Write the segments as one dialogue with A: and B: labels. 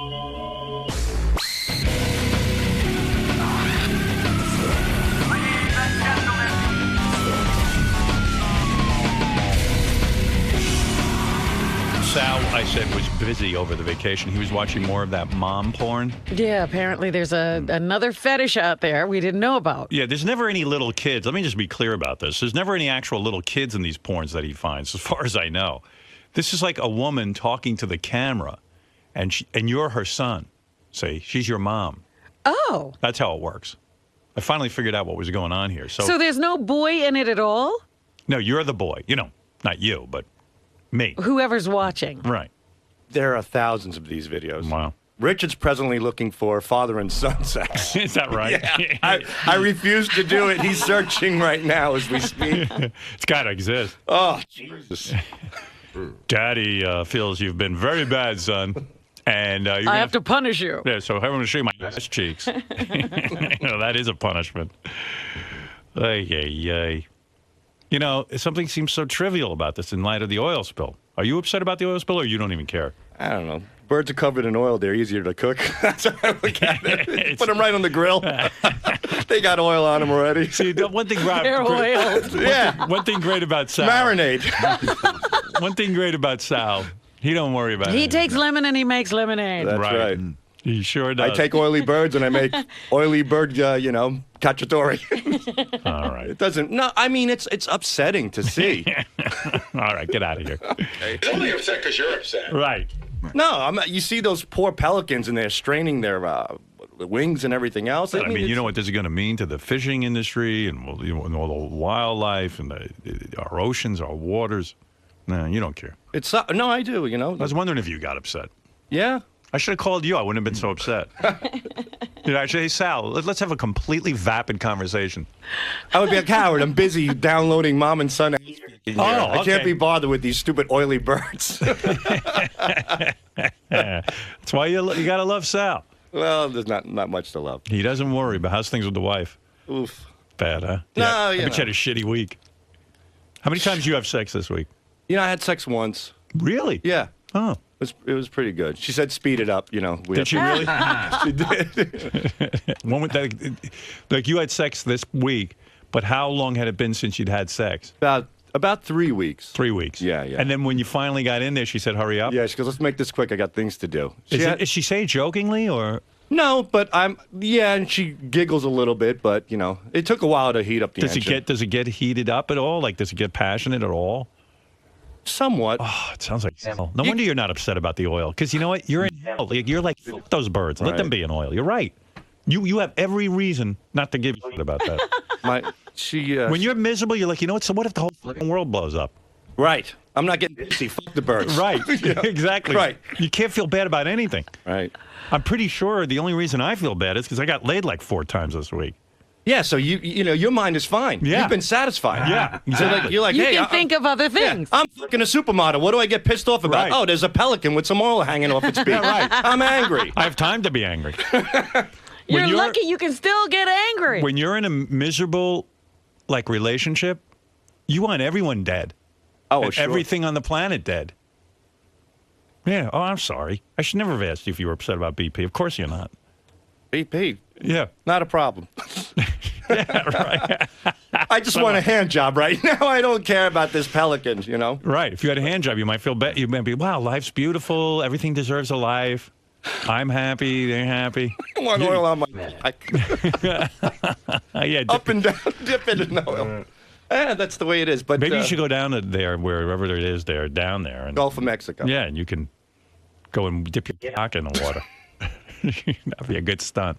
A: Sal, I said, was busy over the vacation. He was watching more of that mom porn.
B: Yeah, apparently there's another fetish out there we didn't know about.
A: Yeah, there's never any little kids. Let me just be clear about this. There's never any actual little kids in these porns that he finds, as far as I know. This is like a woman talking to the camera, and you're her son. Say, she's your mom.
B: Oh.
A: That's how it works. I finally figured out what was going on here.
B: So there's no boy in it at all?
A: No, you're the boy. You know, not you, but me.
B: Whoever's watching.
A: Right.
C: There are thousands of these videos.
A: Wow.
C: Richard's presently looking for father and son sex.
A: Is that right?
C: Yeah. I refuse to do it. He's searching right now as we speak.
A: It's got to exist.
C: Oh, Jesus.
A: Daddy feels you've been very bad, son. And
B: I have to punish you.
A: Yeah, so I want to show you my ass cheeks. That is a punishment. Ay, ay, ay. You know, something seems so trivial about this in light of the oil spill. Are you upset about the oil spill, or you don't even care?
C: I don't know. Birds are covered in oil. They're easier to cook. That's how I look at it. Put them right on the grill. They got oil on them already.
A: See, one thing, Rob.
B: They're oiled.
C: Yeah.
A: One thing great about Sal.
C: Marinade.
A: One thing great about Sal. He don't worry about it.
B: He takes lemon and he makes lemonade.
C: That's right.
A: He sure does.
C: I take oily birds and I make oily bird, cacciatore.
A: All right.
C: It doesn't. No, I mean it's upsetting to see.
A: All right, get out of here.
C: Okay.
D: It's only upset because you're upset.
A: Right.
C: No, you see those poor pelicans and they're straining their wings and everything else.
A: I mean, you know what this is going to mean to the fishing industry and all the wildlife and our oceans, our waters. No, you don't care.
C: No, I do.
A: I was wondering if you got upset.
C: Yeah.
A: I should have called you. I wouldn't have been so upset. Hey, Sal, let's have a completely vapid conversation.
C: I would be a coward. I'm busy downloading mom and son. I can't be bothered with these stupid oily birds.
A: That's why you got to love Sal.
C: Well, there's not much to love.
A: He doesn't worry, but how's things with the wife?
C: Oof.
A: Bad, huh?
C: No,
A: I bet you had a shitty week. How many times did you have sex this week?
C: I had sex once.
A: Really?
C: Yeah.
A: Oh.
C: It was pretty good. She said speed it up,
A: Did she really?
C: She did.
A: When would like you had sex this week, but how long had it been since you'd had sex?
C: About 3 weeks.
A: 3 weeks.
C: Yeah.
A: And then when you finally got in there, she said, hurry up?
C: Yeah, she goes, let's make this quick. I got things to do.
A: Is she saying jokingly or?
C: No, but and she giggles a little bit, but, it took a while to heat up the engine.
A: Does it get heated up at all? Like, does it get passionate at all?
C: Somewhat.
A: Oh, it sounds like hell. No wonder you're not upset about the oil. Because you know what? You're in hell. You're like, fuck those birds. Let them be in oil. You're right. You have every reason not to give a shit about that. When you're miserable, you're like, you know what? So what if the whole fucking world blows up?
C: Right. I'm not getting busy. Fuck the birds.
A: Right. Exactly.
C: Right.
A: You can't feel bad about anything.
C: Right.
A: I'm pretty sure the only reason I feel bad is because I got laid like 4 times this week.
C: Yeah, so your mind is fine.
A: Yeah.
C: You've been satisfied.
A: Yeah, exactly.
C: So you're like,
B: You
C: hey,
B: can think of other things.
C: Yeah, I'm fucking a supermodel. What do I get pissed off about?
A: Right.
C: Oh, there's a pelican with some oil hanging off its beak.
A: Yeah, right.
C: I'm angry.
A: I have time to be angry.
B: You're lucky you can still get angry.
A: When you're in a miserable, relationship, you want everyone dead.
C: Oh,
A: and
C: sure.
A: everything on the planet dead. Yeah. Oh, I'm sorry. I should never have asked you if you were upset about BP. Of course you're not.
C: BP.
A: Yeah.
C: Not a problem.
A: Yeah, right.
C: I just want a hand job right now. I don't care about this pelican,
A: Right. If you had a hand job, you might feel better. You might be, wow, life's beautiful. Everything deserves a life. I'm happy. They're happy.
C: I want oil on my back.
A: Yeah.
C: Up and down. Dip it in oil. Yeah, that's the way it is. But
A: maybe you should go down to there, wherever it is there, down there. And,
C: Gulf of Mexico.
A: Yeah, and you can go and dip your cock in the water. That'd be a good stunt.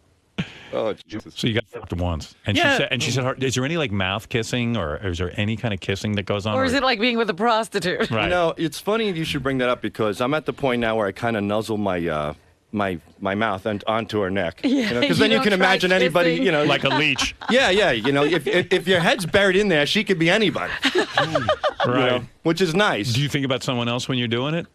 C: Oh, Jesus.
A: So you got fucked once. And she said, is there any mouth kissing or is there any kind of kissing that goes on?
B: Or is it like being with a prostitute?
A: Right.
C: It's funny you should bring that up because I'm at the point now where I kind of nuzzle my my mouth and onto her neck.
B: Yeah,
C: because then you can imagine anybody,
A: like a leach.
C: Yeah. If your head's buried in there, she could be anybody.
A: Right.
C: Which is nice.
A: Do you think about someone else when you're doing it?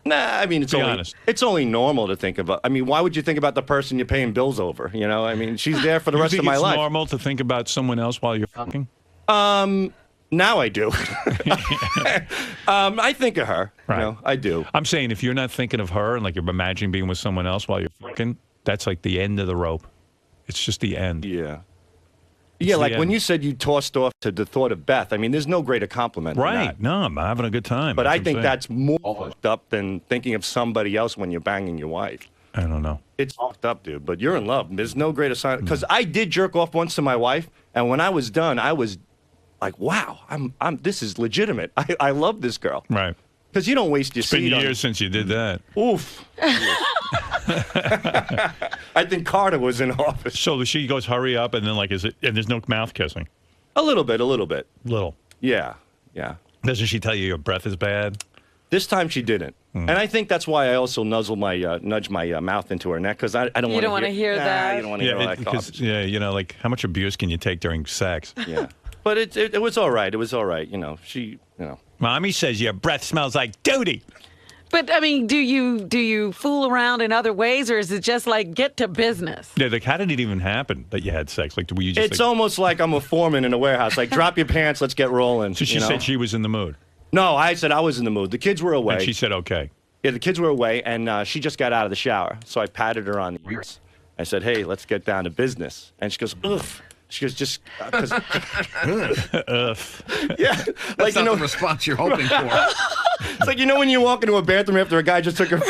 C: Nah, I mean, it's only normal to think about. I mean, why would you think about the person you're paying bills over? I mean, she's there for the rest of my life.
A: It's normal to think about someone else while you're fucking?
C: Now I do. I think of her.
A: Right.
C: You know, I do.
A: I'm saying if you're not thinking of her and like you're imagining being with someone else while you're fucking, that's like the end of the rope. It's just the end.
C: Yeah. Yeah, like when you said you tossed off to the thought of Beth, I mean, there's no greater compliment than that.
A: No, I'm having a good time.
C: But I think that's more fucked up than thinking of somebody else when you're banging your wife.
A: I don't know.
C: It's fucked up, dude. But you're in love. There's no greater sign. Because I did jerk off once to my wife, and when I was done, I was like, wow, this is legitimate. I love this girl.
A: Right.
C: Because you don't waste your seed.
A: It's been years since you did that.
C: Oof. I think Carter was in office.
A: So she goes, hurry up, and then like, and there's no mouth kissing?
C: A little bit.
A: Little.
C: Yeah.
A: Doesn't she tell you your breath is bad?
C: This time she didn't. And I think that's why I also nudge my mouth into her neck, because I don't want to
B: You don't want to hear that?
C: You don't want to hear all that garbage.
A: Yeah, you know, like how much abuse can you take during sex?
C: Yeah. But it was all right. It was all right. You know,
A: Mommy says your breath smells like duty.
B: But I mean, do you fool around in other ways, or is it just like get to business?
A: Yeah, like how did it even happen that you had sex? Like, were you just?
C: It's almost like I'm a foreman in a warehouse. Like, drop your pants, let's get rolling.
A: So she said she was in the mood.
C: No, I said I was in the mood. The kids were away.
A: And she said okay.
C: Yeah, the kids were away, and she just got out of the shower. So I patted her on the ears. I said, "Hey, let's get down to business." And she goes, "Ugh." She goes, just because. Yeah,
D: that's not the response you're hoping for.
C: It's like, you know when you walk into a bathroom after a guy just took a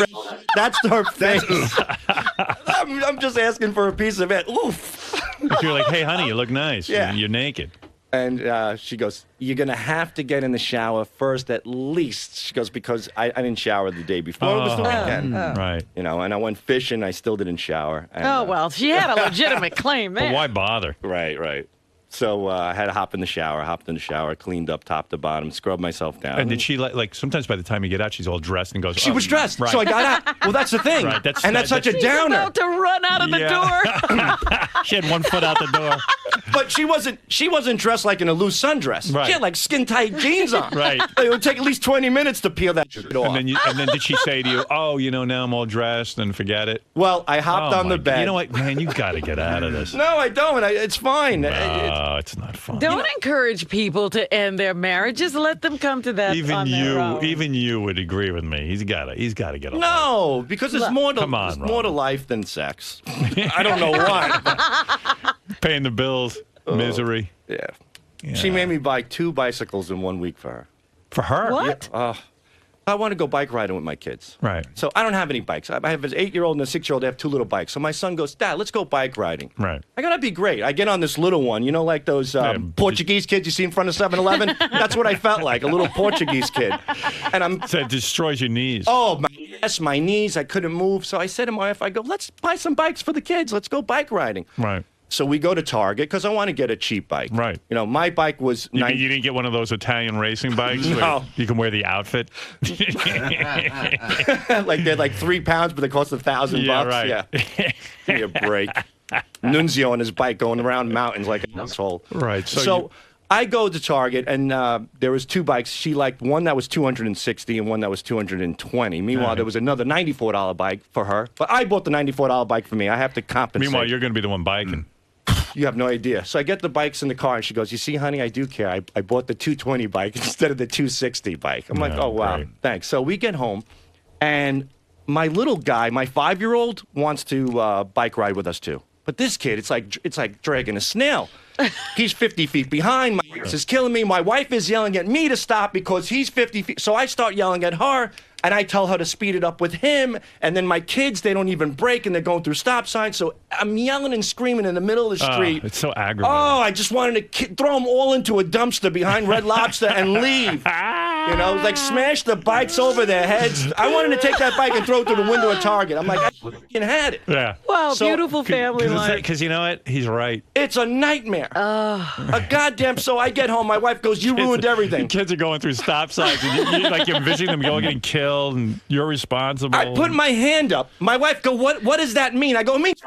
C: that's her face. I'm just asking for a piece of it. Oof.
A: You're like, hey, honey, you look nice.
C: Yeah.
A: You're naked.
C: And she goes, you're going to have to get in the shower first at least. She goes, because I didn't shower the day before. It was the weekend.
A: Right.
C: You know, and I went fishing. I still didn't shower. And,
B: well, she had a legitimate claim there.
A: But why bother?
C: Right. So I had to hopped in the shower, cleaned up top to bottom, scrubbed myself down.
A: And did she, like sometimes by the time you get out, she's all dressed and goes,
C: She was dressed.
A: Right.
C: So I got out. Well, that's the thing.
A: Right.
C: That's such a
B: She's
C: downer.
B: about to run out of the door.
A: She had 1 foot out the door.
C: But she wasn't dressed like in a loose sundress.
A: Right.
C: She had like skin-tight jeans on.
A: Right.
C: It would take at least 20 minutes to peel that shit off.
A: And then did she say to you, oh, you know, now I'm all dressed and forget it?
C: Well, I hopped on the bed.
A: You know what, man, you got to get out of this.
C: No, I don't. It's fine.
A: No, it's not fun.
B: Don't encourage people to end their marriages. Let them come to that on their own.
A: Even you would agree with me. He's got to get a
C: No, because there's more to life than sex. I don't know why.
A: Paying the bills, misery.
C: Yeah. She made me buy 2 bicycles in 1 week for her.
A: For her?
B: What?
C: I want to go bike riding with my kids.
A: Right.
C: So I don't have any bikes. I have an 8-year-old and a 6-year-old. They have 2 little bikes. So my son goes, Dad, let's go bike riding.
A: Right.
C: I go, that'd be great. I get on this little one, you know, like those Portuguese kids you see in front of 7-Eleven? That's what I felt like, a little Portuguese kid. And
A: So it destroys your knees.
C: Oh, my knees. I couldn't move. So I said to my wife, I go, let's buy some bikes for the kids. Let's go bike riding.
A: Right.
C: So we go to Target because I want to get a cheap bike.
A: Right.
C: You know, my bike was...
A: You didn't get one of those Italian racing bikes?
C: No.
A: Where you can wear the outfit?
C: Like they're like 3 pounds, but they cost $1,000.
A: Right.
C: Yeah. Give me a break. Nunzio on his bike going around mountains like an asshole.
A: Right.
C: So I go to Target, and there was 2 bikes. She liked one that was $260 and one that was $220. Meanwhile, there was another $94 bike for her. But I bought the $94 bike for me. I have to compensate.
A: Meanwhile, you're going to be the one biking.
C: You have no idea. So I get the bikes in the car, and she goes, you see, honey, I do care. I bought the 220 bike instead of the 260 bike. I'm like, oh, wow,
A: great.
C: thanks. So we get home, and my little guy, my 5-year-old, wants to bike ride with us, too. But this kid, it's like dragging a snail. He's 50 feet behind. My ass is killing me. My wife is yelling at me to stop because he's 50 feet. So I start yelling at her, and I tell her to speed it up with him. And then my kids, they don't even brake, and they're going through stop signs. So I'm yelling and screaming in the middle of the street.
A: It's so aggravating.
C: Oh, I just wanted to throw them all into a dumpster behind Red Lobster and leave. You know, like smash the bikes over their heads. I wanted to take that bike and throw it through the window of Target. I'm like, I fucking had it.
A: Yeah.
B: Wow,
C: So-
B: beautiful family life.
A: Because you know what? He's right.
C: It's a nightmare. A goddamn. So I get home. My wife goes, "You ruined everything."
A: Kids are going through stop signs, and you're envisioning them getting killed, and you're responsible.
C: I put my hand up. My wife go, "What does that mean?" I go, "It means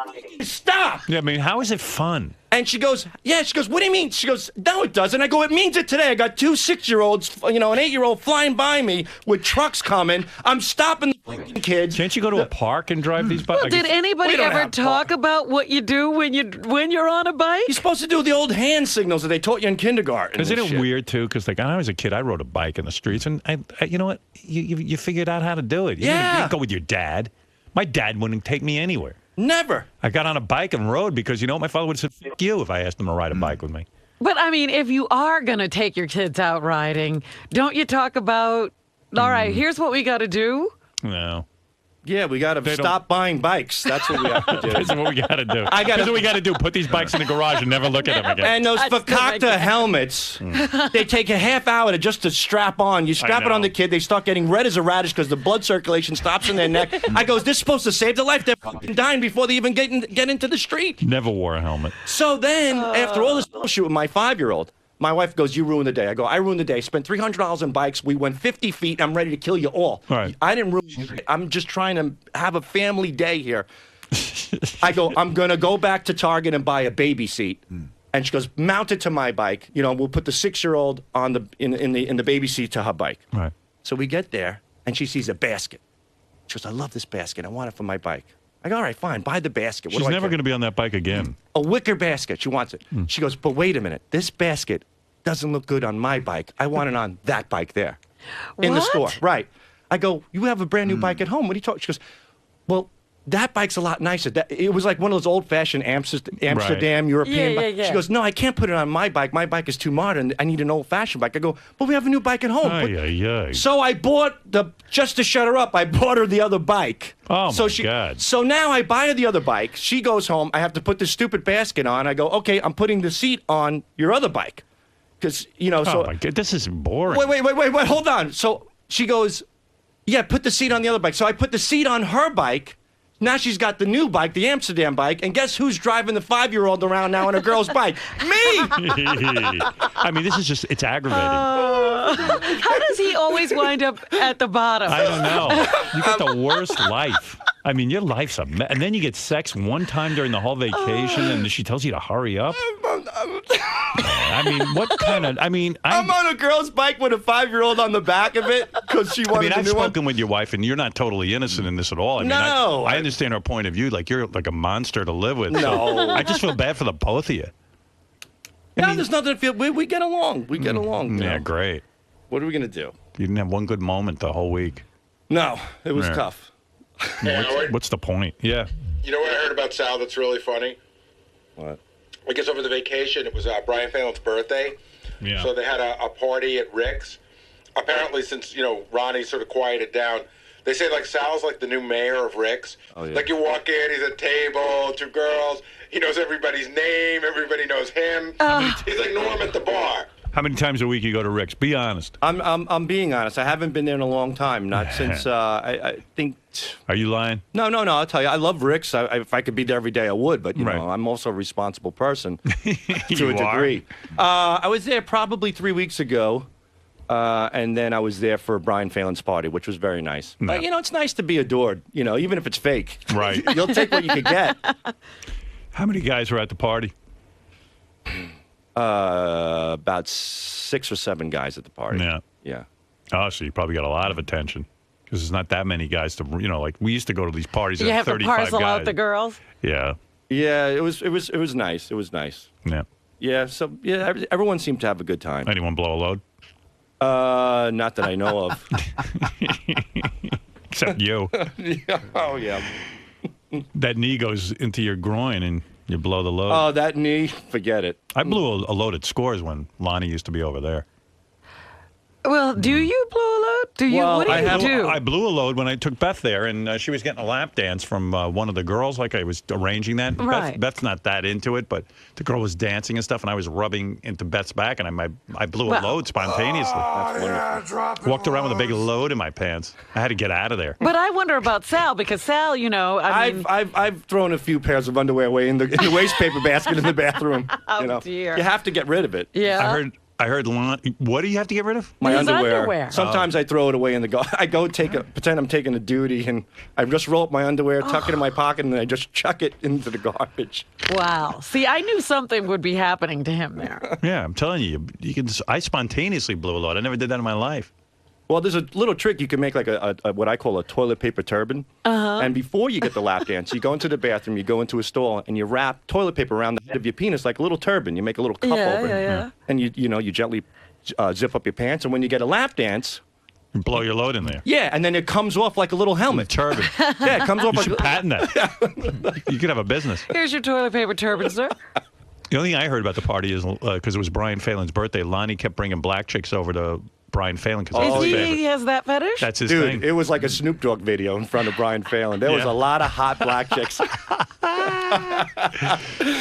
C: stop."
A: Yeah, I mean, how is it fun?
C: And she goes, yeah. She goes, what do you mean? She goes, no, it doesn't. I go, it means it today. I got 2 6-year-olds, an 8-year-old flying by me with trucks coming. I'm stopping the kids.
A: Can't you go to a park and drive these bikes?
B: Well, did anybody ever talk about what you do when you're on a bike?
C: You're supposed to do the old hand signals that they taught you in kindergarten.
A: Isn't it weird too? Because like when I was a kid, I rode a bike in the streets, and I you know what? You figured out how to do it. You didn't go with your dad. My dad wouldn't take me anywhere.
C: Never.
A: I got on a bike and rode because, my father would have said, "F you," if I asked him to ride a bike with me.
B: But, I mean, if you are going to take your kids out riding, don't you talk about, all right, here's what we got to do?
A: No.
C: Yeah, we got to stop buying bikes. That's what we have to do.
A: That's what we got to do. That's what we got to do. Put these bikes in the garage and never look at them again.
C: And those fakakta helmets, they take a half hour just to strap on. You strap it on the kid, they start getting red as a radish because the blood circulation stops in their neck. I go, is this supposed to save their life? They're fucking dying before they even get into the street.
A: Never wore a helmet.
C: So then, after all this bullshit with my 5-year-old, my wife goes, you ruined the day. I go, I ruined the day. Spent $300 on bikes. We went 50 feet. I'm ready to kill you all.
A: Right.
C: I didn't ruin it. I'm just trying to have a family day here. I go, I'm going to go back to Target and buy a baby seat. And she goes, mount it to my bike. We'll put the 6-year-old on in the baby seat to her bike.
A: Right.
C: So we get there, and she sees a basket. She goes, I love this basket. I want it for my bike. I go, all right, fine. Buy the basket.
A: She's never going to be on that bike again.
C: A wicker basket. She wants it. She goes, but wait a minute. This basket doesn't look good on my bike. I want it on that bike there in the store. Right. I go, you have a brand new bike at home. What are you talking? She goes, well, that bike's a lot nicer. It was like one of those old-fashioned Amsterdam European bikes.
B: Yeah.
C: She goes, no, I can't put it on my bike. My bike is too modern. I need an old-fashioned bike. I go, but we have a new bike at home. So I bought just to shut her up, I bought her the other bike.
A: Oh, my God.
C: So now I buy her the other bike. She goes home. I have to put this stupid basket on. I go, okay, I'm putting the seat on your other bike. Because,
A: Oh, my God. This is boring.
C: Wait, hold on. So she goes, yeah, put the seat on the other bike. So I put the seat on her bike. Now she's got the new bike, the Amsterdam bike, and guess who's driving the 5-year-old around now on a girl's bike? Me!
A: I mean, this is it's aggravating.
B: How does he always wind up at the bottom?
A: I don't know. You got the worst life. I mean, your life's a mess. And then you get sex one time during the whole vacation, and she tells you to hurry up. I mean, what kind of... I'm
C: on a girl's bike with a 5-year-old on the back of it because she wanted
A: I've spoken with your wife, and you're not totally innocent in this at all. I understand her point of view. Like, you're like a monster to live with.
C: No.
A: So I just feel bad for the both of you.
C: There's nothing to feel... We get along. We get along.
A: Yeah, great.
C: What are we going to do?
A: You didn't have one good moment the whole week.
C: No, it was tough.
A: What's the point? Yeah.
E: You know what I heard about Sal that's really funny?
C: What?
E: I guess over the vacation, it was Brian Phelan's birthday.
A: Yeah.
E: So they had a party at Rick's. Apparently, since, Ronnie sort of quieted down, they say, like, Sal's like the new mayor of Rick's.
C: Oh, yeah.
E: Like, you walk in, he's at a table, 2 girls. He knows everybody's name. Everybody knows him. He's like Norm at the bar.
A: How many times a week you go to Rick's? Be honest.
C: I'm being honest. I haven't been there in a long time. Not since I think.
A: Are you lying?
C: No. I'll tell you. I love Rick's. If I could be there every day, I would. But I'm also a responsible person to a degree. I was there probably 3 weeks ago, and then I was there for Brian Phelan's party, which was very nice.
A: No.
C: But it's nice to be adored. Even if it's fake.
A: Right.
C: You'll take what you can get.
A: How many guys were at the party?
C: About 6 or 7 guys at the party. Yeah.
A: Oh, so you probably got a lot of attention because there's not that many guys to, like we used to go to these parties.
B: You have to
A: 35
B: parcel
A: guys.
B: out the girls.
A: Yeah.
C: Yeah. It was nice. It was nice.
A: Yeah.
C: Yeah. So everyone seemed to have a good time.
A: Anyone blow a load?
C: Not that I know of.
A: Except you.
C: Oh yeah.
A: That knee goes into your groin and you blow the load.
C: Oh, that knee, forget it.
A: I blew a load at Scores when Lonnie used to be over there.
B: Well, do you blow a load? Do you?
C: Well,
B: what do you do?
A: I blew a load when I took Beth there, and she was getting a lap dance from one of the girls. Like I was arranging that.
B: Right.
A: Beth's not that into it, but the girl was dancing and stuff, and I was rubbing into Beth's back, and I blew a load spontaneously.
C: That's wonderful.
A: Walked around with a big load in my pants. I had to get out of there.
B: But I wonder about Sal because Sal,
C: I've thrown a few pairs of underwear away in the waste paper basket in the bathroom.
B: Oh, dear.
C: You have to get rid of it.
B: Yeah.
A: I heard I heard what do you have to get rid of?
C: My
B: His underwear.
C: Sometimes I throw it away in the garden. I go pretend I'm taking a duty, and I just roll up my underwear, tuck it in my pocket, and then I just chuck it into the garbage.
B: Wow. See, I knew something would be happening to him there.
A: Yeah, I'm telling you, I spontaneously blew a load. I never did that in my life.
C: Well, there's a little trick. You can make like a what I call a toilet paper turban. And before you get the lap dance, you go into the bathroom, you go into a stall, and you wrap toilet paper around the head of your penis like a little turban. You make a little cup over it.
B: Yeah.
C: And you gently zip up your pants. And when you get a lap dance,
A: You blow your load in there.
C: yeah, and then it comes off like a little helmet.
A: Turban.
C: Yeah, it comes off
A: You
C: like
A: should patent that. You could have a business.
B: Here's your toilet paper turban, sir.
A: The only thing I heard about the party is because it was Brian Phelan's birthday, Lonnie kept bringing black chicks over to Brian Phelan because
B: Is
A: his
B: he
A: favorite.
B: has that fetish?
A: That's his
C: Dude,
A: thing.
C: it was like a Snoop Dogg video in front of Brian Phelan. There was a lot of hot black chicks.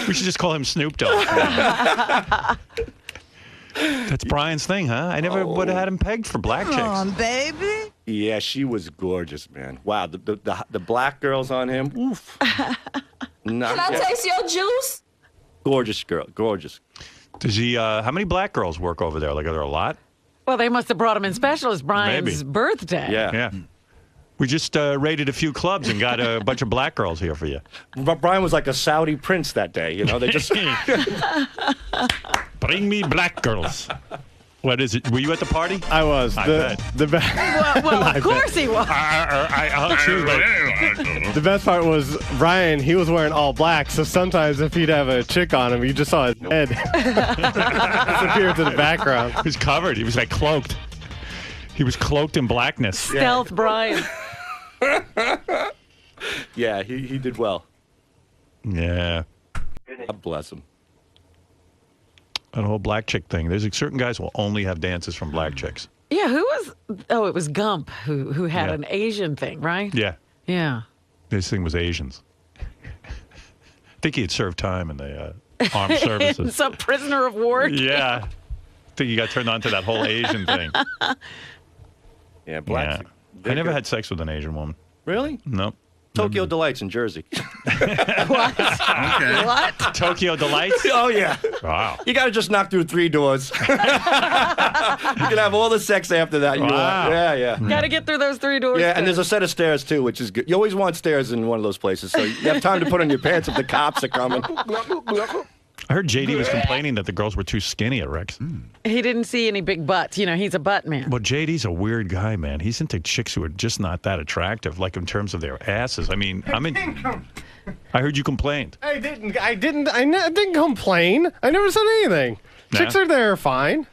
A: We should just call him Snoop Dogg. That's Brian's thing, huh? I never would have had him pegged for black chicks.
F: Baby.
C: Yeah, she was gorgeous, man. Wow, the black girls on him. Oof.
F: Can I taste your juice?
C: Gorgeous girl, gorgeous.
A: Does he? How many black girls work over there? Like, are there a lot?
B: Well, they must have brought him in special. It's Brian's birthday.
C: Yeah.
A: Yeah. We just raided a few clubs and got a bunch of black girls here for you.
C: But Brian was like a Saudi prince that day. You know, they just.
A: Bring me black girls. What is it? Were you at the party?
G: I was.
A: I bet.
B: Well, of course he was.
G: The best part was Brian, he was wearing all black, so sometimes if he'd have a chick on him, you just saw his head disappear to the background.
A: He was covered. He was like cloaked. He was cloaked in blackness.
B: Stealth Brian.
C: Yeah, he did well.
A: Yeah.
C: God bless him.
A: That whole black chick thing. There's certain guys who will only have dances from black chicks.
B: Yeah, who was? Oh, it was Gump who had an Asian thing, right?
A: Yeah.
B: Yeah.
A: This thing was Asians. I think he had served time in the armed services.
B: Some prisoner of war.
A: Yeah. I think he got turned on to that whole Asian thing.
C: Yeah, black.
A: Yeah. I never had sex with an Asian woman.
C: Really?
A: Nope.
C: Tokyo Delights in Jersey.
B: What?
D: Okay.
B: What?
A: Tokyo Delights?
C: Oh, yeah.
A: Wow.
C: You got to just knock through 3 doors. You can have all the sex after that you want.
A: Wow.
C: Yeah.
B: Got to get through those 3 doors.
C: Yeah, and there's a set of stairs, too, which is good. You always want stairs in one of those places, so you have time to put on your pants if the cops are coming.
A: I heard JD was complaining that the girls were too skinny at Rex.
B: He didn't see any big butts. You know, he's a butt man.
A: Well, JD's a weird guy, man. He's into chicks who are just not that attractive, like in terms of their asses. I mean, I heard you complained.
G: I didn't complain. I never said anything.
A: Nah.
G: Chicks are there fine.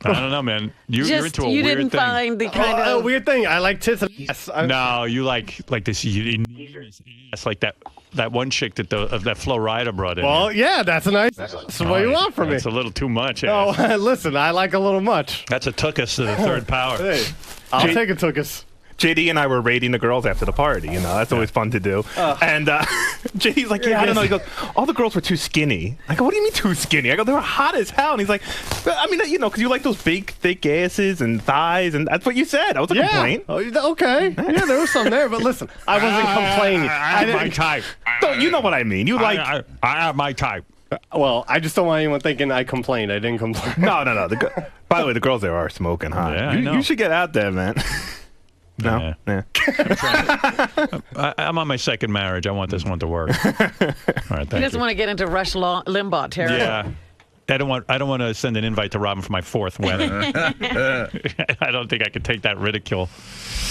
A: I don't know, man. You're
B: Just
A: into a
B: you
A: weird
B: didn't
A: thing.
B: find the kind
G: A
B: of
G: weird thing. I like tits and ass.
A: No, you like this enormous ass, like that one chick that Flo Rida brought in.
G: Well, yeah, that's a nice. That's what you want from me.
A: It's a little too much.
G: Oh,
A: ass.
G: listen, I like a little much.
A: That's a took us to the third power.
G: Hey, I'll take a tookus.
H: JD and I were raiding the girls after the party. You know, that's always fun to do. And JD's like, yeah, I don't know. He goes, all the girls were too skinny. I go, what do you mean too skinny? I go, they were hot as hell. And he's like, I mean, you know, because you like those big, thick asses and thighs. And that's what you said. That was a complaint.
G: Oh, okay. Yeah, there was some there. But listen, I wasn't complaining.
A: I have my type.
H: You know what I mean. You like.
A: I have my type.
G: Well, I just don't want anyone thinking I complained. I didn't complain.
H: No. By the way, the girls there are smoking hot.
A: Yeah, I know.
H: You should get out there, man. No?
A: Yeah. I'm on my second marriage. I want this one to work. All right, thank
B: He doesn't
A: you.
B: want to get into Rush Limbaugh territory.
A: Yeah. I don't want to send an invite to Robin for my 4th wedding. I don't think I could take that ridicule.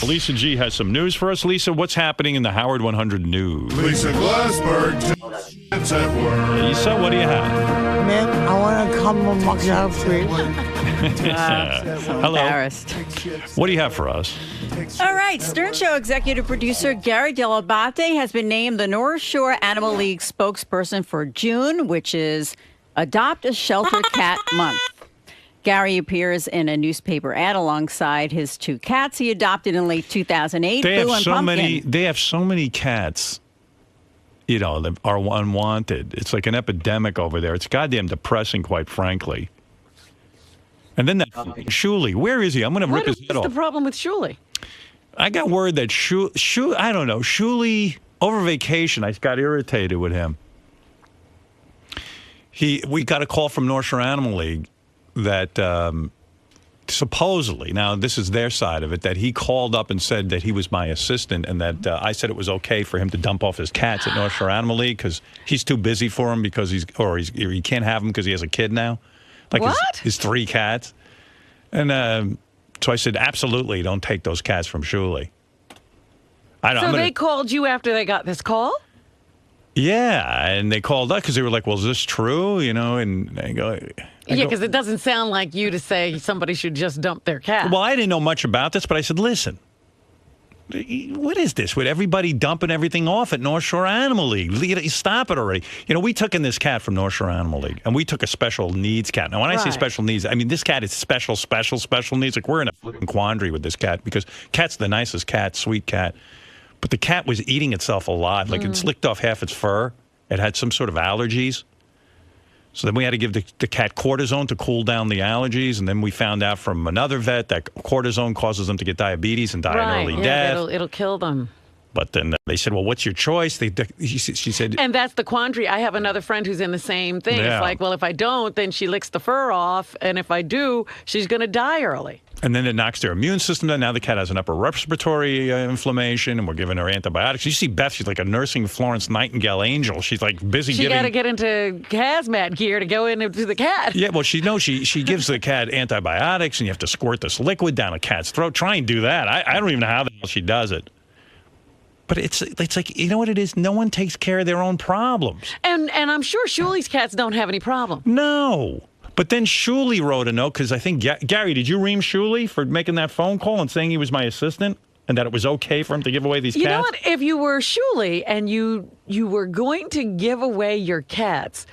A: Lisa G has some news for us. Lisa, what's happening in the Howard 100 news?
I: Lisa Glassberg, it's at work.
A: Lisa, what do you have?
F: Ma'am, I want to come on my job, please.
A: Hello.
J: Embarrassed.
A: What do you have for us?
J: All right. Stern Show executive producer Gary Dell'Abate has been named the North Shore Animal League spokesperson for June, which is Adopt a Shelter Cat Month. Gary appears in a newspaper ad alongside his 2 cats he adopted in late 2008.
A: They have
J: Boo and
A: so
J: Pumpkin.
A: many. They have so many cats. You know, that are unwanted. It's like an epidemic over there. It's goddamn depressing, quite frankly. And then that Shuley, where is he? I'm going to rip his head
B: What's
A: off.
B: the problem with Shuley?
A: I got word that I don't know, Shuley, over vacation, I got irritated with him. We got a call from North Shore Animal League, that supposedly, now this is their side of it, that he called up and said that he was my assistant and that I said it was okay for him to dump off his cats at North Shore Animal League because he's too busy for him because he can't have them because he has a kid now. Like
B: what?
A: His 3 cats. And so I said, absolutely, don't take those cats from Shuli.
B: They called you after they got this call?
A: Yeah, and they called up because they were like, well, is this true? You know, and I go...
B: Yeah, because it doesn't sound like you to say somebody should just dump their cat.
A: Well, I didn't know much about this, but I said, listen, what is this with everybody dumping everything off at North Shore Animal League? Stop it already. You know, we took in this cat from North Shore Animal League, and we took a special needs cat. Now, when I say special needs, I mean this cat is special needs. Like, we're in a flipping quandary with this cat because cat's the nicest cat, sweet cat. But the cat was eating itself alive. Like, it's licked off half its fur. It had some sort of allergies. So then we had to give the cat cortisone to cool down the allergies. And then we found out from another vet that cortisone causes them to get diabetes and die an early death.
B: It'll kill them.
A: But then they said, well, what's your choice? She said...
B: And that's the quandary. I have another friend who's in the same thing.
A: Yeah.
B: It's like, well, if I don't, then she licks the fur off. And if I do, she's going to die early.
A: And then it knocks their immune system down. Now the cat has an upper respiratory inflammation, and we're giving her antibiotics. You see Beth, she's like a nursing Florence Nightingale angel. She's like busy giving...
B: She got to get into hazmat gear to go into the cat.
A: Yeah, well, she gives the cat antibiotics, and you have to squirt this liquid down a cat's throat. Try and do that. I don't even know how the hell she does it. But it's like, you know what it is? No one takes care of their own problems.
B: And I'm sure Shuli's cats don't have any problem.
A: No. But then Shuli wrote a note, because I think, Gary, did you ream Shuli for making that phone call and saying he was my assistant and that it was okay for him to give away these cats?
B: You know what? If you were Shuli and you were going to give away your cats,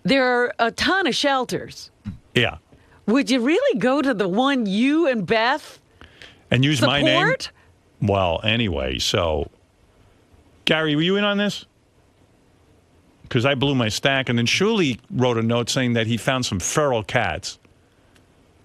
B: there are a ton of shelters.
A: Yeah.
B: Would you really go to the one you and Beth
A: and use
B: support?
A: My name? Well, anyway, so... Gary, were you in on this? Because I blew my stack, and then Shuli wrote a note saying that he found some feral cats,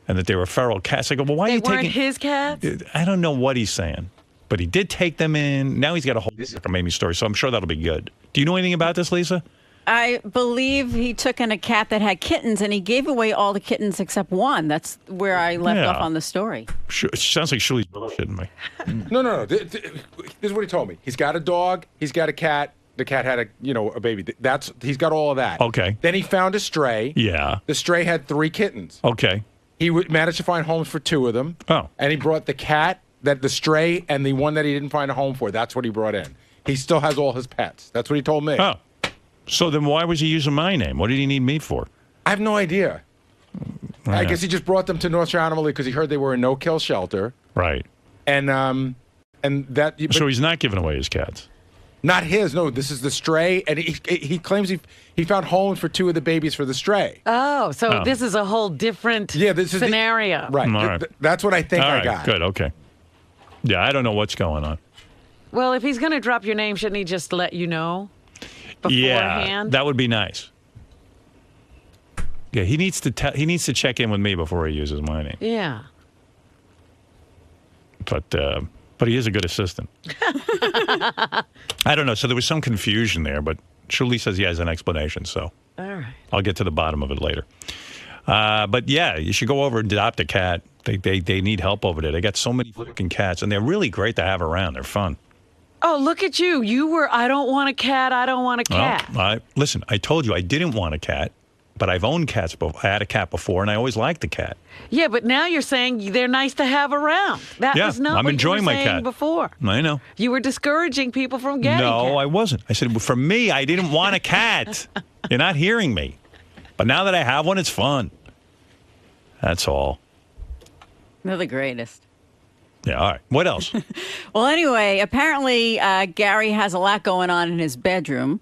A: and that they were feral cats. I go, well, why are you taking...
B: They weren't his cats?
A: I don't know what he's saying, but he did take them in. Now he's got a whole Mamie story, so I'm sure that'll be good. Do you know anything about this, Lisa?
J: I believe he took in a cat that had kittens, and he gave away all the kittens except one. That's where I left off on the story.
A: It sounds like Shuli's bullshitting me.
E: No. This is what he told me. He's got a dog. He's got a cat. The cat had a baby. He's got all of that.
A: Okay.
E: Then he found a stray.
A: Yeah.
E: The stray had 3 kittens.
A: Okay.
E: He managed to find homes for 2 of them.
A: Oh.
E: And he brought the cat, the stray, and the one that he didn't find a home for. That's what he brought in. He still has all his pets. That's what he told me.
A: Oh. So then why was he using my name? What did he need me for?
E: I have no idea. I guess he just brought them to North Shore Animal League because he heard they were a no-kill shelter.
A: Right.
E: And that.
A: So he's not giving away his cats.
E: Not his. No, this is the stray, and he claims he found homes for 2 of the babies for the stray.
B: Oh, so this is a whole different scenario.
E: Right.
A: All right.
E: That's what I think
A: All
E: I
A: right.
E: got.
A: Good. Okay. Yeah, I don't know what's going on.
B: Well, if he's going to drop your name, shouldn't he just let you know beforehand?
A: Yeah, that would be nice. Yeah, he needs to check in with me before he uses my name.
B: Yeah.
A: But he is a good assistant. I don't know. So there was some confusion there, but Shuli says he has an explanation. So
B: all right,
A: I'll get to the bottom of it later. But yeah, you should go over and adopt a cat. They need help over there. They got so many fucking cats, and they're really great to have around. They're fun.
B: Oh, look at you. You were, I don't want a cat. I don't want a cat.
A: Well, listen, I told you I didn't want a cat, but I've owned cats before. I had a cat before, and I always liked the cat.
B: Yeah, but now you're saying they're nice to have around. That was not
A: I'm
B: what
A: enjoying
B: you were
A: my
B: saying
A: cat
B: before.
A: I know.
B: You were discouraging people from getting
A: No,
B: cats.
A: I wasn't. I said, for me, I didn't want a cat. You're not hearing me. But now that I have one, it's fun. That's all.
J: They're the greatest.
A: Yeah, all right. What else?
J: Well, anyway, apparently Gary has a lot going on in his bedroom.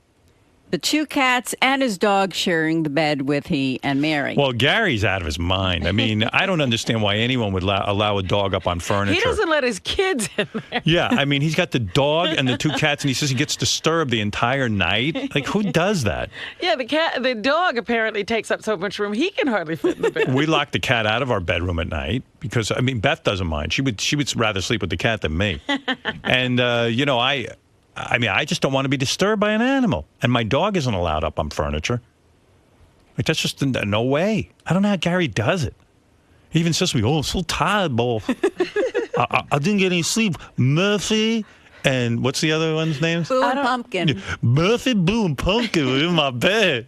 J: The 2 cats and his dog sharing the bed with he and Mary.
A: Well, Gary's out of his mind. I mean, I don't understand why anyone would allow a dog up on furniture.
B: He doesn't let his kids in there.
A: Yeah, I mean, he's got the dog and the 2 cats, and he says he gets disturbed the entire night. Like, who does that?
B: Yeah, the dog apparently takes up so much room he can hardly fit in the bed.
A: We lock the cat out of our bedroom at night because, I mean, Beth doesn't mind. She would rather sleep with the cat than me. And, I mean, I just don't want to be disturbed by an animal. And my dog isn't allowed up on furniture. Like, that's just no way. I don't know how Gary does it. He even says to me, "Oh, I'm so tired, boy. I didn't get any sleep." Murphy and what's the other one's names?
J: Boo and Pumpkin.
A: Murphy, Boo, and Pumpkin were in my bed.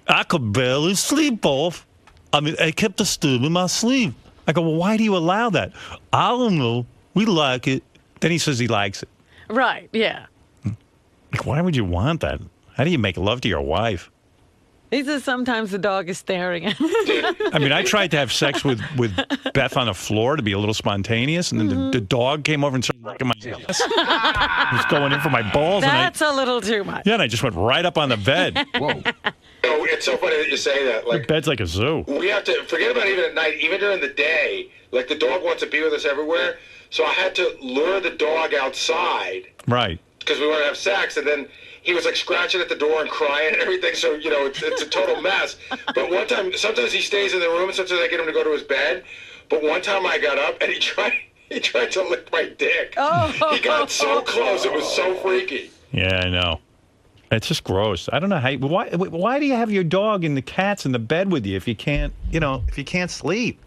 A: I could barely sleep off. I mean, I kept disturbing my sleep. I go, well, why do you allow that? I don't know. We like it. Then he says he likes it.
B: Right, yeah.
A: Like, why would you want that? How do you make love to your wife?
B: He says sometimes the dog is staring at him.
A: I mean, I tried to have sex with Beth on the floor to be a little spontaneous, and then the dog came over and started licking my ass. He was going in for my balls.
B: That's a little too much.
A: Yeah, and I just went right up on the bed.
E: Whoa. It's so funny that you say that. Like,
A: the bed's like a zoo.
E: We have to forget about even at night, even during the day. Like, the dog wants to be with us everywhere, so I had to lure the dog outside.
A: Right.
E: Because we wanted to have sex, and then he was like scratching at the door and crying and everything. So, you know, it's a total mess. But one time, sometimes he stays in the room, and sometimes I get him to go to his bed. But one time I got up and he tried to lick my dick.
B: Oh.
E: He got so close, it was so freaky.
A: Yeah, I know. It's just gross. I don't know how. Why do you have your dog and the cats in the bed with you if you can't, if you can't sleep?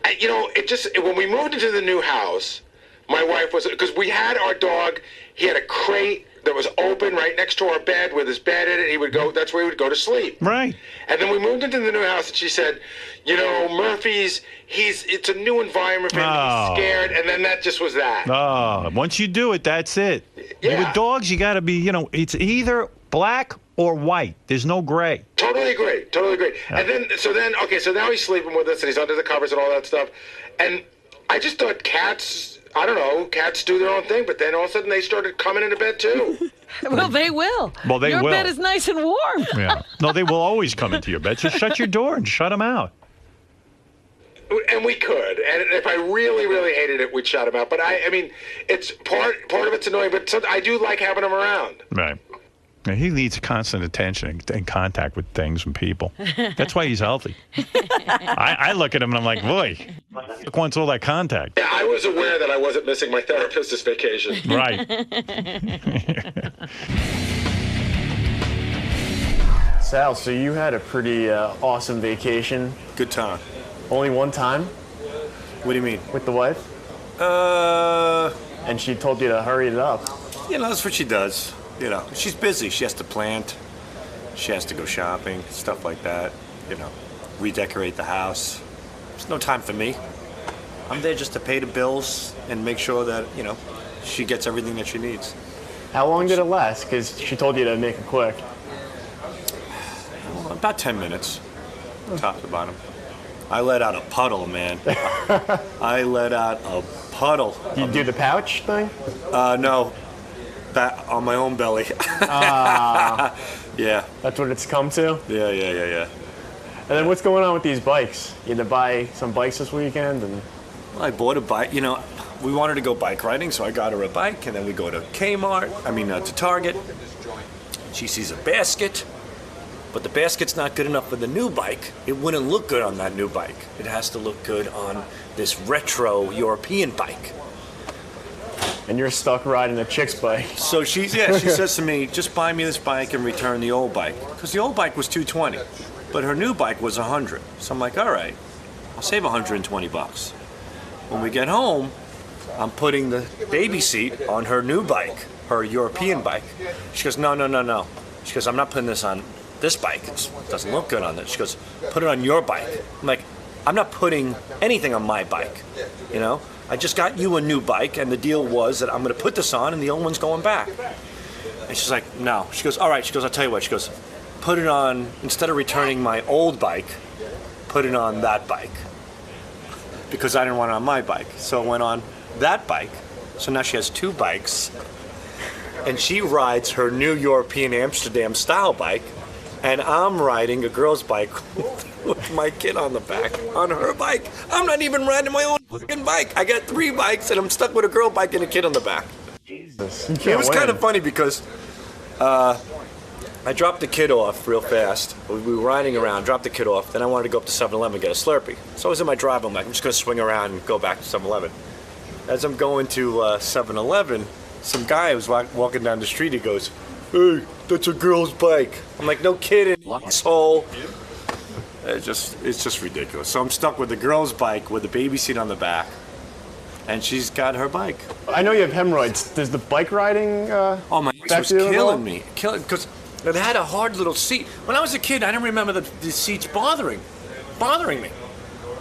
E: When we moved into the new house, my wife was, because we had our dog, he had a crate that was open right next to our bed with his bed in it. That's where he would go to sleep.
A: Right.
E: And then we moved into the new house, and she said, Murphy's, it's a new environment for him. He's scared. And then that just was that.
A: Oh, once you do it, that's it.
E: Yeah.
A: With dogs, you got to be, it's either black or white. There's no gray.
E: Totally agree. Yeah. And so now he's sleeping with us, and he's under the covers and all that stuff. And I just thought cats do their own thing, but then all of a sudden they started coming into bed too.
B: Well, they will.
A: Well, they will.
B: Your bed is nice and warm.
A: Yeah. No, they will always come into your bed. Just shut your door and shut them out.
E: And we could. And if I really, really hated it, we'd shut them out. But I mean, it's part of it's annoying, but I do like having them around.
A: Right. And he needs constant attention and contact with things and people. That's why he's healthy. I look at him and I'm like, boy, look, wants all that contact.
E: Yeah, I was aware that I wasn't missing my therapist this vacation.
A: Right.
K: Sal, so you had a pretty awesome vacation.
L: Good time.
K: Only one time?
L: What do you mean?
K: With the wife? And she told you to hurry it up.
L: That's what she does. She's busy. She has to plant. She has to go shopping, stuff like that. Redecorate the house. There's no time for me. I'm there just to pay the bills and make sure that, she gets everything that she needs.
K: How long did it last? Because she told you to make it quick.
L: Well, about 10 minutes, top to bottom. I let out a puddle, man. I let out a puddle.
K: Do you do the pouch thing?
L: No. That on my own belly. Yeah.
K: That's what it's come to?
L: Yeah.
K: And then what's going on with these bikes? You had to buy some bikes this weekend?
L: Well, I bought a bike. We wanted to go bike riding, so I got her a bike, and then we go to to Target. She sees a basket, but the basket's not good enough for the new bike. It wouldn't look good on that new bike. It has to look good on this retro European bike.
K: And you're stuck riding a chick's bike.
L: So she says to me, just buy me this bike and return the old bike. Because the old bike was $220, but her new bike was $100. So I'm like, all right, I'll save $120. When we get home, I'm putting the baby seat on her new bike, her European bike. She goes, no. She goes, I'm not putting this on this bike. It doesn't look good on this. She goes, put it on your bike. I'm like, I'm not putting anything on my bike, I just got you a new bike, and the deal was that I'm going to put this on, and the old one's going back. And she's like, no. She goes, all right. She goes, I'll tell you what. She goes, put it on, instead of returning my old bike, put it on that bike. Because I didn't want it on my bike. So it went on that bike. So now she has two bikes. And she rides her new European Amsterdam style bike, and I'm riding a girl's bike with my kid on the back on her bike. I'm not even riding my own fucking bike. I got 3 bikes, and I'm stuck with a girl bike and a kid on the back.
K: Jesus.
L: It was kind of funny because I dropped the kid off real fast. We were riding around, dropped the kid off. Then I wanted to go up to 7-Eleven and get a Slurpee. So I was in my drive. I'm like, I'm just going to swing around and go back to 7-Eleven. As I'm going to 7-Eleven, some guy was walking down the street. He goes, hey, that's a girl's bike. I'm like, no kidding, asshole. It's just ridiculous. So I'm stuck with the girl's bike with the baby seat on the back, and she's got her bike.
K: I know you have hemorrhoids. Does the bike riding?
L: Oh, my ex was killing me, because it had a hard little seat. When I was a kid, I didn't remember the seats bothering me,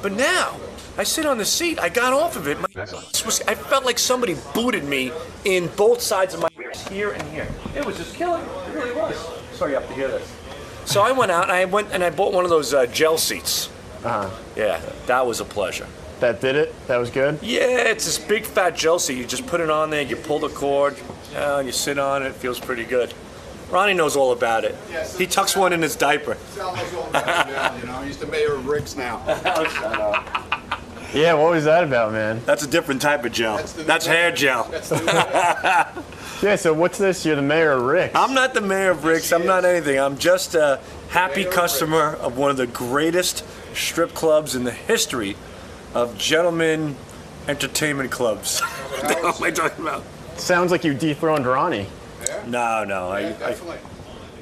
L: but now I sit on the seat. I got off of it. I felt like somebody booted me in both sides of my ears, here and here. It was just killing me. It really was. Sorry, you have to hear this. So I went out and I bought one of those gel seats. Yeah, that was a pleasure.
K: That did it? That was good?
L: Yeah, it's this big fat gel seat. You just put it on there, you pull the cord, and you sit on it. It feels pretty good. Ronnie knows all about it. He tucks one in his diaper.
I: Sal knows all about it, you know. He's the mayor of Rick's now.
K: Yeah, what was that about, man?
L: That's a different type of gel. That's hair gel.
K: Yeah, so what's this? You're the mayor of Rick's.
L: I'm not the mayor of Rick's. I'm not anything. I'm just a happy customer of one of the greatest strip clubs in the history of gentlemen entertainment clubs. What the hell am I talking about?
K: Sounds like you dethroned Ronnie.
I: Yeah?
L: No.
I: Yeah, definitely.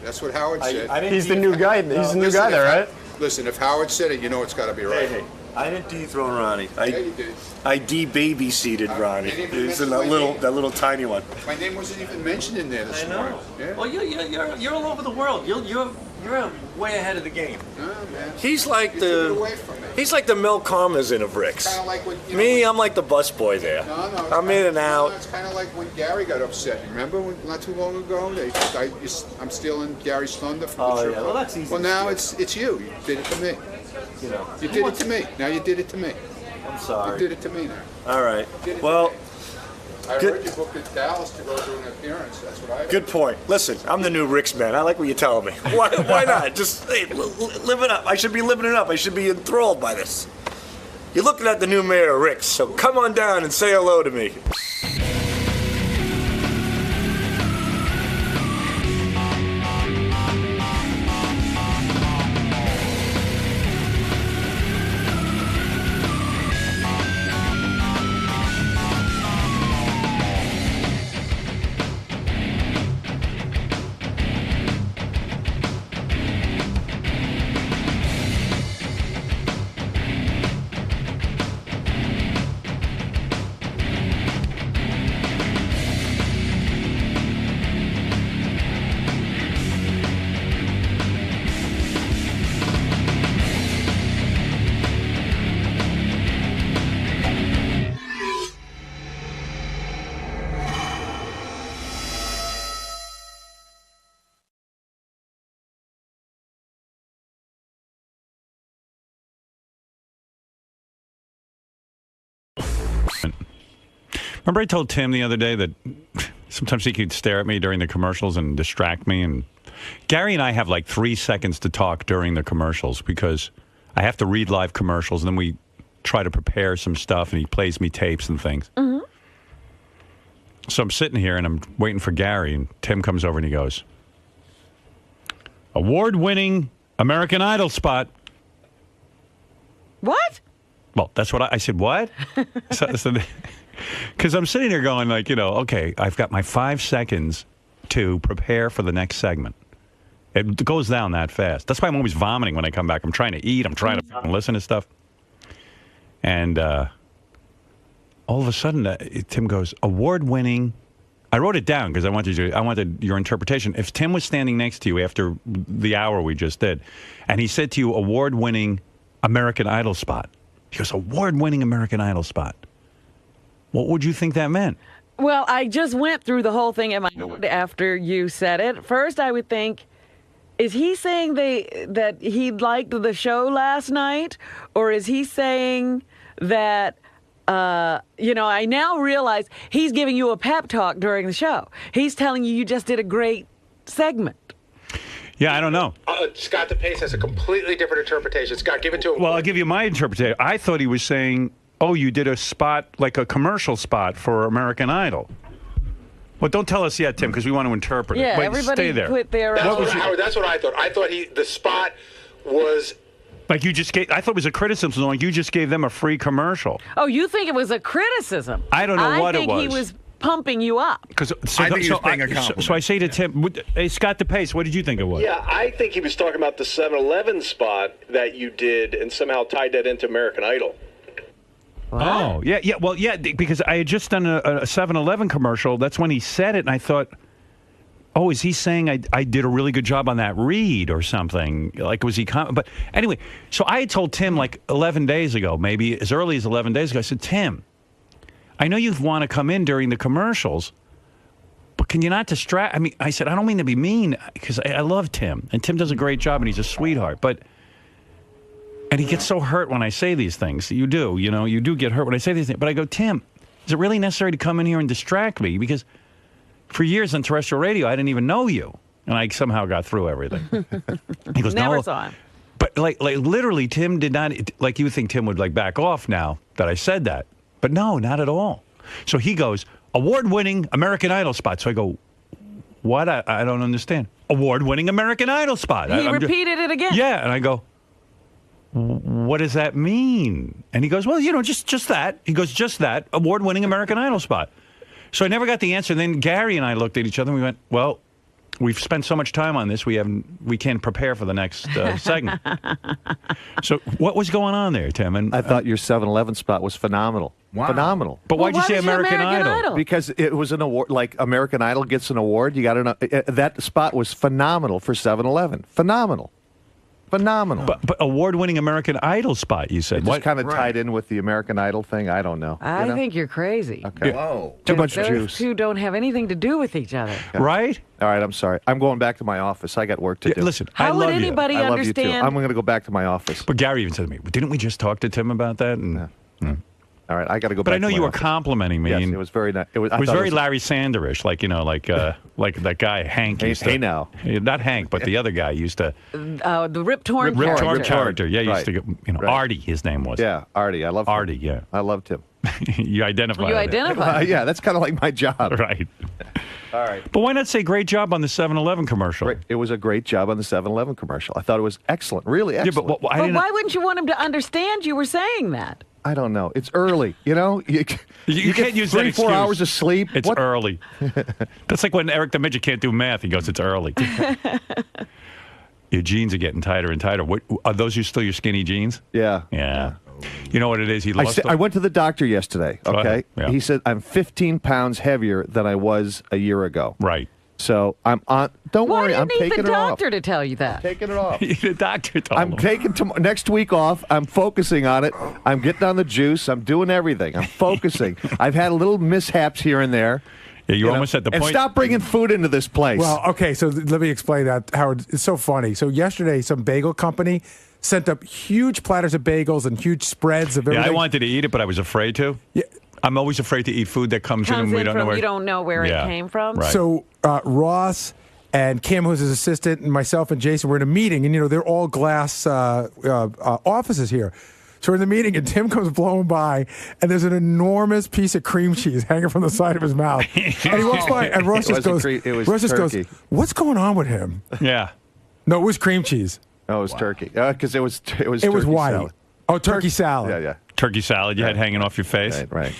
I: That's what Howard said.
K: He's the new guy. He's the new guy there, right?
I: Listen, if Howard said it, you know it's got to be right.
L: Hey, I didn't dethrone Ronnie.
I: Yeah, you did.
L: I de-babyseated Ronnie. He's in that little tiny one.
I: My name wasn't even mentioned in there this morning. Yeah?
L: Well, you're all over the world. You're way ahead of the game.
I: No, man.
L: He's like
I: You took it away from me.
L: He's like the Mel Karmazin of Rick's.
I: Kind of like when, you
L: Me,
I: know,
L: I'm like the busboy there.
I: No,
L: I'm in and out.
I: It's kind of like when Gary got upset. Remember, not too long ago, I'm stealing Gary's thunder from the trip.
L: Well, that's easy.
I: Well, now it's you. You did it to me.
L: You know.
I: You did it to me. Now you did it to me.
L: I'm sorry.
I: You did it to me now.
L: All right.
I: You did it
L: Well,
I: to me. I heard you booked in Dallas to go do an appearance. That's what I heard.
L: good point. Listen, I'm the new Rick's man. I like what you're telling me. Why not? Just live it up. I should be living it up. I should be enthralled by this. You're looking at the new mayor of Rick's, so come on down and say hello to me.
A: Remember I told Tim the other day that sometimes he could stare at me during the commercials and distract me. And Gary and I have like 3 seconds to talk during the commercials because I have to read live commercials and then we try to prepare some stuff and he plays me tapes and things. Mm-hmm. So I'm sitting here and I'm waiting for Gary and Tim comes over and he goes, award-winning American Idol spot.
B: What?
A: Well, that's what I said, what? Because I'm sitting there going like, okay, I've got my 5 seconds to prepare for the next segment. It goes down that fast. That's why I'm always vomiting when I come back. I'm trying to eat. I'm trying to listen to stuff. And all of a sudden, Tim goes, award-winning. I wrote it down because I wanted your interpretation. If Tim was standing next to you after the hour we just did, and he said to you, award-winning American Idol spot. He goes, award-winning American Idol spot. What would you think that meant?
B: Well, I just went through the whole thing in my head after you said it. First, I would think, is he saying that he liked the show last night? Or is he saying that, I now realize he's giving you a pep talk during the show. He's telling you just did a great segment.
A: Yeah, I don't know.
E: Scott DePace has a completely different interpretation. Scott, give it to him.
A: Well, I'll give you my interpretation. I thought he was saying, oh, you did a spot, like a commercial spot for American Idol. Well, don't tell us yet, Tim, because we want to interpret it.
B: Yeah,
A: Wait,
B: everybody
A: stay there.
B: put their...
E: That's what I thought. I thought the spot was...
A: Like you just gave... I thought it was a criticism, like you just gave them a free commercial.
B: Oh, you think it was a criticism?
A: I don't know what it was.
B: I think he was pumping you up.
D: I think he was paying a compliment.
A: So I say to Tim, hey, Scott DePace, what did you think it was?
M: Yeah, I think he was talking about the 7-Eleven spot that you did and somehow tied that into American Idol.
A: What? Oh, yeah. Well, yeah, because I had just done a 7-Eleven commercial. That's when he said it, and I thought, oh, is he saying I did a really good job on that read or something? Like, was he... But anyway, so I had told Tim like 11 days ago, maybe as early as 11 days ago, I said, Tim, I know you want to come in during the commercials, but can you not distract? I mean, I said, I don't mean to be mean, because I love Tim, and Tim does a great job, and he's a sweetheart, but... And he gets so hurt when I say these things. You do, you do get hurt when I say these things. But I go, Tim, is it really necessary to come in here and distract me? Because for years on terrestrial radio, I didn't even know you. And I somehow got through everything. He goes,
B: Never
A: no.
B: saw him.
A: But like literally, Tim did not, like you would think Tim would like back off now that I said that. But no, not at all. So he goes, award-winning American Idol spot. So I go, what? I don't understand. Award-winning American Idol spot.
B: He repeated it again.
A: Yeah, and I go, what does that mean? And he goes, well, just that. He goes, just that, award-winning American Idol spot. So I never got the answer. Then Gary and I looked at each other and we went, well, we've spent so much time on this, we can't prepare for the next segment. So what was going on there, Tim? And
N: I thought your 7-Eleven spot was phenomenal. Wow. Phenomenal.
A: But why'd you say American Idol?
N: Because it was an award, like American Idol gets an award. You got to know that spot was phenomenal for 7-Eleven. Phenomenal. Phenomenal.
A: But award-winning American Idol spot, you said.
N: It just kind of tied in with the American Idol thing. I don't know.
B: I think you're crazy.
N: Okay.
D: Whoa.
N: Too much
B: Those
N: juice.
B: two don't have anything to do with each other.
N: Okay.
A: Right?
N: All right, I'm sorry. I'm going back to my office. I got work to do.
A: Listen,
B: How
A: I
B: would
A: love
B: anybody
A: you.
N: I love you too.
B: understand?
N: I'm going to go back to my office.
A: But Gary even said to me, didn't we just talk to Tim about that? And,
N: All right, I got to go back
A: But I
N: to
A: know
N: my
A: you were
N: office.
A: complimenting me.
N: Yes,
A: and
N: it was very nice. It was
A: very Larry Sanderish, like that guy, Hank.
N: Hey now.
A: Not Hank, but the other guy used to...
B: The Rip Torn
A: Rip Torn
B: character.
A: character. Yeah, he used to go,
N: Right.
A: Artie, his name was.
N: Yeah, Artie. I love
A: Artie, yeah.
N: I loved him.
A: You identify
B: You
A: with it.
B: identify.
N: Yeah, that's kind of like my job.
A: Right.
N: All right.
A: But why not say great job on the 7-Eleven commercial?
N: It was a great job on the 7-Eleven commercial. I thought it was excellent. Really excellent.
A: Yeah, but
B: But why wouldn't you want him to understand you were saying that?
N: I don't know. It's early, You
A: You
N: get
A: can't use that
N: 3-4
A: excuse.
N: hours of sleep.
A: It's early. That's like when Eric the Midget can't do math. He goes, it's early. Your jeans are getting tighter and tighter. What, are those still your skinny jeans?
N: Yeah.
A: Yeah. You know what it is? He lost
N: I went to the doctor yesterday,
A: Go
N: okay?
A: ahead. Yeah.
N: He said I'm 15 pounds heavier than I was a year ago.
A: Right.
N: So I'm on. Don't
B: Why
N: worry,
B: do you
N: I'm
B: need
N: taking
B: the
N: it off.
B: doctor to tell you that?
N: Taking it off.
A: The doctor told
N: I'm
A: him.
N: taking next week off. I'm focusing on it. I'm getting on the juice. I'm doing everything. I'm focusing. I've had a little mishaps here and there.
A: Yeah, you're almost at the
N: and
A: point.
N: stop bringing food into this place.
O: Well, okay, so let me explain that, Howard. It's so funny. So yesterday, some bagel company sent up huge platters of bagels and huge spreads of everything.
A: Yeah, I wanted to eat it, but I was afraid to.
O: Yeah.
A: I'm always afraid to eat food that comes in and we don't know where.
B: You don't know where it came from.
A: Right.
O: So Ross and Kim, who's his assistant, and myself and Jason were in a meeting, and they're all glass offices here. So we're in the meeting, and Tim comes blowing by, and there's an enormous piece of cream cheese hanging from the side of his mouth. And he walks by, and Ross just goes, "What's going on with him?"
A: Yeah.
O: No, it was cream cheese.
N: Oh, it was turkey. Because it was
O: It
N: turkey
O: was white.
N: salad.
O: Oh, turkey salad.
N: Yeah, yeah.
A: Turkey salad you had hanging off your face.
N: Right.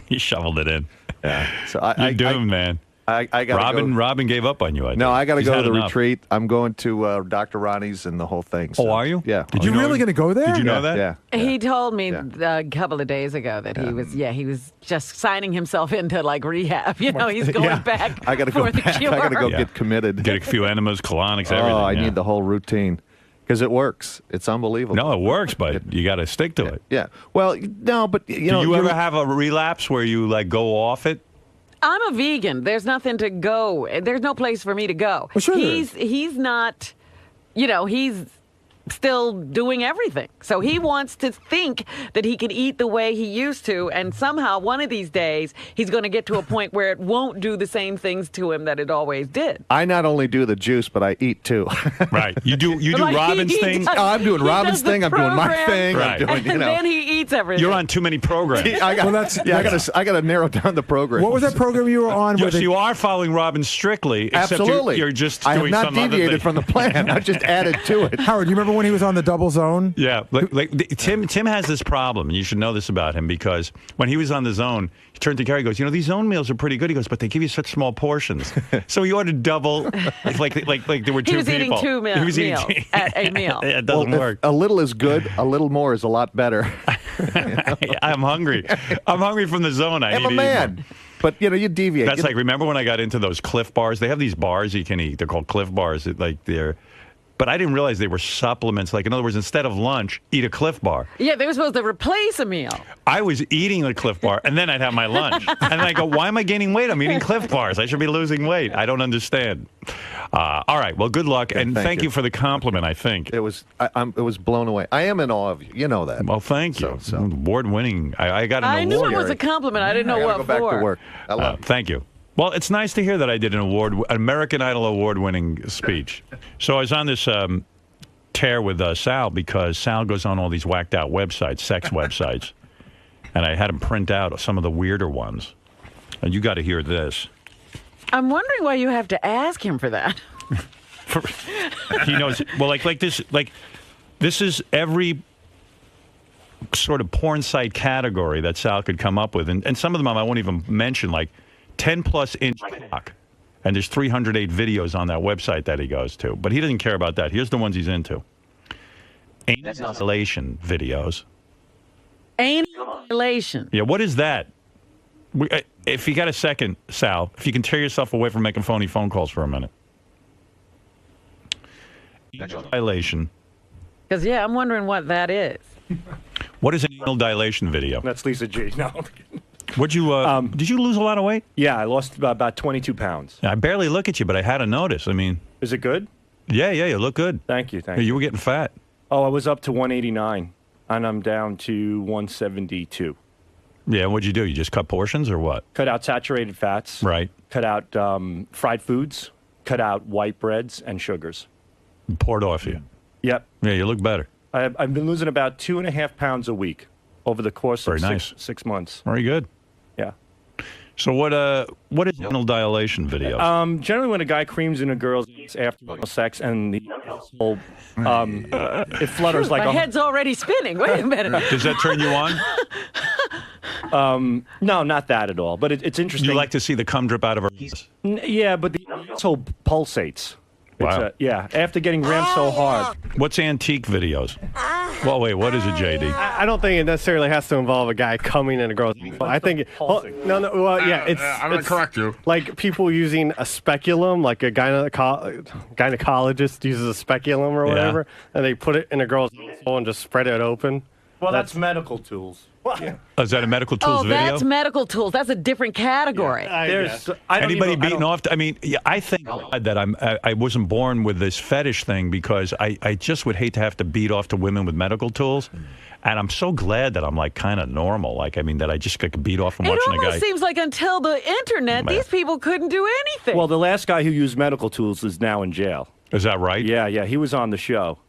A: You shoveled it in.
N: Yeah. So
A: You're doomed, man.
N: I got
A: Robin gave up on you.
N: No, I got to
A: He's
N: go to
A: had
N: the
A: enough.
N: retreat. I'm going to Dr. Ronnie's and the whole thing. So.
A: Oh, are you?
N: Yeah.
O: Did you really going to go there?
A: Did you know that?
N: Yeah.
B: He told me a couple of days ago that he was just signing himself into like rehab. He's going back.
N: I got to go
B: for the
N: back.
B: cure.
N: I got to go get committed.
A: Get a few enemas, colonics, everything.
N: Oh, I
A: yeah.
N: need the whole routine because it works. It's unbelievable.
A: No, it works, but you got to stick to it.
N: Yeah. Well, no, but
A: Do you ever have a relapse where you like go off it?
B: I'm a vegan. There's nothing to go. There's no place for me to go.
O: Well, sure
B: He's not, he's still doing everything. So he wants to think that he can eat the way he used to, and somehow one of these days he's going to get to a point where it won't do the same things to him that it always did.
N: I not only do the juice, but I eat too.
A: Right. You do
B: Like,
A: Robin's
B: he
A: thing?
B: does-
N: I'm doing
B: he
N: Robin's
B: does the
N: thing. I'm doing my
B: program,
N: thing.
A: Right.
N: I'm doing,
B: And then he eats everything.
A: You're on too many programs.
N: I got to narrow down the program.
O: What was that program you were on?
A: Yes, you are following Robin strictly. Except
N: Absolutely.
A: You're just
N: I have
A: doing
N: not
A: some other
N: deviated
A: thing.
N: from the plan. I just added to it.
O: Howard, you remember when he was on the Double Zone?
A: Yeah, Tim has this problem, and you should know this about him, because when he was on the Zone, he turned to Gary, he goes, these Zone meals are pretty good. He goes, but they give you such small portions. So he ordered double, like there were two people.
B: He was eating two meals at a meal.
A: It doesn't work.
N: A little is good. A little more is a lot better.
A: I'm hungry. I'm hungry from the Zone.
N: I'm a man. But, you deviate.
A: That's like, remember when I got into those Cliff bars? They have these bars you can eat. They're called Cliff bars. But I didn't realize they were supplements. Like, in other words, instead of lunch, eat a Cliff bar.
B: Yeah, they were supposed to replace a meal.
A: I was eating the Cliff bar, and then I'd have my lunch. And then I go, why am I gaining weight? I'm eating Cliff bars. I should be losing weight. I don't understand. All right. Well, good luck, and thank you for the compliment, I think.
N: It was blown away. I am in awe of you. You know that.
A: Well, thank you. Award-winning. I got an award.
B: I knew it was a compliment. I didn't know what for.
N: Go back to work. I love it.
A: Thank you. Well, it's nice to hear that I did an American Idol award-winning speech. So I was on this tear with Sal, because Sal goes on all these whacked-out websites, sex websites, and I had him print out some of the weirder ones. And you got to hear this.
B: I'm wondering why you have to ask him for that.
A: He knows. Well, this is every sort of porn site category that Sal could come up with, and some of them I won't even mention, like 10-plus inch cock. And there's 308 videos on that website that he goes to. But he doesn't care about that. Here's the ones he's into. Anal videos.
B: Anal.
A: Yeah, what is that? If you got a second, Sal, if you can tear yourself away from making phony phone calls for a minute. Dilation.
B: Because, I'm wondering what that is.
A: What is an anal dilation video?
C: That's Lisa G. No.
A: Did you lose a lot of weight?
C: Yeah, I lost about 22 pounds.
A: I barely look at you, but I had to notice. I mean,
C: is it good?
A: Yeah, you look good.
C: Thank you.
A: You were getting fat.
C: Oh, I was up to 189, and I'm down to 172.
A: Yeah, what'd you do? You just cut portions or what?
C: Cut out saturated fats.
A: Right.
C: Cut out fried foods. Cut out white breads and sugars.
A: Poured off you.
C: Yep.
A: Yeah, you look better.
C: I've been losing about 2.5 pounds a week over the course of six months.
A: Very good.
C: Yeah.
A: So what is anal dilation video?
C: Generally when a guy creams in a girl's ass after sex and the whole it flutters like
B: my head's already spinning. Wait a minute.
A: Does that turn you
C: on? No, not that at all. But it's interesting.
A: You like to see the cum drip out of her ass?
C: Yeah, but the asshole pulsates.
A: Wow.
C: After getting rammed so hard.
A: What's antique videos? Well, wait, what is it, JD?
G: I don't think it necessarily has to involve a guy coming in a girl's. I think I'm going to correct you. Like people using a speculum, like a gynecologist uses a speculum or whatever, and they put it in a girl's asshole and just spread it open.
C: Well, that's medical tools.
A: Oh, is that a medical tools video?
B: Oh, that's medical tools. That's a different category.
A: Anybody beating off? I mean, I thank God that I wasn't born with this fetish thing, because I just would hate to have to beat off to women with medical tools. And I'm so glad that I'm like kind of normal. Like, I mean, that I just could beat off from watching a guy.
B: It almost seems like until the internet, these people couldn't do anything.
C: Well, the last guy who used medical tools is now in jail.
A: Is that right?
C: Yeah. He was on the show.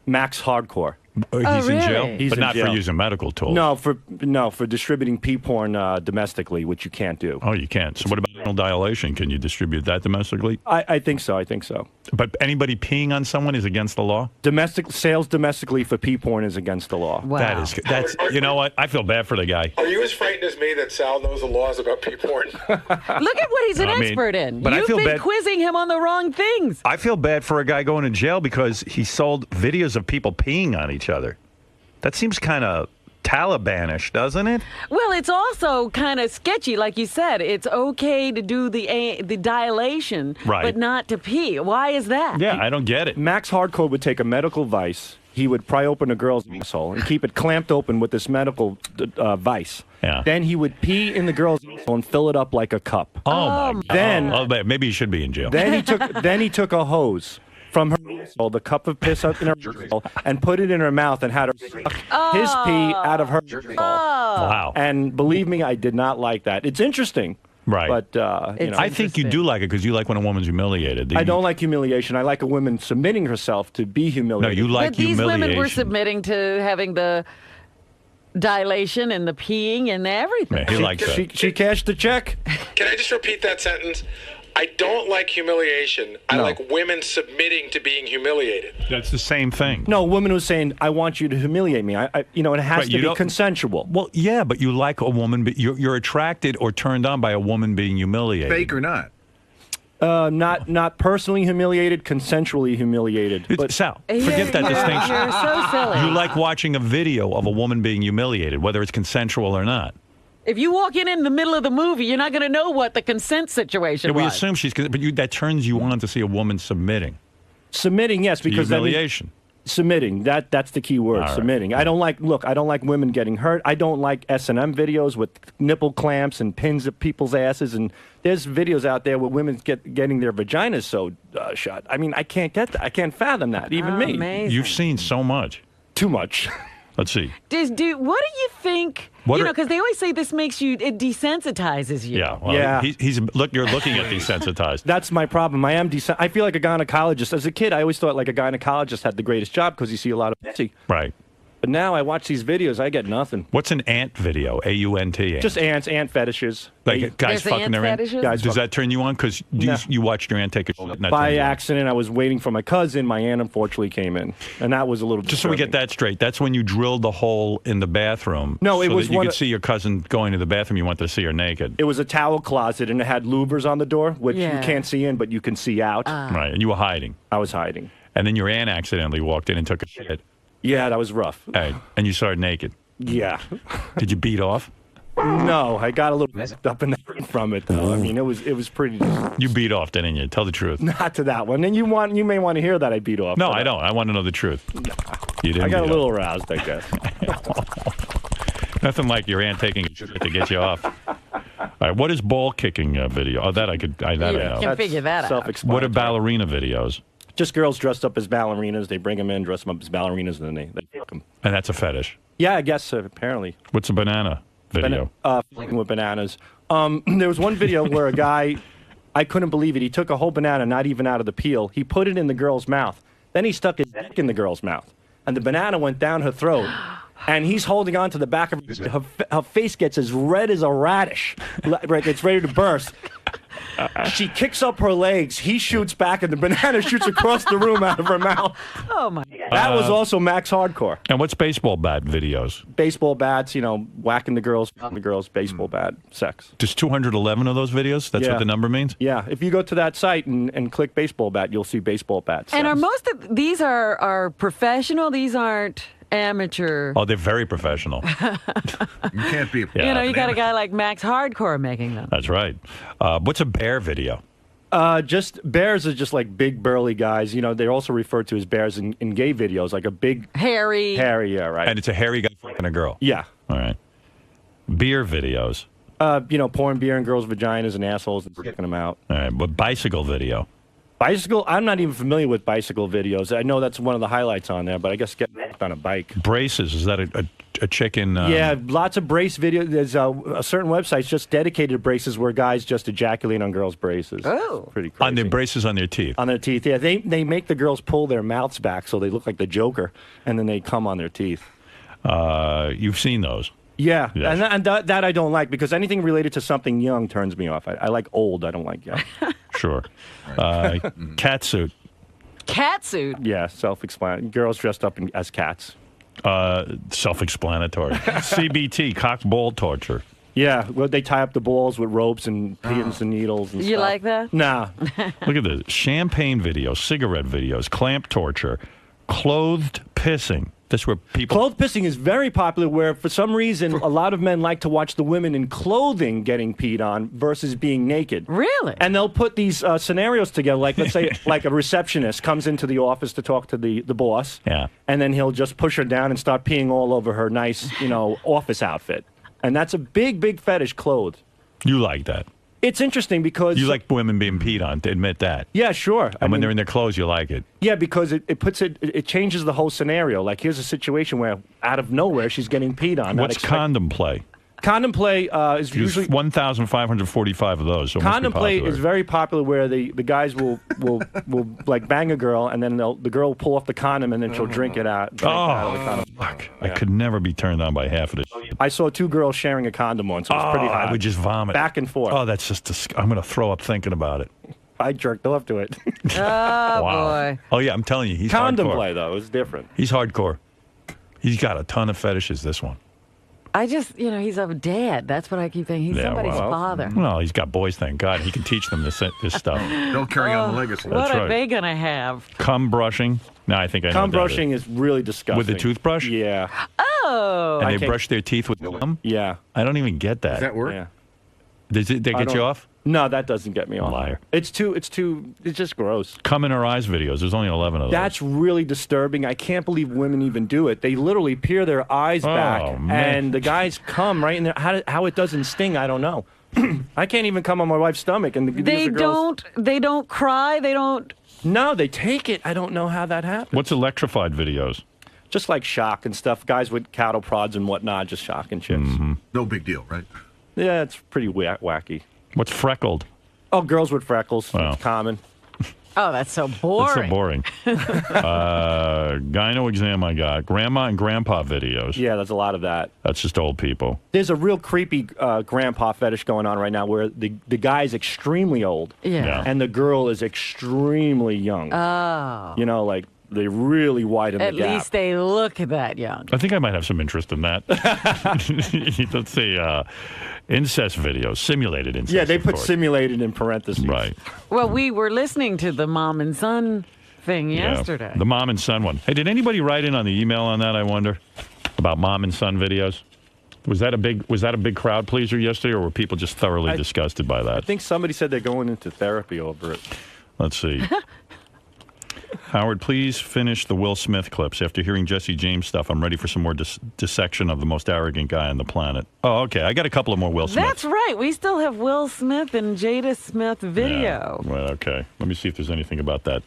C: Max Hardcore.
A: He's in jail?
C: He's
A: but
C: in
A: not
C: jail.
A: for using medical tools.
C: No, for distributing pee porn domestically, which you can't do.
A: Oh, you can't. So what about anal dilation? Can you distribute that domestically?
C: I think so.
A: But anybody peeing on someone is against the law?
C: Domestic sales domestically for pee porn is against the law.
B: Wow.
A: That's you know what? I feel bad for the guy.
E: Are you as frightened as me that Sal knows the laws about pee porn?
B: Look at what he's an expert in.
A: But
B: You've been quizzing him on the wrong things.
A: I feel bad for a guy going to jail because he sold videos of people peeing on each other. That seems kind of Talibanish, doesn't it?
B: Well, it's also kind of sketchy, like you said. It's okay to do the dilation, but not to pee. Why is that?
A: Yeah, I don't get it.
C: Max Hardcore would take a medical vice. He would pry open a girl's asshole and keep it clamped open with this medical vice.
A: Yeah.
C: Then he would pee in the girl's asshole and fill it up like a cup.
A: Oh my God.
C: Then
A: maybe he should be in jail.
C: Then he took a hose from her asshole, the cup of piss up in her asshole, and put it in her mouth and had her suck his pee out of her asshole.
A: Wow.
C: And believe me, I did not like that. It's interesting.
A: Right.
C: But,
A: I think you do like it because you like when a woman's humiliated.
C: I don't like humiliation. I like a woman submitting herself to be humiliated.
A: No, you like humiliation.
B: But these women were submitting to having the dilation and the peeing and everything.
A: Yeah, he likes that.
C: She cashed the check.
E: Can I just repeat that sentence? I don't like humiliation. I like women submitting to being humiliated.
A: That's the same thing.
C: No, a woman was saying, "I want you to humiliate me." It has to be consensual.
A: Well, yeah, but you like a woman, but you're attracted or turned on by a woman being humiliated.
D: Fake or not?
C: Not personally humiliated, consensually humiliated.
A: But Sal, forget that distinction.
B: You're so silly.
A: You like watching a video of a woman being humiliated, whether it's consensual or not.
B: If you walk in the middle of the movie, you're not going to know what the consent situation was.
A: We assume she's, but that turns you on to see a woman submitting.
C: Submitting, yes, because
A: humiliation.
C: Submitting, that's the key word.
A: Right.
C: Submitting. I don't like women getting hurt. I don't like S&M videos with nipple clamps and pins at people's asses. And there's videos out there where women getting their vaginas sewed shut. I mean, I can't get that. I can't fathom that. Even me.
B: Amazing.
A: You've seen so much.
C: Too much.
A: Let's see.
B: What do you think? Because they always say this makes you, it desensitizes you.
A: Yeah. Well,
C: yeah.
A: You're looking at desensitized.
C: That's my problem. I am I feel like a gynecologist. As a kid, I always thought like a gynecologist had the greatest job because you see a lot of pussy.
A: Right.
C: But now I watch these videos, I get nothing.
A: What's an ant video? A-U-N-T.
C: Just ants, ant fetishes.
A: Like guys fucking their ant? Does that turn you on? Because you watched your aunt take a shit?
C: By accident, I was waiting for my cousin. My aunt unfortunately came in, and that was a little
A: Just so we get that straight, that's when you drilled the hole in the bathroom.
C: No, it was
A: that you could see your cousin going to the bathroom. You wanted to see her naked.
C: It was a towel closet, and it had louvers on the door, which you can't see in, but you can see out.
A: Right, and you were hiding.
C: I was hiding.
A: And then your aunt accidentally walked in and took a shit.
C: Yeah, that was rough.
A: Hey, and you saw her naked.
C: Yeah.
A: Did you beat off?
C: No, I got a little messed up from it, though. I mean, it was pretty.
A: You beat off, didn't you? Tell the truth.
C: Not to that one. And you may want to hear that I beat off.
A: No, I don't. I want to know the truth. You didn't.
C: I got a little aroused, I guess.
A: Nothing like your aunt taking a shit to get you off. All right, what is ball kicking video? Oh, that I could. I know.
B: Can figure that out.
A: What are ballerina videos?
C: Just girls dressed up as ballerinas. They bring them in, dress them up as ballerinas, and then they fuck them.
A: And that's a fetish?
C: Yeah, I guess so, apparently.
A: What's a banana video?
C: Fucking with bananas. There was one video where a guy, I couldn't believe it. He took a whole banana, not even out of the peel. He put it in the girl's mouth. Then he stuck his dick in the girl's mouth. And the banana went down her throat. And he's holding on to the back of her face gets as red as a radish. Right, it's ready to burst. She kicks up her legs. He shoots back, and the banana shoots across the room out of her mouth.
B: Oh, my God.
C: That was also Max Hardcore.
A: And what's baseball bat videos?
C: Baseball bats, whacking the girls, baseball bat, sex.
A: Just 211 of those videos? That's what the number means?
C: Yeah. If you go to that site and click baseball bat, you'll see baseball bats.
B: And are most of these are professional? These aren't amateur.
A: Oh, they're very professional.
D: You can't be.
B: You got a guy like Max Hardcore making them.
A: That's right. What's a bear video?
C: Just bears are just like big burly guys. They're also referred to as bears in gay videos, like a big
B: hairy.
C: Yeah, right.
A: And it's a hairy guy fucking a girl.
C: Yeah.
A: All right. Beer videos.
C: Pouring beer in girls' vaginas and assholes and kicking them out.
A: All right, but bicycle video.
C: Bicycle? I'm not even familiar with bicycle videos. I know that's one of the highlights on there, but I guess getting on a bike.
A: Braces, is that a chicken?
C: Yeah, lots of brace videos. There's a certain websites just dedicated to braces where guys just ejaculate on girls' braces.
B: Oh.
C: It's pretty crazy.
A: On their braces on their teeth?
C: On their teeth, yeah. They make the girls pull their mouths back so they look like the Joker, and then they come on their teeth.
A: You've seen those?
C: Yeah,
A: yes.
C: and that I don't like because anything related to something young turns me off. I like old. I don't like young.
A: Sure. Catsuit.
B: Catsuit?
C: Yeah, self-explanatory. Girls dressed up as cats.
A: Self-explanatory. CBT, cock ball torture.
C: Yeah, well, they tie up the balls with ropes and pins and needles and
B: You
C: stuff.
B: like that?
C: Nah.
A: Look at this. Champagne videos, cigarette videos, clamp torture, clothed pissing. That's where people...
C: Clothed pissing is very popular where, for some reason, a lot of men like to watch the women in clothing getting peed on versus being naked.
B: Really?
C: And they'll put these scenarios together, like, let's say, like a receptionist comes into the office to talk to the boss.
A: Yeah.
C: And then he'll just push her down and start peeing all over her nice, office outfit. And that's a big, big fetish, clothed.
A: You like that?
C: It's interesting because...
A: You like women being peed on, to admit that.
C: Yeah, sure.
A: And when they're in their clothes, you like it.
C: Yeah, because it changes the whole scenario. Like, here's a situation where, out of nowhere, she's getting peed on.
A: What's condom play?
C: Condom play is usually
A: 1,545 of those. So
C: condom play
A: is
C: very popular, where the guys will like bang a girl, and then the girl will pull off the condom, and then she'll drink out of the condom.
A: Fuck! I could never be turned on by half of it.
C: I saw 2 girls sharing a condom once. It was pretty hot.
A: I would just vomit
C: back and forth.
A: Oh, that's just I'm going to throw up thinking about it.
C: I jerked off to it.
B: Oh boy!
A: Oh yeah, I'm telling you, he's
C: condom
A: hardcore.
C: play though is different.
A: He's hardcore. He's got a ton of fetishes. This one.
B: I just, he's a dad. That's what I keep thinking. He's somebody's father.
A: Well, he's got boys, thank God. He can teach them this stuff.
D: Don't carry on the legacy.
B: What are they going to have?
A: Cum brushing? No, I think I know.
C: Cum brushing is really disgusting.
A: With the toothbrush?
C: Yeah.
B: Oh.
A: And they brush their teeth with cum?
C: Yeah.
A: I don't even get that.
D: Does that work?
C: Yeah.
A: Does it get you off?
C: No, that doesn't get me off.
A: Liar.
C: It's just gross.
A: Cum in her eyes videos. There's only 11 of those.
C: That's really disturbing. I can't believe women even do it. They literally peer their eyes back,
A: man.
C: and the guys come right in there. How it doesn't sting, I don't know. I can't even come on my wife's stomach, and
B: They don't cry. They don't.
C: No, they take it. I don't know how that happens.
A: What's electrified videos?
C: Just like shock and stuff. Guys with cattle prods and whatnot, just shocking chicks.
A: Mm-hmm.
D: No big deal, right?
C: Yeah, it's pretty wacky.
A: What's freckled?
C: Oh, girls with freckles.
A: Wow.
C: It's common.
B: Oh, that's so boring.
A: That's so boring. Gyno exam I got. Grandma and grandpa videos.
C: Yeah, there's a lot of that.
A: That's just old people.
C: There's a real creepy grandpa fetish going on right now where the guy's extremely old.
B: Yeah.
C: And the girl is extremely young.
B: Oh.
C: Like they really widen the
B: At
C: gap.
B: least they look that young.
A: I think I might have some interest in that. Let's see. Incest videos, simulated incest.
C: Yeah, they put
A: course.
C: simulated in parentheses.
A: Right.
B: Well, we were listening to the mom and son thing yesterday.
A: The mom and son one. Hey, did anybody write in on the email on that, I wonder? About mom and son videos? Was that a big crowd pleaser yesterday, or were people just thoroughly disgusted by that?
C: I think somebody said they're going into therapy over it.
A: Let's see. Howard, please finish the Will Smith clips. After hearing Jesse James stuff, I'm ready for some more dissection of the most arrogant guy on the planet. Oh, okay. I got a couple of more Will Smith.
B: That's right. We still have Will Smith and Jada Smith video.
A: Yeah. Well, okay. Let me see if there's anything about that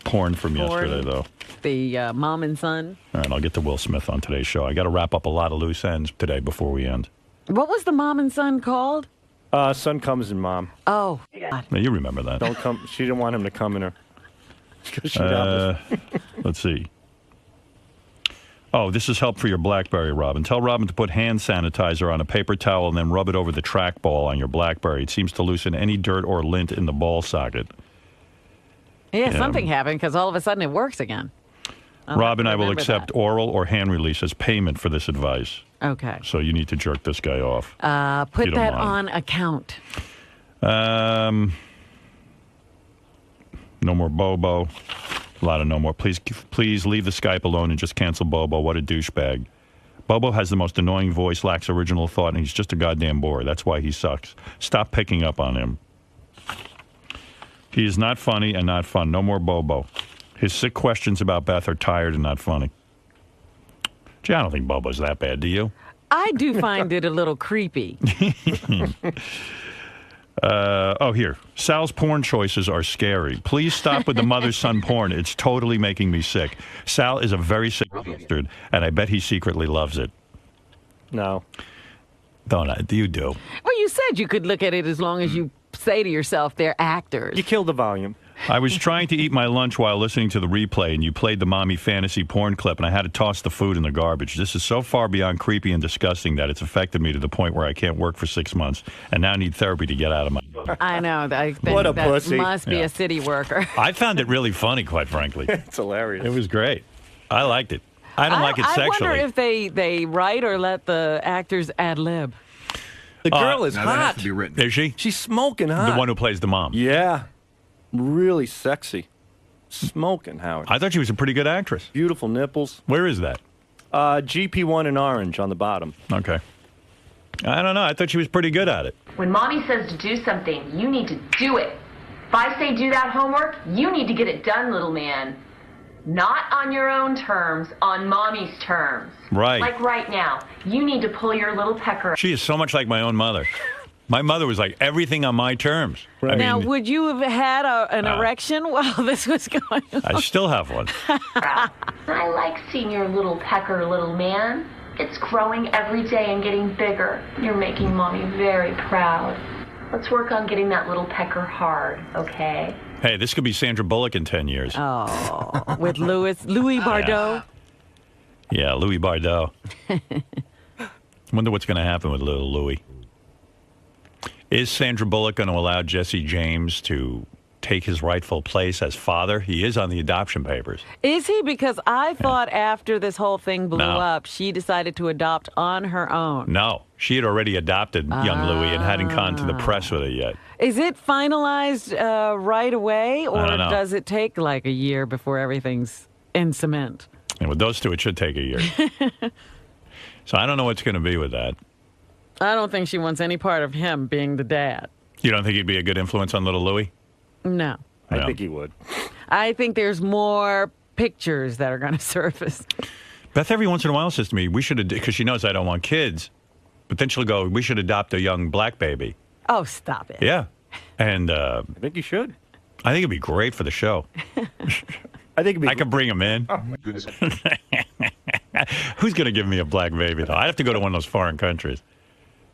A: porn from yesterday, though.
B: The mom and son.
A: All right, I'll get to Will Smith on today's show. I got to wrap up a lot of loose ends today before we end.
B: What was the mom and son called?
C: Son comes in mom.
B: Oh, God.
A: Now, you remember that.
C: Don't come. She didn't want him to come in her.
A: Let's see. Oh, this is help for your BlackBerry, Robin. Tell Robin to put hand sanitizer on a paper towel and then rub it over the trackball on your BlackBerry. It seems to loosen any dirt or lint in the ball socket.
B: Yeah, something happened because all of a sudden it works again.
A: Robin, I will accept oral or hand release as payment for this advice.
B: Okay.
A: So you need to jerk this guy off.
B: Put that on account.
A: No more Bobo. A lot of no more. Please leave the Skype alone and just cancel Bobo. What a douchebag. Bobo has the most annoying voice, lacks original thought, and he's just a goddamn bore. That's why he sucks. Stop picking up on him. He is not funny and not fun. No more Bobo. His sick questions about Beth are tired and not funny. Gee, I don't think Bobo's that bad, do you?
B: I do find it a little creepy.
A: Here. Sal's porn choices are scary. Please stop with the mother-son porn. It's totally making me sick. Sal is a very sick bastard, and I bet he secretly loves it.
C: No.
A: Don't I? You do.
B: Well, you said you could look at it as long as you say to yourself they're actors.
C: You killed the volume.
A: I was trying to eat my lunch while listening to the replay, and you played the mommy fantasy porn clip, and I had to toss the food in the garbage. This is so far beyond creepy and disgusting that it's affected me to the point where I can't work for 6 months, and now need therapy to get out of my...
B: I know. I think
C: What a
B: that
C: pussy.
B: must be a city worker.
A: I found it really funny, quite frankly.
C: It's hilarious.
A: It was great. I liked it. I don't like it sexually.
B: I wonder if they write or let the actors ad lib.
C: The girl is
D: Now that has
C: hot.
D: to be written.
A: Is she?
C: She's smoking hot.
A: The one who plays the mom.
C: Yeah. Really sexy. Smoking, Howard.
A: I thought she was a pretty good actress.
C: Beautiful nipples.
A: Where is that?
C: GP1 in orange on the bottom.
A: Okay. I don't know. I thought she was pretty good at it.
P: When mommy says to do something, you need to do it. If I say do that homework, you need to get it done, little man. Not on your own terms, on mommy's terms.
A: Right.
P: Like right now, you need to pull your little pecker.
A: She is so much like my own mother. My mother was like, everything on my terms.
C: Right.
B: Now, would you have had an erection while this was going on?
A: I still have one.
P: I like seeing your little pecker, little man. It's growing every day and getting bigger. You're making Mommy very proud. Let's work on getting that little pecker hard, okay?
A: Hey, this could be Sandra Bullock in 10 years.
B: Oh, with Louis Bardot.
A: Yeah, Louis Bardot. Wonder what's going to happen with little Louis. Is Sandra Bullock going to allow Jesse James to take his rightful place as father? He is on the adoption papers.
B: Is he? Because I thought after this whole thing blew up, she decided to adopt on her own.
A: No, she had already adopted young Louis and hadn't gone to the press with it yet.
B: Is it finalized right away, or
A: I don't know.
B: does it take like a year before everything's in cement?
A: And with those two, it should take a year. So I don't know what's going to be with that.
B: I don't think she wants any part of him being the dad.
A: You don't think he'd be a good influence on little Louis?
B: No.
C: I think he would.
B: I think there's more pictures that are going to surface.
A: Beth every once in a while says to me, we should, because she knows I don't want kids, but then she'll go, we should adopt a young black baby.
B: Oh, stop it.
A: Yeah. And
C: I think you should.
A: I think it'd be great for the show.
C: I think
A: I could bring him in.
C: Oh, my goodness.
A: Who's going to give me a black baby, though? I'd have to go to one of those foreign countries.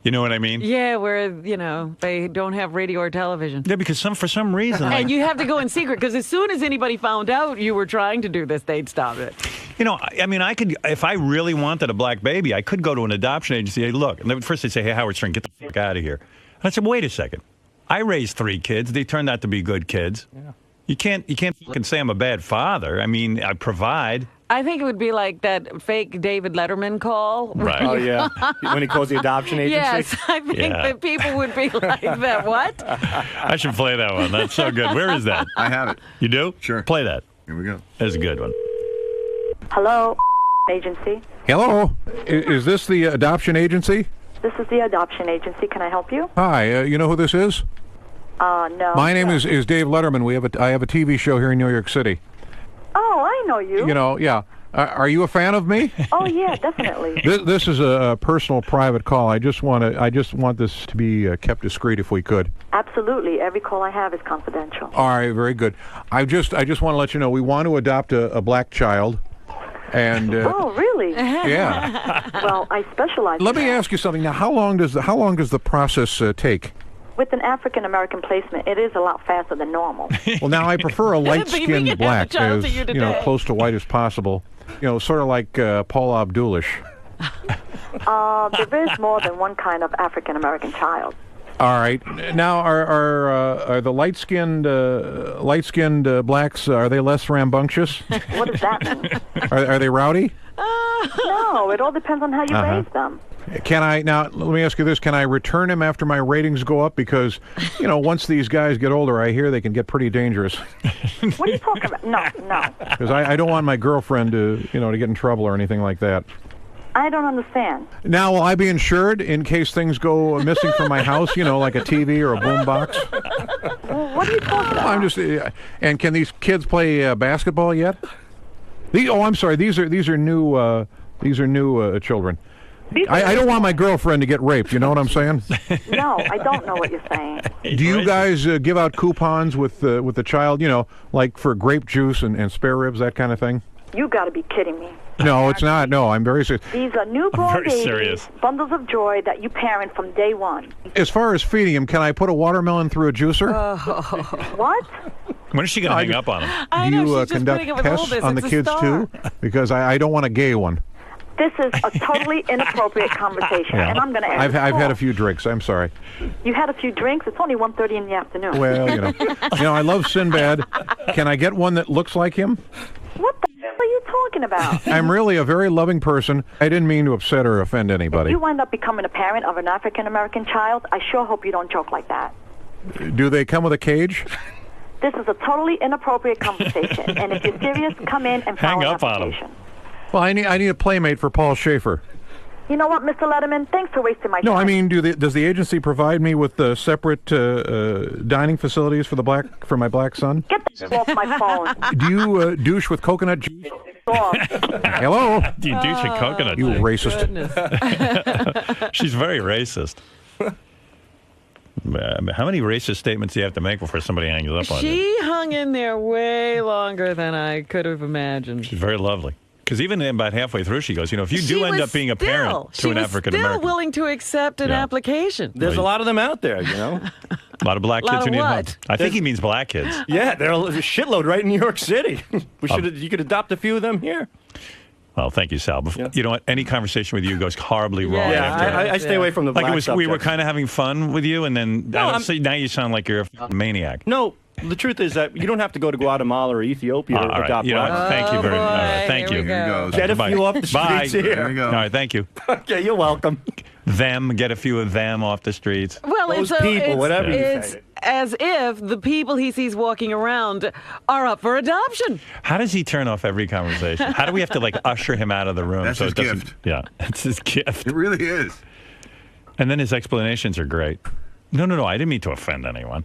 A: You know what I mean?
B: Yeah, where, they don't have radio or television.
A: Yeah, because for some reason...
B: And you have to go in secret, because as soon as anybody found out you were trying to do this, they'd stop it.
A: I mean, I could, if I really wanted a black baby, I could go to an adoption agency. Hey, look, and first they'd say, hey, Howard Stern, get the fuck out of here. And I said, wait a second. I raised 3 kids. They turned out to be good kids. Yeah. You can't fucking say I'm a bad father. I mean, I provide.
B: I think it would be like that fake David Letterman call.
A: Right.
C: Oh, yeah. When he calls the adoption agency?
B: Yes, I think that people would be like that. What?
A: I should play that one. That's so good. Where is that?
D: I have it.
A: You do?
D: Sure.
A: Play that.
D: Here we go.
A: That's a good one.
Q: Hello, agency.
R: Hello. Is this the adoption agency?
Q: This is the adoption agency. Can I help you?
R: Hi. You know who this is?
Q: No.
R: My name is Dave Letterman. I have a TV show here in New York City.
Q: Oh, I know you.
R: Yeah. Are you a fan of me?
Q: Oh, yeah, definitely.
R: This is a personal, private call. I just want this to be kept discreet if we could.
Q: Absolutely. Every call I have is confidential.
R: All right, very good. I just want to let you know we want to adopt a black child. And
Q: oh, really?
R: Yeah.
Q: Well, I specialize.
R: Let me ask you something. Now, how long does the process take?
Q: With an African American placement, it is a lot faster than normal.
R: Well, now I prefer a light-skinned black, as close to white as possible. Sort of like Paula Abdulish.
Q: There is more than one kind of African American child.
R: All right. Now, are the light-skinned blacks, are they less rambunctious?
Q: What does that mean?
R: Are they rowdy?
Q: No, it all depends on how you raise them.
R: Let me ask you this, can I return him after my ratings go up? Because, once these guys get older, I hear they can get pretty dangerous.
Q: What are you talking about? No.
R: Because I don't want my girlfriend to get in trouble or anything like that.
Q: I don't understand.
R: Now, will I be insured in case things go missing from my house, like a TV or a boombox?
Q: Well, what are you talking about?
R: And can these kids play basketball yet? I'm sorry, these are new children. I don't want my girlfriend to get raped, you know what I'm saying?
Q: No, I don't know what you're saying.
R: Do you guys give out coupons with the child, like for grape juice and spare ribs, that kind of thing?
Q: You got to be kidding me.
R: No, it's not. No, I'm very serious.
Q: These are newborn babies, bundles of joy that you parent from day one.
R: As far as feeding him, can I put a watermelon through a juicer?
Q: What?
A: When is she going to hang up on him?
Q: I
R: Do
Q: know,
R: you conduct tests on the kids too? Because I don't want a gay one.
Q: This is a totally inappropriate conversation, and I'm going to end
R: I've had a few drinks. I'm sorry.
Q: You had a few drinks? It's only 1:30 in the afternoon.
R: Well, I love Sinbad. Can I get one that looks like him?
Q: What the hell are you talking about?
R: I'm really a very loving person. I didn't mean to upset or offend anybody.
Q: If you wind up becoming a parent of an African-American child, I sure hope you don't joke like that.
R: Do they come with a cage?
Q: This is a totally inappropriate conversation, and if you're serious, come in and file an application.
R: Well, I need a playmate for Paul Schaefer.
Q: You know what, Mr. Letterman? Thanks for wasting my time.
R: No, I mean, does the agency provide me with separate dining facilities for my black son?
Q: Get the off my phone.
R: Do you douche with coconut juice? Hello?
A: Do you douche with coconut
R: juice? You racist.
A: She's very racist. How many racist statements do you have to make before somebody hangs up on you?
B: She hung in there way longer than I could have imagined.
A: She's very lovely. Because even about halfway through, she goes, if you do end up being a parent to an African American,
B: still willing to accept an application.
C: There's a lot of them out there, A
A: lot of black kids who need help. I think he means black kids.
C: Yeah, there's a shitload right in New York City. You could adopt a few of them here.
A: Well, thank you, Sal. You know what? Any conversation with you goes horribly wrong.
C: Yeah, I stay away from the black
A: we were kind of having fun with you, and then now you sound like you're a maniac.
C: No. The truth is that you don't have to go to Guatemala or Ethiopia to adopt black.
A: Thank you very much. Thank you.
C: Here goes. Get a few off the streets here.
A: There we go. All right, thank you.
C: Okay, you're welcome.
A: Get a few of them off the streets.
B: Well,
C: Those people, whatever you say.
B: As if the people he sees walking around are up for adoption.
A: How does he turn off every conversation? How do we have to usher him out of the room?
D: That's
A: so
D: his
A: it doesn't,
D: gift.
A: Yeah, that's his gift.
D: It really is.
A: And then his explanations are great. No, I didn't mean to offend anyone.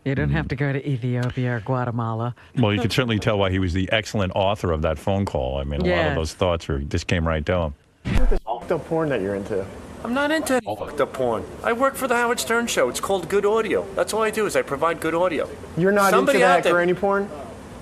B: You don't have to go to Ethiopia or Guatemala.
A: Well, you could certainly tell why he was the excellent author of that phone call. I mean, a lot of those thoughts just came right to him.
K: The porn that you're into.
L: I'm not into the porn. I work for the Howard Stern Show. It's called Good Audio. That's all I do is I provide good audio.
K: You're not into that granny porn?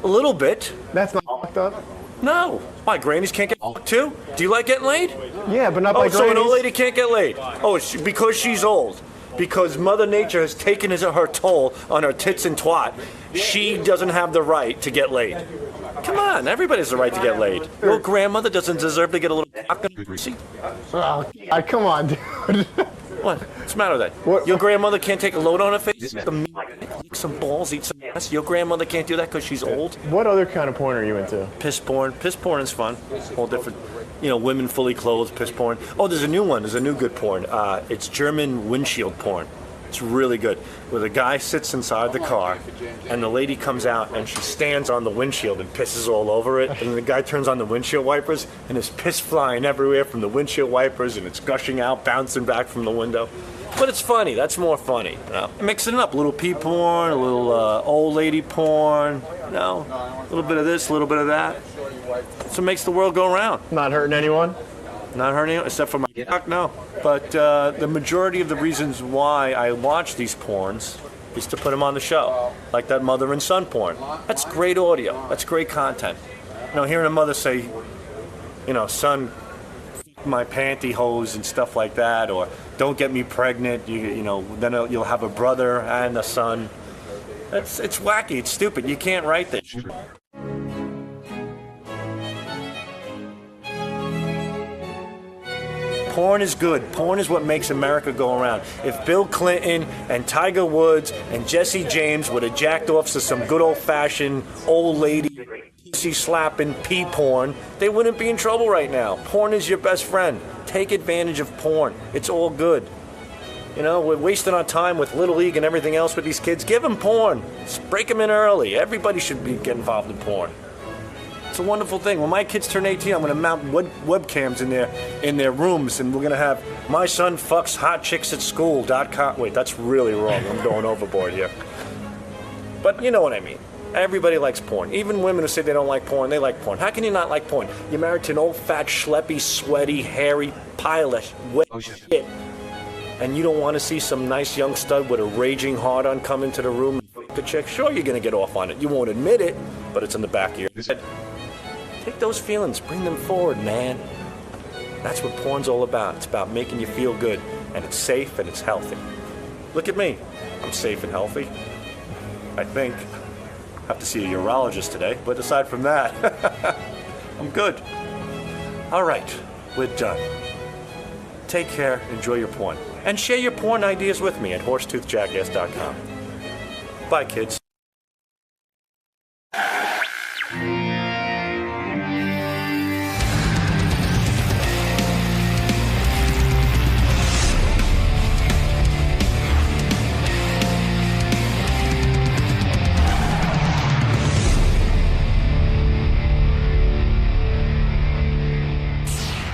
L: A little bit.
K: That's not fucked up?
L: No. Why, grannies can't get too? Do you like getting laid?
K: Yeah, but not by
L: so
K: grannies.
L: an old lady can't get laid? Oh, because she's old. Because Mother Nature has taken her toll on her tits and twat. She doesn't have the right to get laid. Come on, everybody has the right to get laid. Your grandmother doesn't deserve to get a little pussy.
K: Oh, come on, dude.
L: What? What's the matter with that? Your grandmother can't take a load on her face? Some balls, eat some ass. Your grandmother can't do that because she's old?
K: What other kind of porn are you into?
L: Piss porn. Piss porn is fun. Whole different, women fully clothed, piss porn. Oh, there's a new one. There's a new good porn. It's German windshield porn. It's really good. Where the guy sits inside the car, and the lady comes out, and she stands on the windshield and pisses all over it. And the guy turns on the windshield wipers, and there's piss flying everywhere from the windshield wipers, and it's gushing out, bouncing back from the window. But it's funny. That's more funny. Mixing it up. A little pee porn, a little old lady porn. A little bit of this, a little bit of that. That's what makes the world go round.
K: Not hurting anyone?
L: Not hurting anyone, except for my cock, no. But the majority of the reasons why I watch these porns is to put them on the show. Like that mother and son porn. That's great audio. That's great content. Hearing a mother say, son, my pantyhose and stuff like that, or don't get me pregnant, then you'll have a brother and a son. It's wacky, it's stupid. You can't write this. Porn is good. Porn is what makes America go around. If Bill Clinton and Tiger Woods and Jesse James would have jacked off to some good old-fashioned old lady slapping pee porn, they wouldn't be in trouble right now. Porn is your best friend. Take advantage of porn. It's all good. We're wasting our time with Little League and everything else with these kids. Give them porn. Just break them in early. Everybody should get involved in porn. It's a wonderful thing. When my kids turn 18, I'm going to mount webcams in their rooms, and we're going to have my son fucks hot chicks at school.com. Wait, that's really wrong. I'm going overboard here. But you know what I mean. Everybody likes porn. Even women who say they don't like porn, they like porn. How can you not like porn? You're married to an old, fat, schleppy, sweaty, hairy pile of wet shit, and you don't want to see some nice young stud with a raging hard-on come into the room and fuck the chick? Sure, you're going to get off on it. You won't admit it, but it's in the back of your head. Take those feelings, bring them forward, man. That's what porn's all about. It's about making you feel good, and it's safe and it's healthy. Look at me. I'm safe and healthy. I think. I have to see a urologist today, but aside from that, I'm good. All right, we're done. Take care, enjoy your porn, and share your porn ideas with me at horsetoothjackass.com. Bye, kids.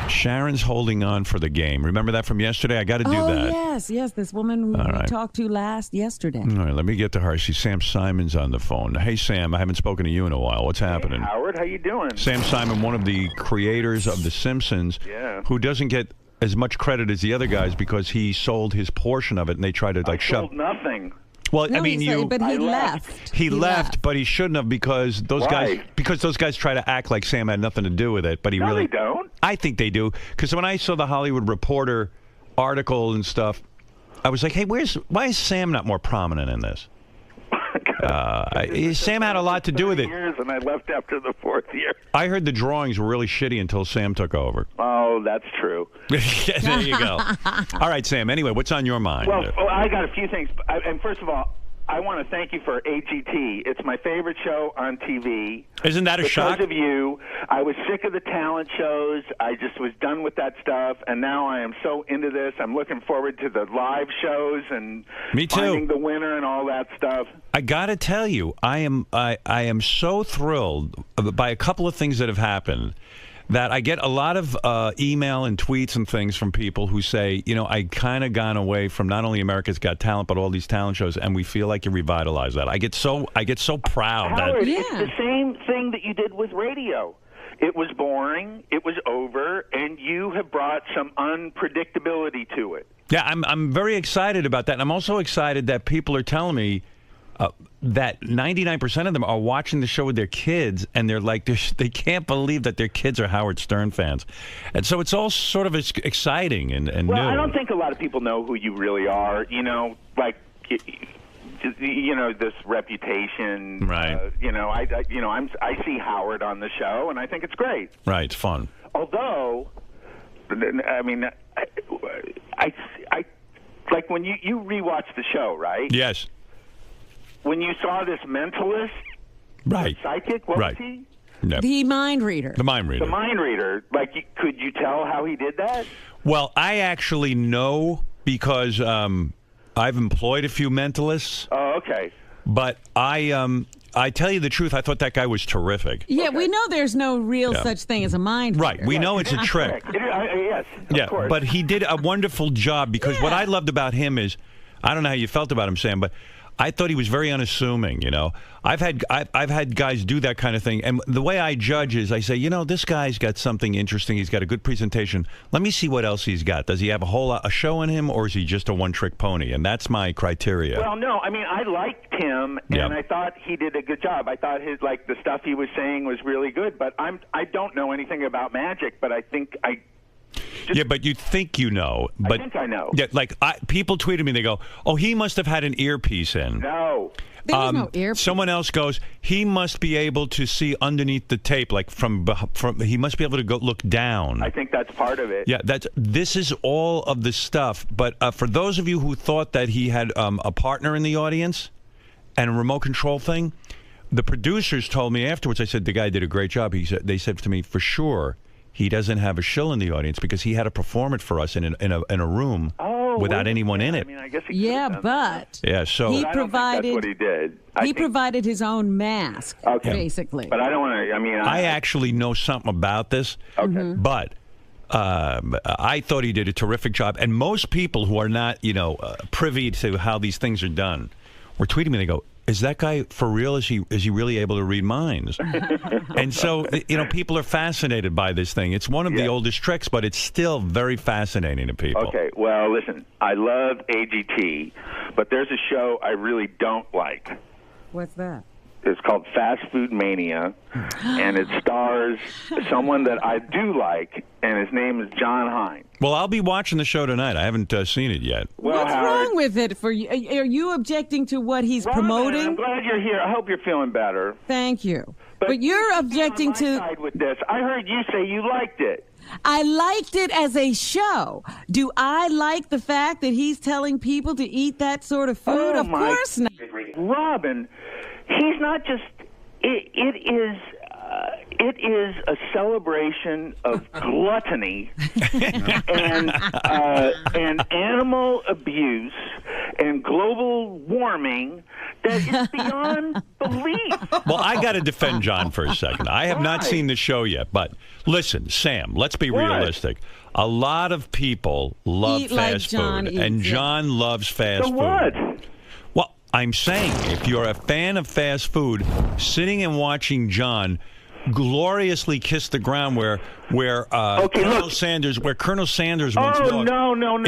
A: Sharon's holding on for the game. Remember that from yesterday? I got to do that.
B: Yes. This woman who we talked to yesterday.
A: All right, let me get to her. She's Sam Simon's on the phone. Hey, Sam, I haven't spoken to you in a while. What's happening?
S: Howard, how you doing?
A: Sam Simon, one of the creators of The Simpsons, who doesn't get as much credit as the other guys because he sold his portion of it, and they try to shove.
S: Sold nothing.
A: Well,
S: No,
A: I mean,
S: but he left.
A: He left, but he shouldn't have because those guys try to act like Sam had nothing to do with it. But he really
T: they don't.
A: I think they do because when I saw the Hollywood Reporter article and stuff, I was like, hey, why is Sam not more prominent in this? Sam had a lot to do with it.
T: Years and I left after the 4th year.
A: I heard the drawings were really shitty until Sam took over.
T: Oh, that's true.
A: Yeah, there you go. All right, Sam. Anyway, what's on your mind?
T: Well, I got a few things. And first of all, I want to thank you for AGT. It's my favorite show on TV.
A: Isn't that a shock?
T: Because of you. I was sick of the talent shows. I just was done with that stuff, and now I am so into this. I'm looking forward to the live shows and
A: Me too.
T: finding the winner and all that stuff.
A: I got to tell you, I am so thrilled by a couple of things that have happened. That I get a lot of email and tweets and things from people who say, I kind of gone away from not only America's Got Talent, but all these talent shows, and we feel like you revitalized that. I get so proud.
T: Howard, it's the same thing that you did with radio. It was boring, it was over, and you have brought some unpredictability to it.
A: Yeah, I'm very excited about that. And I'm also excited that people are telling me that 99% of them are watching the show with their kids, and they're like, they can't believe that their kids are Howard Stern fans. And so it's all sort of exciting and new.
T: Well, I don't think a lot of people know who you really are, this reputation.
A: Right.
T: I see Howard on the show, and I think it's great.
A: Right, it's fun.
T: Although, I mean, I like when you rewatch the show, right?
A: Yes.
T: When you saw this mentalist,
A: right,
T: psychic, what was he?
A: Yep.
S: The mind reader.
A: The mind reader.
T: The mind reader. Like, could you tell how he did that?
A: Well, I actually know because I've employed a few mentalists.
T: Oh, okay.
A: But I tell you the truth, I thought that guy was terrific.
S: Yeah, we know there's no real such thing as a mind reader.
A: Right, we know it's a trick.
T: Yes,
A: of course. But he did a wonderful job because what I loved about him is, I don't know how you felt about him, Sam, but I thought he was very unassuming. I've had guys do that kind of thing, and the way I judge is I say, this guy's got something interesting. He's got a good presentation. Let me see what else he's got. Does he have a show in him, or is he just a one-trick pony? And that's my criteria.
T: Well, no, I mean, I liked him, and I thought he did a good job. I thought the stuff he was saying was really good. But I don't know anything about magic, but I think
A: yeah, but you think you know. But,
T: I think I know.
A: Yeah, people tweeted me. They go, "Oh, he must have had an earpiece in."
T: No.
S: There was no earpiece.
A: Someone else goes, "He must be able to see underneath the tape, like from. He must be able to go look down."
T: I think that's part of it.
A: Yeah, this is all of the stuff. But for those of you who thought that he had a partner in the audience and a remote control thing, the producers told me afterwards. I said the guy did a great job. They said to me, for sure, he doesn't have a shill in the audience because he had to perform it for us in a room without anyone in it.
T: I mean, I guess he
A: so
S: he
T: provided. That's what he did.
S: He provided his own mask, basically.
T: But I don't want to. I mean,
A: I actually know something about this.
T: Okay.
A: But I thought he did a terrific job, and most people who are not, privy to how these things are done, were tweeting me. They go, "Is that guy for real? Is he really able to read minds?" And so, people are fascinated by this thing. It's one of the oldest tricks, but it's still very fascinating to people.
T: Okay, well, listen, I love AGT, but there's a show I really don't like.
S: What's that?
T: It's called Fast Food Mania, and it stars someone that I do like, and his name is John Hein.
A: Well, I'll be watching the show tonight. I haven't seen it yet.
T: Well,
S: what's wrong with it for you? Are you objecting to what he's promoting?
T: I'm glad you're here. I hope you're feeling better.
S: Thank you. But you're objecting to.
T: Side with this. I heard you say you liked it.
S: I liked it as a show. Do I like the fact that he's telling people to eat that sort of food? Of course not.
T: Robin, he's not just. It is a celebration of gluttony and animal abuse and global warming that is beyond belief.
A: Well, I got to defend John for a second. I have not seen the show yet, but listen, Sam, let's be realistic. A lot of people love fast food, and John loves fast food.
T: What?
A: Well, I'm saying if you're a fan of fast food, sitting and watching John gloriously kiss the ground where Colonel Sanders once walked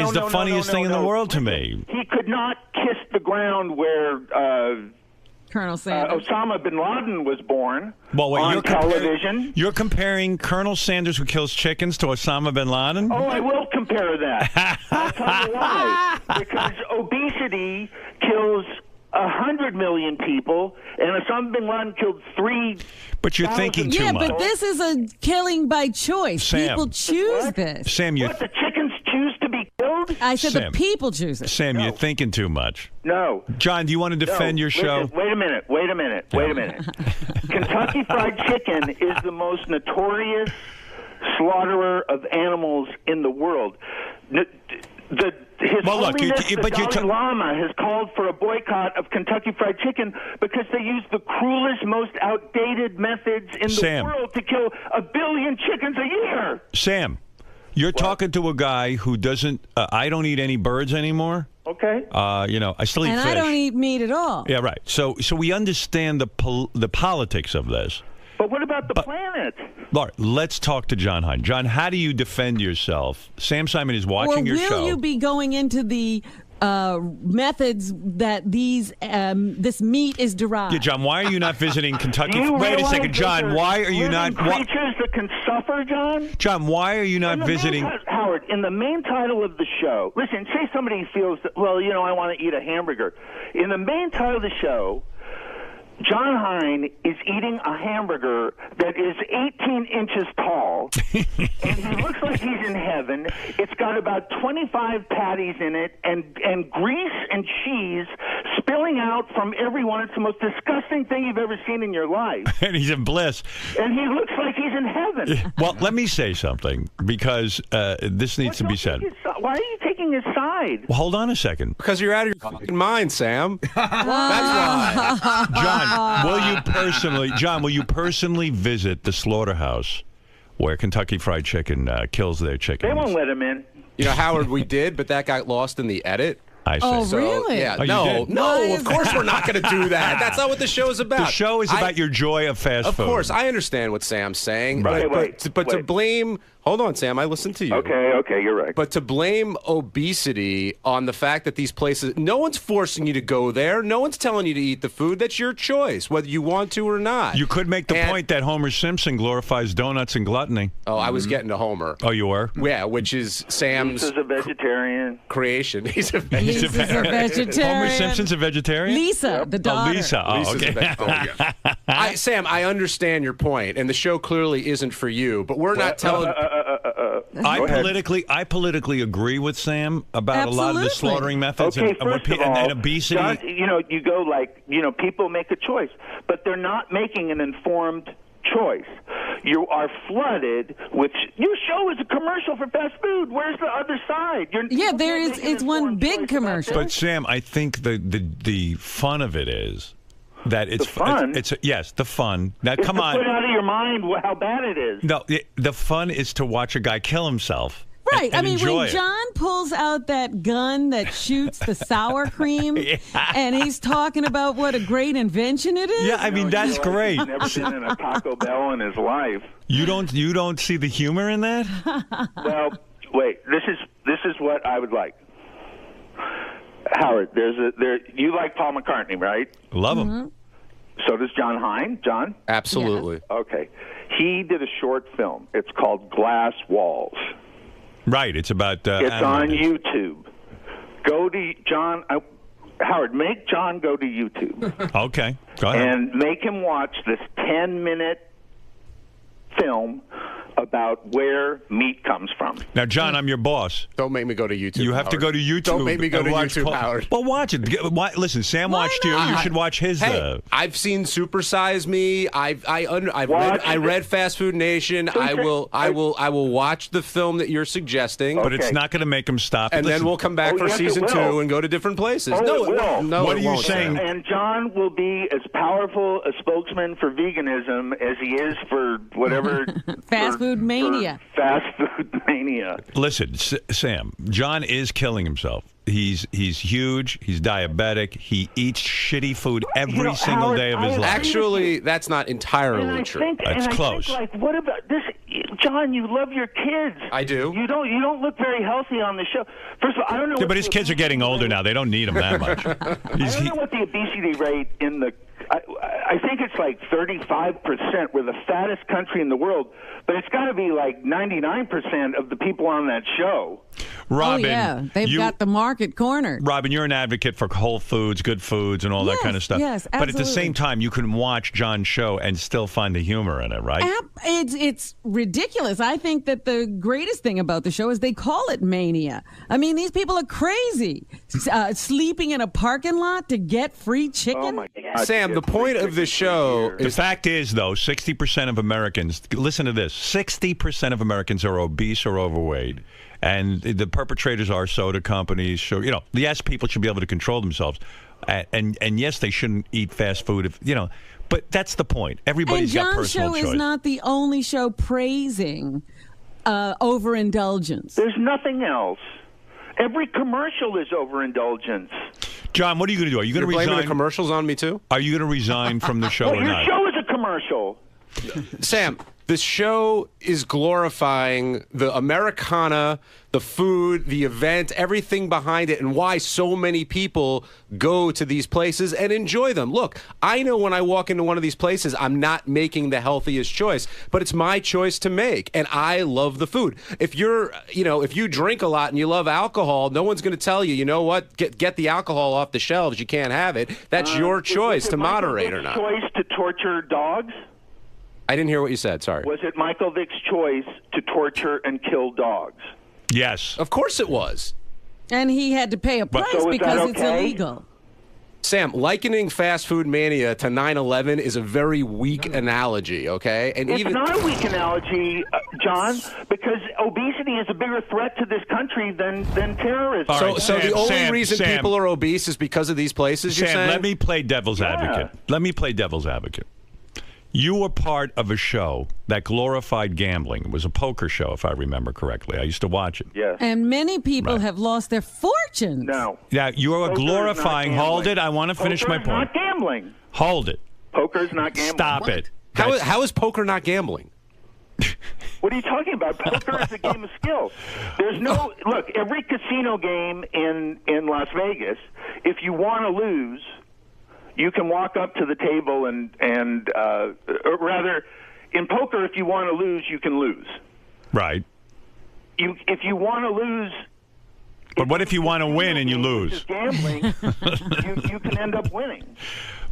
A: is the funniest thing in the world to me.
T: He could not kiss the ground where
S: Colonel Sanders.
T: Osama bin Laden was born
A: Well, wait,
T: on television.
A: You're comparing Colonel Sanders, who kills chickens, to Osama bin Laden?
T: Oh, I will compare that. I'll tell you why. Because obesity kills 100 million people, and Osama bin Laden killed 3.
A: But you're thinking too much.
S: Yeah, but this is a killing by choice.
A: Sam.
S: People choose this.
A: Sam, you.
T: What, the chickens choose to be killed?
S: I said
A: Sam.
S: the people choose it.
A: Sam, you're thinking too much.
T: No.
A: John, do you want to defend your show?
T: Listen, wait a minute. Kentucky Fried Chicken is the most notorious slaughterer of animals in the world. His Holiness the Dalai Lama has called for a boycott of Kentucky Fried Chicken because they use the cruelest, most outdated methods in the world to kill 1 billion chickens a year.
A: Sam, you're talking to a guy who doesn't. I don't eat any birds anymore.
T: Okay.
A: I still eat
S: and
A: fish.
S: I don't eat meat at all.
A: Yeah, right. So we understand the politics of this.
T: But what about the planet?
A: All right, let's talk to John Hein. John, how do you defend yourself? Sam Simon is watching your show.
S: Will you be going into the methods that this meat is derived?
A: Yeah, John, why are you not visiting Kentucky?
T: You
A: Wait a
T: realize
A: second, John. Why are you not?
T: Creatures that can suffer, John.
A: John, why are you not visiting?
T: Howard, in the main title of the show, listen. Say somebody feels that. Well, I want to eat a hamburger. In the main title of the show, John Hein is eating a hamburger that is 18 inches tall, and he looks like he's in heaven. It's got about 25 patties in it, and grease and cheese spilling out from everyone. It's the most disgusting thing you've ever seen in your life.
A: And he's in bliss.
T: And he looks like he's in heaven.
A: Well, let me say something, because this needs to be said.
T: Why are you taking his side?
A: Well, hold on a second.
U: Because you're out of your fucking mind, Sam. That's why.
A: John, will you personally visit the slaughterhouse where Kentucky Fried Chicken kills their chickens?
T: They won't let him in.
U: Howard, we did, but that got lost in the edit.
A: I see.
S: Oh,
U: So,
S: really?
U: Yeah.
A: Oh,
U: No, of course we're not going to do that. That's not what the show is about.
A: The show is about your joy of fast food.
U: Of course, I understand what Sam's saying.
A: Right.
U: But to blame... Hold on, Sam. I listened to you.
T: Okay, you're right.
U: But to blame obesity on the fact that these places... No one's forcing you to go there. No one's telling you to eat the food. That's your choice, whether you want to or not.
A: You could make the point that Homer Simpson glorifies donuts and gluttony.
U: Oh, I was getting to Homer.
A: Oh, you were?
U: Yeah, which is Sam's...
T: Lisa's a vegetarian.
U: Creation. He's a vegetarian.
S: Lisa's a vegetarian.
A: Homer Simpson's a vegetarian?
S: Lisa, the daughter.
A: Oh, Lisa. Oh,
U: Lisa's a
A: okay.
U: Sam, I understand your point, and the show clearly isn't for you, but we're not telling...
A: I politically agree with Sam about a lot of the slaughtering methods
T: and
A: obesity.
T: John, you go people make a choice, but they're not making an informed choice. You are flooded with your show is a commercial for fast food. Where's the other side?
S: It's one big commercial.
A: But Sam, I think the fun of it is that it's
T: fun.
A: Yes, the fun. Now, come on.
T: Put out of your mind how bad it is.
A: No, the fun is to watch a guy kill himself.
S: Right.
A: And
S: when John pulls out that gun that shoots the sour cream, and he's talking about what a great invention it is.
A: Yeah, that's great.
T: He's never been in a Taco Bell in his life.
A: You don't see the humor in that?
T: Well, wait. This is what I would like. Howard, you like Paul McCartney, right?
A: Love him.
T: So does John Hein. John?
U: Absolutely.
T: Yeah. Okay. He did a short film. It's called Glass Walls.
A: Right. It's about.
T: It's on YouTube. Go to John. Howard, make John go to YouTube.
A: Okay. Go ahead.
T: And make him watch this 10-minute film about where meat comes from.
A: Now, John, I'm your boss.
U: Don't make me go to YouTube.
A: You have to go to YouTube.
U: Don't make me go to YouTube, Howard.
A: Well, watch it. Listen, Sam watched you. You should watch his.
U: Hey, I've seen Super Size Me. I read Fast Food Nation. I will watch the film that you're suggesting.
A: But it's not going to make him stop.
U: And then we'll come back for season 2 and go to different places.
T: What
A: are you saying?
T: And John will be as powerful a spokesman for veganism as he is for whatever
S: fast food mania.
T: Fast food mania.
A: Listen, Sam, John is killing himself. He's huge. He's diabetic. He eats shitty food every single day of his life.
U: Actually, that's not entirely true.
A: That's close.
T: What about this? John, you love your kids.
U: I do.
T: You don't look very healthy on the show. First of all, I don't know.
A: Yeah, but his kids are getting older now. They don't need him that much.
T: I don't know what the obesity rate in the. I think it's like 35%. We're the fattest country in the world, but it's got to be like 99% of the people on that show.
A: Robin,
S: oh, yeah. They've got the market cornered.
A: Robin, you're an advocate for whole foods, good foods, and all that kind of stuff.
S: Yes,
A: But at the
S: absolutely.
A: same time, you can watch John's show and still find the humor in it, right?
S: It's ridiculous. I think that the greatest thing about the show is they call it Mania. I mean, these people are crazy. Sleeping in a parking lot to get free chicken.
T: Oh my God.
U: Sam, the point of the show
A: The fact is, though, 60% of Americans, listen to this, 60% of Americans are obese or overweight. And the perpetrators are soda companies. Yes, people should be able to control themselves. And yes, they shouldn't eat fast food, but that's the point. Everybody's got personal choice.
S: And John's show is not the only show praising overindulgence.
T: There's nothing else. Every commercial is overindulgence.
A: John, what are you going to do? Are you going to resign?
U: blaming the commercials on me, too?
A: Are you going to resign from the show or
T: Your
A: not?
T: show is a commercial.
U: Sam, the show is glorifying the Americana, the food, the event, everything behind it, and why so many people go to these places and enjoy them. Look, I know when I walk into one of these places, I'm not making the healthiest choice, but it's my choice to make, and I love the food. If you drink a lot and you love alcohol, no one's going to tell you, you know what, get the alcohol off the shelves. You can't have it. That's your choice to moderate or not.
T: Choice to torture dogs?
U: I didn't hear what you said. Sorry.
T: Was it Michael Vick's choice to torture and kill dogs?
A: Yes.
U: Of course it was.
S: And he had to pay a price
T: So is
S: because
T: that
S: it's
T: okay?
S: illegal.
U: Sam, likening fast food mania to 9/11 is a very weak analogy, okay? And
T: It's not a weak analogy, John, because obesity is a bigger threat to this country than terrorism.
A: All right,
U: So the only
A: Sam,
U: reason people are obese is because of these places, you're
A: Sam,
U: saying?
A: let me play devil's advocate. Let me play devil's advocate. You were part of a show that glorified gambling. It was a poker show, if I remember correctly. I used to watch it.
T: Yes.
S: And many people have lost their fortunes.
T: No.
A: Yeah, you are
T: Poker is
A: glorifying.
T: not
A: Hold
T: gambling.
A: it. I want to finish my
T: Poker is
A: point.
T: not gambling.
A: Hold it.
T: Poker's not gambling.
A: Stop it.
U: How is poker not gambling?
T: What are you talking about? Poker is a game of skill. There's no look. Every casino game in Las Vegas, if you want to lose, you can walk up to the table and or rather, in poker, if you want to lose, you can lose.
A: Right.
T: If you want to lose.
A: But what if you want to win and you lose?
T: Gambling, you can end up winning.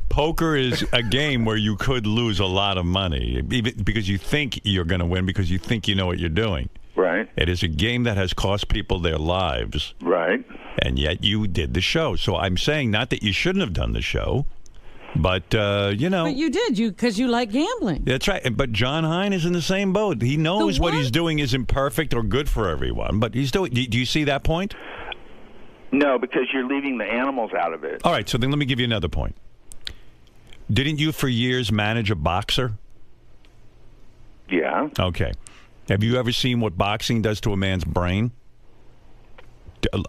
A: Poker is a game where you could lose a lot of money, even because you think you're going to win because you think you know what you're doing.
T: Right.
A: It is a game that has cost people their lives.
T: Right.
A: And yet you did the show. So I'm saying not that you shouldn't have done the show, but,
S: But you did, because you like gambling.
A: That's right. But John Hein is in the same boat. He knows what he's doing isn't perfect or good for everyone, but he's doing. Do you see that point?
T: No, because you're leaving the animals out of it.
A: All right, so then let me give you another point. Didn't you for years manage a boxer?
T: Yeah.
A: Okay. Have you ever seen what boxing does to a man's brain?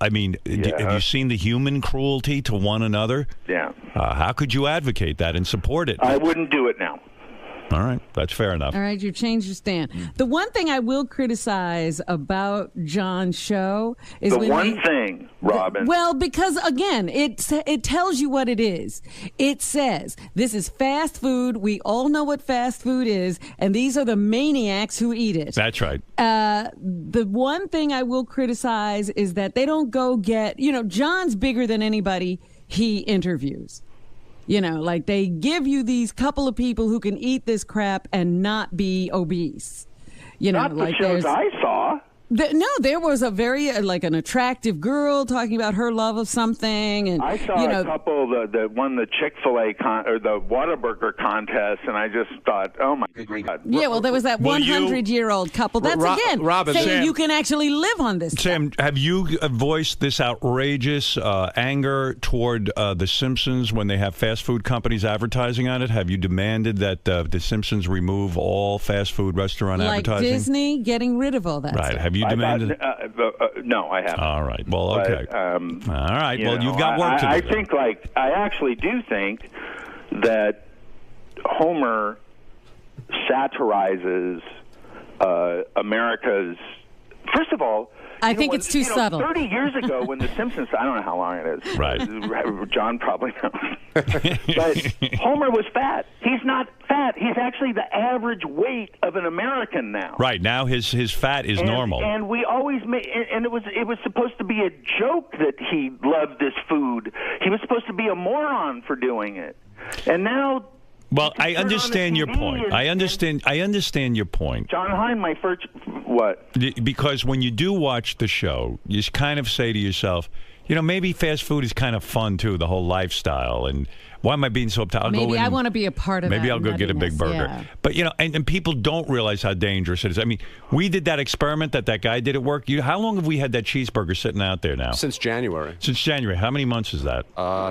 A: I mean, have you seen the human cruelty to one another?
T: Yeah.
A: How could you advocate that and support it?
T: I wouldn't do it now.
A: All right, that's fair enough.
S: All right, you've changed your stand. The one thing I will criticize about John's show is
T: thing, Robin.
S: Well, because again, it tells you what it is. It says this is fast food. We all know what fast food is, and these are the maniacs who eat it.
A: That's right.
S: The one thing I will criticize is that they don't go get. John's bigger than anybody he interviews. Like they give you these couple of people who can eat this crap and not be obese.
T: Not the shows I saw.
S: No, there was a very an attractive girl talking about her love of something, and
T: I saw a couple that won the Chick-fil-A or the Whataburger contest, and I just thought, oh my God.
S: Yeah, well, there was that 100-year-old couple. That's
A: Robin,
S: saying
A: Sam,
S: you can actually live on this.
A: Sam, have you voiced this outrageous anger toward The Simpsons when they have fast food companies advertising on it? Have you demanded that The Simpsons remove all fast food restaurant advertising?
S: Like Disney getting rid of all that
A: Right.
S: stuff.
A: Have you demanded?
T: No, I haven't.
A: All right. Well, okay.
T: But,
A: all right. Well, you've got work to do.
T: I actually do think that Homer satirizes America's. First of all,
S: I think it's too subtle.
T: 30 years ago, when The Simpsons, I don't know how long it is.
A: Right.
T: John probably knows. But Homer was fat. He's not fat. He's actually the average weight of an American now.
A: Right. Now his fat is normal.
T: And we always made, and it was supposed to be a joke that he loved this food. He was supposed to be a moron for doing it. And now.
A: Well, I understand your point. I understand your point.
T: John Hein, my first what?
A: Because when you do watch the show, you kind of say to yourself, maybe fast food is kind of fun too, the whole lifestyle. And why am I being so uptight?
S: Maybe I want to be a part of that.
A: Maybe I'll go get a big burger.
S: Yeah.
A: But, and people don't realize how dangerous it is. I mean, we did that experiment that guy did at work. How long have we had that cheeseburger sitting out there now?
U: Since January.
A: Since January. How many months is that?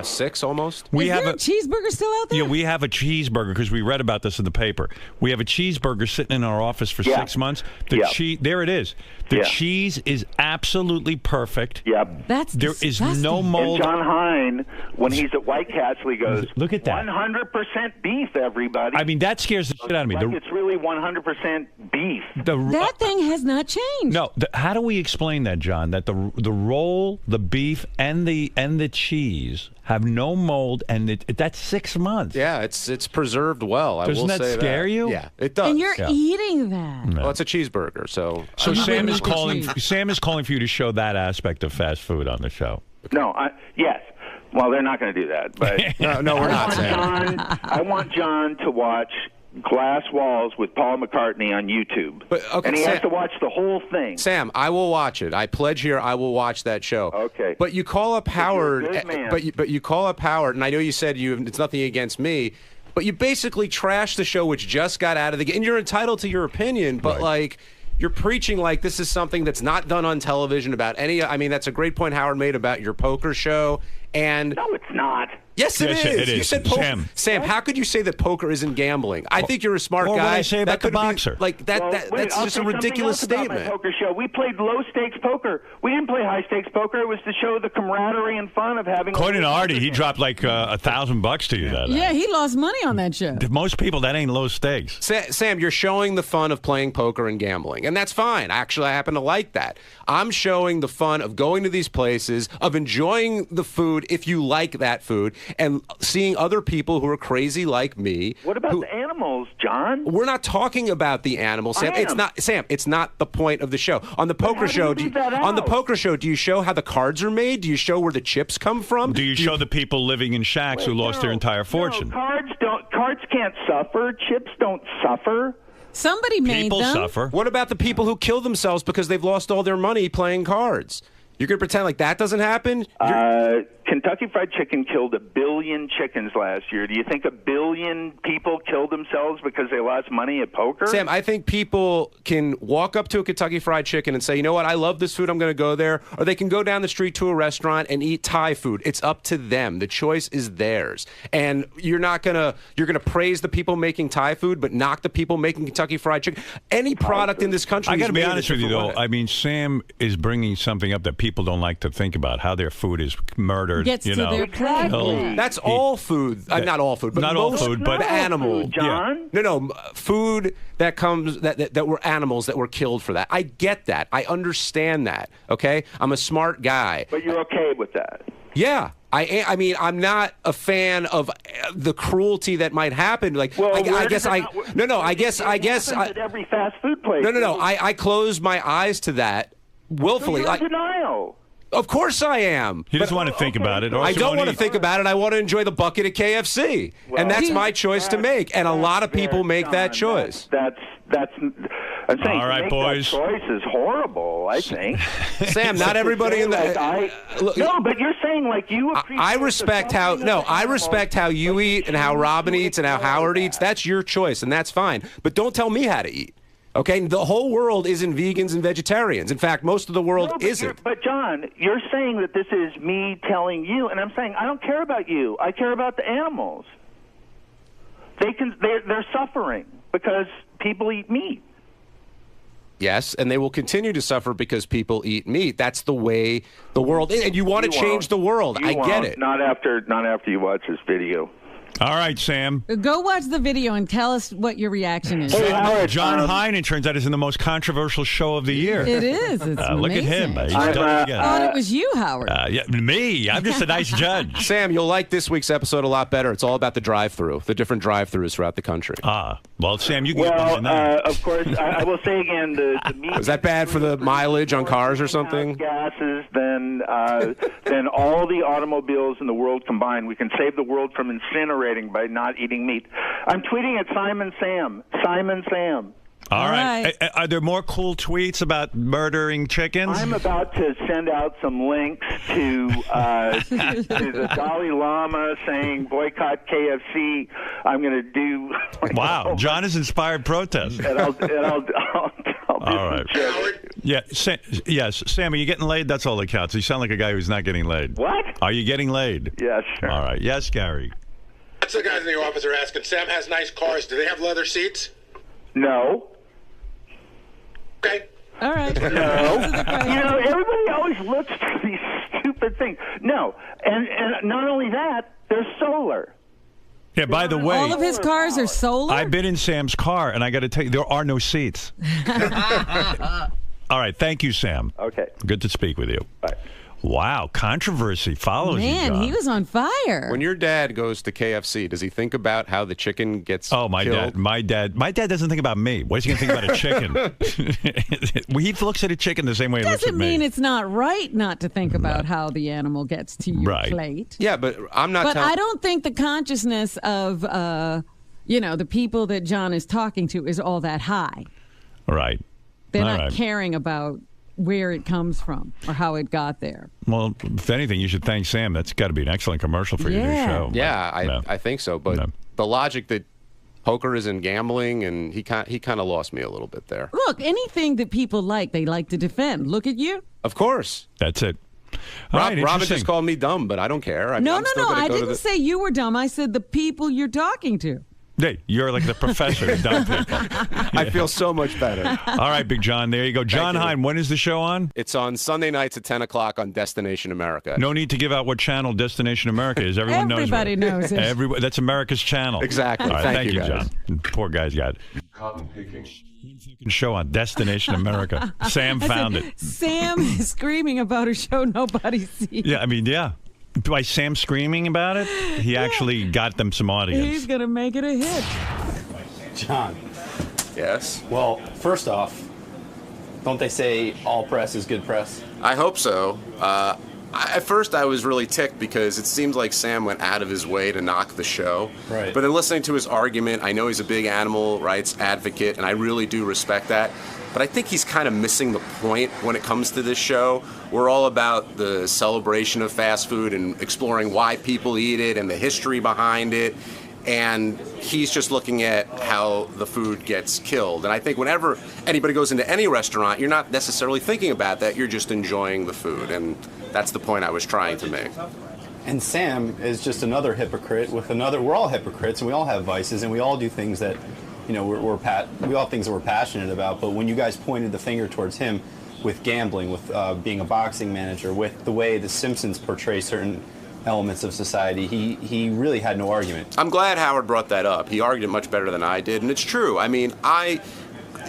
U: 6 almost.
S: Is there a cheeseburger still out there?
A: Yeah, we have a cheeseburger because we read about this in the paper. We have a cheeseburger sitting in our office for 6 months. There it is. The cheese is absolutely perfect.
T: Yep.
A: There is no mold.
T: And John Hein, when he's at White Castle, he goes,
A: "Look at that,
T: 100% beef, everybody."
A: I mean, that scares the shit out of me.
T: It's really 100% beef.
S: That thing has not changed.
A: No, how do we explain that, John? That the roll, the beef, and the cheese have no mold, and that's 6 months.
U: Yeah, it's preserved well.
A: Doesn't that scare you?
U: Yeah, it does.
S: And you're eating that.
U: Well, it's a cheeseburger, so.
A: Sam is calling. Sam is calling for you to show that aspect of fast food on the show.
T: No, yes. Well, they're not going to do that. But
U: no, we're not. Sam.
T: I want John to watch Glass Walls with Paul McCartney on YouTube. And he has to watch the whole thing.
U: Sam, I will watch it. I pledge here I will watch that show.
T: Okay.
U: But you call up Howard, but you call up Howard, and I know you said it's nothing against me, but you basically trashed the show, which just got out of the game. And you're entitled to your opinion, but you're preaching like this is something that's not done on television about any. I mean, that's a great point Howard made about your poker show. And
T: no, it's not.
U: Yes, it is. You said poker. Sam, how could you say that poker isn't gambling? I think you're a smart guy.
A: What I say about the boxer?
U: That's just a ridiculous statement.
T: My poker show. We played low stakes poker. We didn't play high stakes poker. It was to show the camaraderie and fun of having.
A: According to Artie, he dropped like $1,000 to you that night.
S: Yeah, he lost money on that show.
A: To most people, that ain't low stakes.
U: Sam, you're showing the fun of playing poker and gambling, and that's fine. Actually, I happen to like that. I'm showing the fun of going to these places, of enjoying the food if you like that food, and seeing other people who are crazy like me.
T: What about the animals, John?
U: We're not talking about the animals, Sam. It's not, Sam. It's not the point of the show. On the poker show, do you show how the cards are made? Do you show where the chips come from?
A: Do you show the people living in shacks who lost their entire fortune?
T: No, cards can't suffer. Chips don't suffer.
S: Somebody made
A: people
S: them.
A: Suffer.
U: What about the people who kill themselves because they've lost all their money playing cards? You're going to pretend like that doesn't happen?
T: Kentucky Fried Chicken killed 1 billion chickens last year. Do you think 1 billion people killed themselves because they lost money at poker?
U: Sam, I think people can walk up to a Kentucky Fried Chicken and say, you know what, I love this food, I'm going to go there. Or they can go down the street to a restaurant and eat Thai food. It's up to them. The choice is theirs. And you're going to praise the people making Thai food, but knock the people making Kentucky Fried Chicken. Any product in this country
A: I got to be honest with you, though. I mean, Sam is bringing something up that people don't like to think about, how their food is murdered.
S: Gets to their plate.
U: That's all food. Not all food, but
A: not all food, but
T: animal. Food, John?
U: Yeah. No, food that comes that were animals that were killed for that. I get that. I understand that. Okay, I'm a smart guy.
T: But you're okay with that?
U: Yeah. I mean, I'm not a fan of the cruelty that might happen. Like,
T: well,
U: I guess at
T: every fast food place.
U: No. I close my eyes to that willfully.
T: So you're in denial.
U: Of course I am.
A: He doesn't want to think about it.
U: I don't want to think about it. I want to enjoy the bucket at KFC. Well, and that's my choice to make. And a lot of people make that choice.
T: That's I'm saying
A: all right, boys.
T: That choice is horrible, I think.
U: Sam, not everybody in the
T: no, but you're saying like you
U: I respect how you eat and how Robin eats and how Howard eats. That's your choice and that's fine. But don't tell me how to eat. Okay, the whole world isn't vegans and vegetarians. In fact, most of the world isn't.
T: But John, you're saying that this is me telling you, and I'm saying I don't care about you. I care about the animals. They're suffering because people eat meat.
U: Yes, and they will continue to suffer because people eat meat. That's the way the world is, and you want to change the world. I get it.
T: Not after you watch this video.
A: All right, Sam.
S: Go watch the video and tell us what your reaction is.
A: John Hein, it turns out, is in the most controversial show of the year.
S: It is. It's
A: look at him. He's done it again.
S: Oh, it was you, Howard.
A: Yeah, me. I'm just a nice judge.
U: Sam, you'll like this week's episode a lot better. It's all about the drive-through, the different drive-throughs throughout the country.
A: Well, Sam, you can
T: of course, I will say again, the meat
U: is that bad for the mileage on cars or something?
T: Gases than all the automobiles in the world combined. We can save the world from incinerating by not eating meat. I'm tweeting at Simon Sam.
A: All right. Are there more cool tweets about murdering chickens?
T: I'm about to send out some links to the Dalai Lama saying boycott KFC. I'm going to do.
A: Wow, John has inspired protest.
T: And I'll
A: all right. Yeah, yes, Sam, are you getting laid? That's all that counts. You sound like a guy who's not getting laid.
T: What?
A: Are you getting laid?
T: Yeah, sure.
A: All right. Yes, Gary.
E: That's the guys in the office are asking. Sam has nice cars. Do they have leather seats?
T: No.
E: Okay.
S: All right.
T: No. Everybody always looks for these stupid things. No. And not only that, they're solar.
A: Yeah, by the way,
S: all of his cars are solar?
A: I've been in Sam's car, and I got to tell you, there are no seats. All right. Thank you, Sam.
T: Okay.
A: Good to speak with you.
T: Bye.
A: Wow, controversy follows you,
S: Man,
A: John.
S: he was on fire.
U: When your dad goes to KFC, does he think about how the chicken gets
A: killed? My dad doesn't think about me. What is he going to think about a chicken? He looks at a chicken the same way he looks at me.
S: Doesn't mean it's not right not to think about how the animal gets to your plate.
U: Yeah, but I'm not.
S: But I don't think the consciousness of the people that John is talking to is all that high.
A: Right.
S: They're not caring about where it comes from or how it got there.
A: Well, if anything, you should thank Sam. That's got to be an excellent commercial for your new show.
U: Yeah, I think so. But the logic that poker isn't gambling, and he kind of lost me a little bit there.
S: Look, anything that people like, they like to defend. Look at you.
U: Of course.
A: That's it.
U: Robin just called me dumb, but I don't care.
S: No. I didn't say you were dumb. I said the people you're talking to.
A: Hey, you're like the professor of dumb people.
U: I feel so much better.
A: All right, Big John. There you go. John Hein, when is the show on?
U: It's on Sunday nights at 10 o'clock on Destination America.
A: No need to give out what channel Destination America is. Everyone knows.
S: Everybody knows it.
A: That's America's channel.
U: Exactly.
A: All right, thank you,
U: guys.
A: John. Poor guy's got show on Destination America. Sam found it.
S: Sam is screaming about a show nobody sees.
A: Yeah, I mean, yeah. By Sam screaming about it, he actually got them some audience.
S: He's going to make it a hit.
K: John.
U: Yes?
K: Well, first off, don't they say all press is good press?
U: I hope so. At first, I was really ticked because it seems like Sam went out of his way to knock the show.
K: Right.
U: But then listening to his argument, I know he's a big animal rights advocate, and I really do respect that. But I think he's kind of missing the point when it comes to this show. We're all about the celebration of fast food and exploring why people eat it and the history behind it. And he's just looking at how the food gets killed. And I think whenever anybody goes into any restaurant, you're not necessarily thinking about that. You're just enjoying the food. And that's the point I was trying to make.
K: And Sam is just another hypocrite with another. We're all hypocrites, and we all have vices, and we all do things that, we all have things that we're passionate about. But when you guys pointed the finger towards him with gambling, with being a boxing manager, with the way The Simpsons portray certain elements of society, he really had no argument.
U: I'm glad Howard brought that up. He argued it much better than I did, and it's true. I mean, I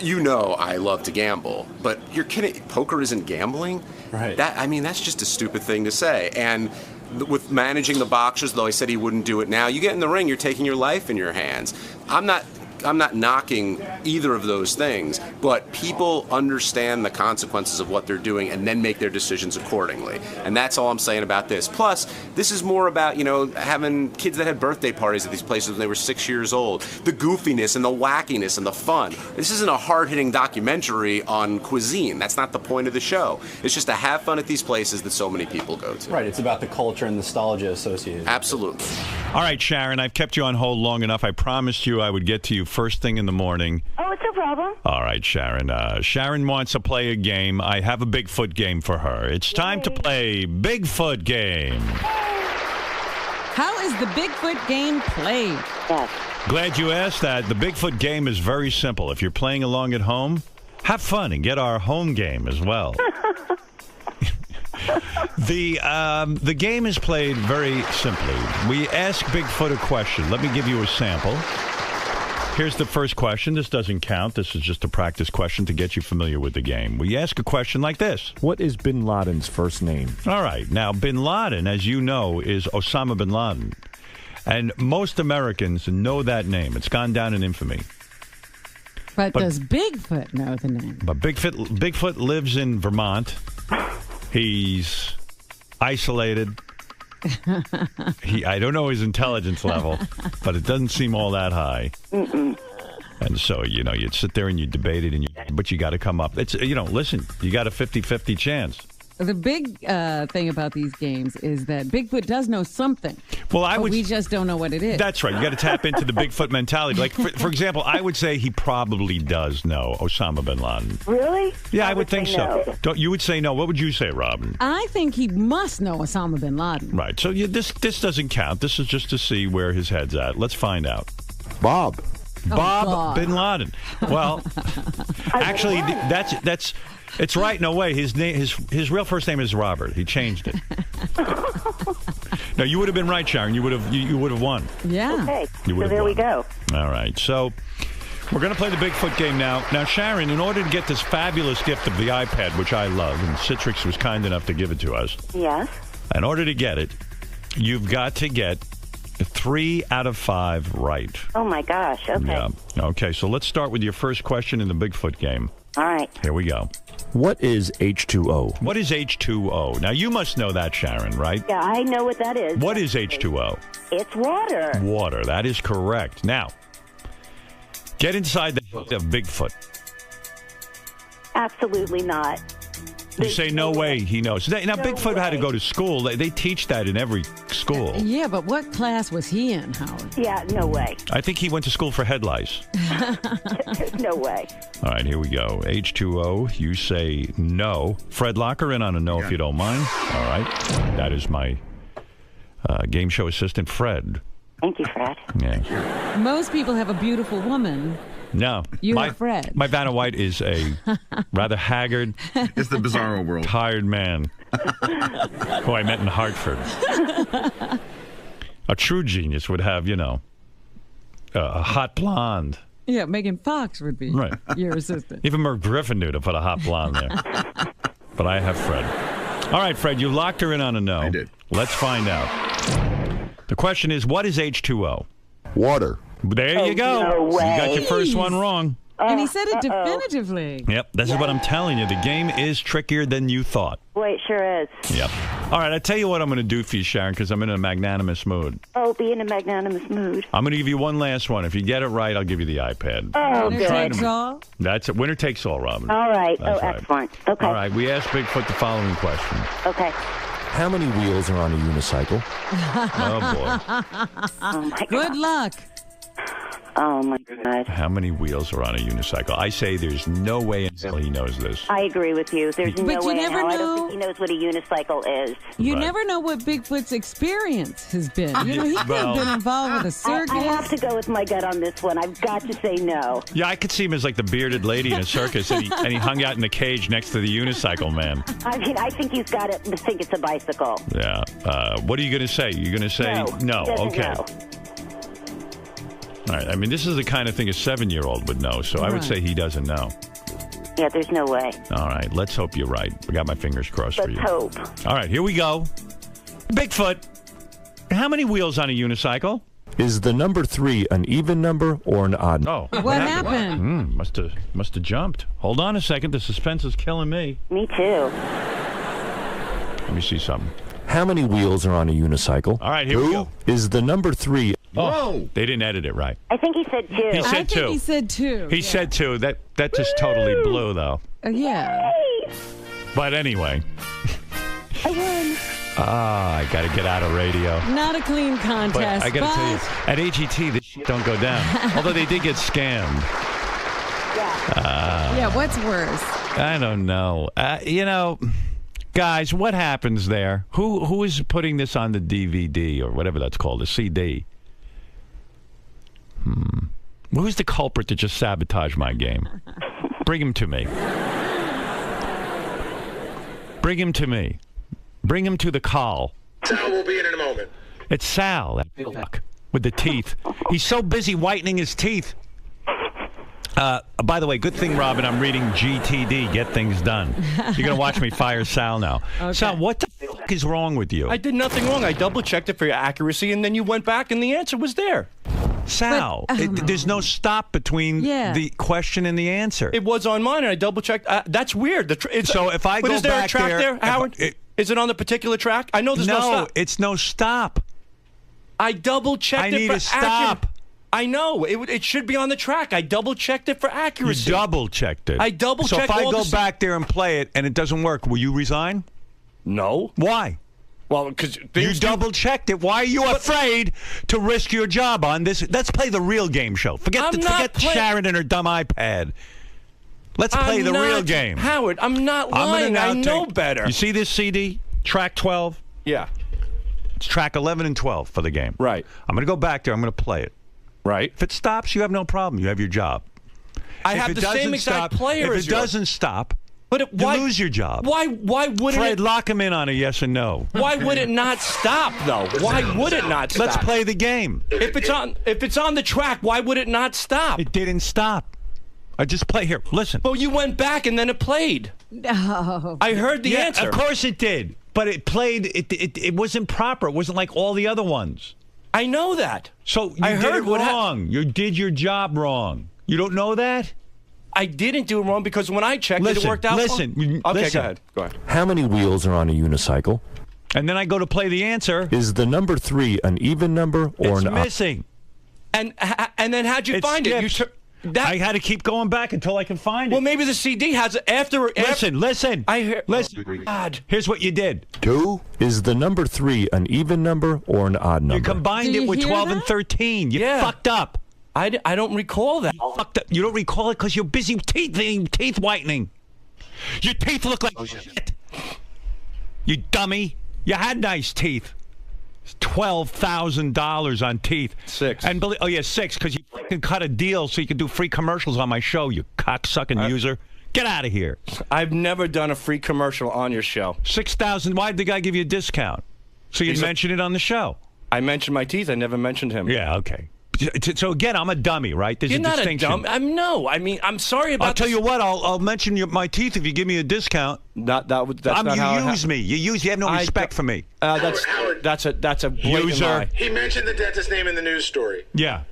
U: love to gamble, but you're kidding. Poker isn't gambling?
K: Right.
U: That's just a stupid thing to say. And with managing the boxers, though I said he wouldn't do it now, you get in the ring, you're taking your life in your hands. I'm not knocking either of those things, but people understand the consequences of what they're doing and then make their decisions accordingly. And that's all I'm saying about this. Plus, this is more about, having kids that had birthday parties at these places when they were 6 years old. The goofiness and the wackiness and the fun. This isn't a hard-hitting documentary on cuisine. That's not the point of the show. It's just to have fun at these places that so many people go to.
K: Right, it's about the culture and nostalgia associated.
U: Absolutely.
A: All right, Sharon, I've kept you on hold long enough. I promised you I would get to you first thing in the morning.
Q: Oh, it's no problem.
A: All right, Sharon. Sharon wants to play a game. I have a Bigfoot game for her. It's time to play Bigfoot Game.
S: How is the Bigfoot game played?
Q: Yes.
A: Glad you asked that. The Bigfoot game is very simple. If you're playing along at home, have fun and get our home game as well. The game is played very simply. We ask Bigfoot a question. Let me give you a sample. Here's the first question. This doesn't count. This is just a practice question to get you familiar with the game. We ask a question like this.
H: What is bin Laden's first name?
A: All right. Now, bin Laden, as you know, is Osama bin Laden. And most Americans know that name. It's gone down in infamy.
S: But does Bigfoot know the name?
A: But Bigfoot lives in Vermont. He's isolated. I don't know his intelligence level, but it doesn't seem all that high. And so, you'd sit there and you debate it, but you got to come up. It's listen, you got a 50-50 chance.
S: The big thing about these games is that Bigfoot does know something.
A: Well,
S: we just don't know what it is.
A: That's right. You got to tap into the Bigfoot mentality. Like, for example, I would say he probably does know Osama bin Laden.
Q: Really?
A: Yeah, I would think so. You would say no. What would you say, Robin?
S: I think he must know Osama bin Laden.
A: Right. So this doesn't count. This is just to see where his head's at. Let's find out.
H: Bob
A: bin Laden. Well, actually, that's. It's right. No way. His real first name is Robert. He changed it. No, you would have been right, Sharon. You would have won.
S: Yeah.
Q: Okay.
A: So
Q: there we go.
A: All right. So we're going to play the Bigfoot game now. Now, Sharon, in order to get this fabulous gift of the iPad, which I love, and Citrix was kind enough to give it to us.
Q: Yes.
A: In order to get it, you've got to get 3 out of 5 right.
Q: Oh my gosh. Okay.
A: Yeah. Okay. So let's start with your first question in the Bigfoot game.
Q: All right.
A: Here we go.
H: What is H2O?
A: What is H2O? Now, you must know that, Sharon, right?
Q: Yeah, I know what that is.
A: What is H2O?
Q: It's water.
A: Water. That is correct. Now, get inside the head of Bigfoot.
Q: Absolutely not.
A: You say, no way he knows. Now, Bigfoot had to go to school. They teach that in every school.
S: Yeah, but what class was he in, Howard?
Q: Yeah, no way.
A: I think he went to school for head lice.
Q: There's no way.
A: All right, here we go. H2O, you say no. Fred, lock her in on a no if you don't mind. All right. That is my game show assistant, Fred.
Q: Thank you, Fred.
A: Yeah.
S: Most people have a beautiful woman.
A: No.
S: You're Fred.
A: My Vanna White is a rather haggard.
D: It's the bizarro world.
A: Tired man who I met in Hartford. A true genius would have, a hot blonde.
S: Yeah, Megan Fox would be your assistant.
A: Even Merv Griffin knew to put a hot blonde there. But I have Fred. All right, Fred, you locked her in on a no.
D: I did.
A: Let's find out. The question is, what is H2O?
H: Water.
A: There you go.
Q: No way.
A: You got your first one wrong.
S: And he said it definitively.
A: Yep, this is what I'm telling you. The game is trickier than you thought.
Q: Boy, it sure is.
A: Yep. All right, I'll tell you what I'm going to do for you, Sharon, because I'm in a magnanimous mood.
Q: Oh, be in a magnanimous mood.
A: I'm going to give you one last one. If you get it right, I'll give you the iPad.
Q: Oh,
S: Winner takes all?
A: That's it. Winner takes all, Robin.
Q: All right.
A: That's right.
Q: Excellent. Okay.
A: All right, we asked Bigfoot the following question.
Q: Okay.
H: How many wheels are on a unicycle?
A: Oh, boy.
Q: Oh, my God.
S: Good luck.
Q: Oh, my God.
A: How many wheels are on a unicycle? I say there's no way in hell he knows this.
Q: I agree with you. There's no
S: you
Q: way in
S: never
Q: hell. I
S: know.
Q: don't think he knows what a unicycle is.
S: You
A: Right.
S: never know what Bigfoot's experience has been. He could have been involved with a circus.
Q: I have to go with my gut on this one. I've got to say no.
A: Yeah, I could see him as like the bearded lady in a circus, and he hung out in the cage next to the unicycle man.
Q: I mean, I think he's got to think it's a bicycle.
A: Yeah. What are you going to say? You're going to say
Q: No. He doesn't
A: Okay.
Q: know.
A: All right. I mean, this is the kind of thing a 7-year-old would know, so I would say he doesn't know.
Q: Yeah, there's no way.
A: All right. Let's hope you're right. I got my fingers crossed for
Q: Let's
A: you.
Q: hope.
A: All right. Here we go. Bigfoot. How many wheels on a unicycle?
H: Is the number 3 an even number or an odd number?
A: Oh.
S: What happened?
A: Must have jumped. Hold on a second. The suspense is killing me.
Q: Me too.
A: Let me see something.
H: How many wheels are on a unicycle?
A: All right, here we go.
H: Is the number 3...
A: Oh, they didn't edit it right.
Q: I think he said 2.
A: He said 2.
S: He said 2.
A: He said 2. That just totally blew, though.
S: Yeah.
A: But anyway.
Q: I won.
A: I got to get out of radio.
S: Not a clean contest.
A: But I got to tell you, at AGT, this shit don't go down. Although they did get scammed.
S: Yeah, what's worse?
A: I don't know. Guys, what happens there? Who is putting this on the DVD or whatever that's called, the CD? Who's the culprit that just sabotaged my game? Bring him to me. Bring him to me. Bring him to the call.
E: Sal will be in a moment.
A: It's Sal, that fuck, with the teeth. He's so busy whitening his teeth. By the way, good thing, Robin, I'm reading GTD, Get Things Done. You're going to watch me fire Sal now. Okay. Sal, what the fuck is wrong with you?
C: I did nothing wrong. I double-checked it for your accuracy, and then you went back, and the answer was there.
A: Sal, there's no stop between the question and the answer.
C: It was on mine, and I double-checked. That's weird.
A: So if I go
C: is there
A: back
C: a track there, Howard? Is it on the particular track? I know there's no stop.
A: No, it's no stop.
C: I double-checked it for
A: I need a stop.
C: I know. It should be on the track. I double-checked it for accuracy.
A: You double-checked it.
C: I double-checked
A: So if I go back there and play it and it doesn't work, will you resign?
C: No.
A: Why?
C: Well, because
A: you double-checked it. Why are you afraid to risk your job on this? Let's play the real game show. Forget Sharon and her dumb iPad. Let's play the real game.
C: Howard, I'm not lying. I know better.
A: You see this CD? Track 12?
C: Yeah.
A: It's track 11 and 12 for the game.
C: Right.
A: I'm going to go back there. I'm going to play it.
C: Right.
A: If it stops, you have no problem. You have your job.
C: I have the same exact player as
A: If it doesn't stop, you lose your job.
C: Why wouldn't
A: Fred, lock him in on a yes and no.
C: Why would it not stop, though? Why would it not stop?
A: Let's play the game.
C: If it's on the track, why would it not stop?
A: It didn't stop. I just play here. Listen.
C: Well, you went back and then it played.
S: No.
C: I heard the answer.
A: Of course it did. But it played. It wasn't proper. It wasn't like all the other ones.
C: I know that.
A: So you did it wrong. You did your job wrong. You don't know that?
C: I didn't do it wrong because when I checked it worked out.
A: Listen.
C: Okay, go ahead.
H: How many wheels are on a unicycle?
A: And then I go to play the answer.
H: Is the number 3 an even number or
A: an odd? It's missing.
C: And then how'd you find it?
A: I had to keep going back until I can find it.
C: Well, maybe the CD has it after.
A: Listen. Listen.
C: God.
A: Here's what you did.
H: 2. Is the number 3 an even number or an odd number?
A: You combined it with 12 and 13. You fucked up.
C: I don't recall that.
A: You fucked up. You don't recall it because you're busy teeth whitening. Your teeth look like shit. You dummy. You had nice teeth. $12,000 on teeth.
C: 6.
A: And 6 because you fucking cut a deal so you could do free commercials on my show, you cocksucking user. Get out of here.
C: I've never done a free commercial on your show.
A: 6,000. Why did the guy give you a discount? So you'd mention it on the show.
C: I mentioned my teeth. I never mentioned him.
A: Yeah, okay. So again, I'm a dummy, right? There's
C: You're
A: a
C: not
A: distinction.
C: a dumb. I'm sorry about.
A: I'll tell you what. I'll mention my teeth if you give me a discount.
C: That's not
A: you use me. You have no respect for me.
C: That's a blatant
A: user.
C: lie.
E: He mentioned the dentist's name in the news story.
A: Yeah.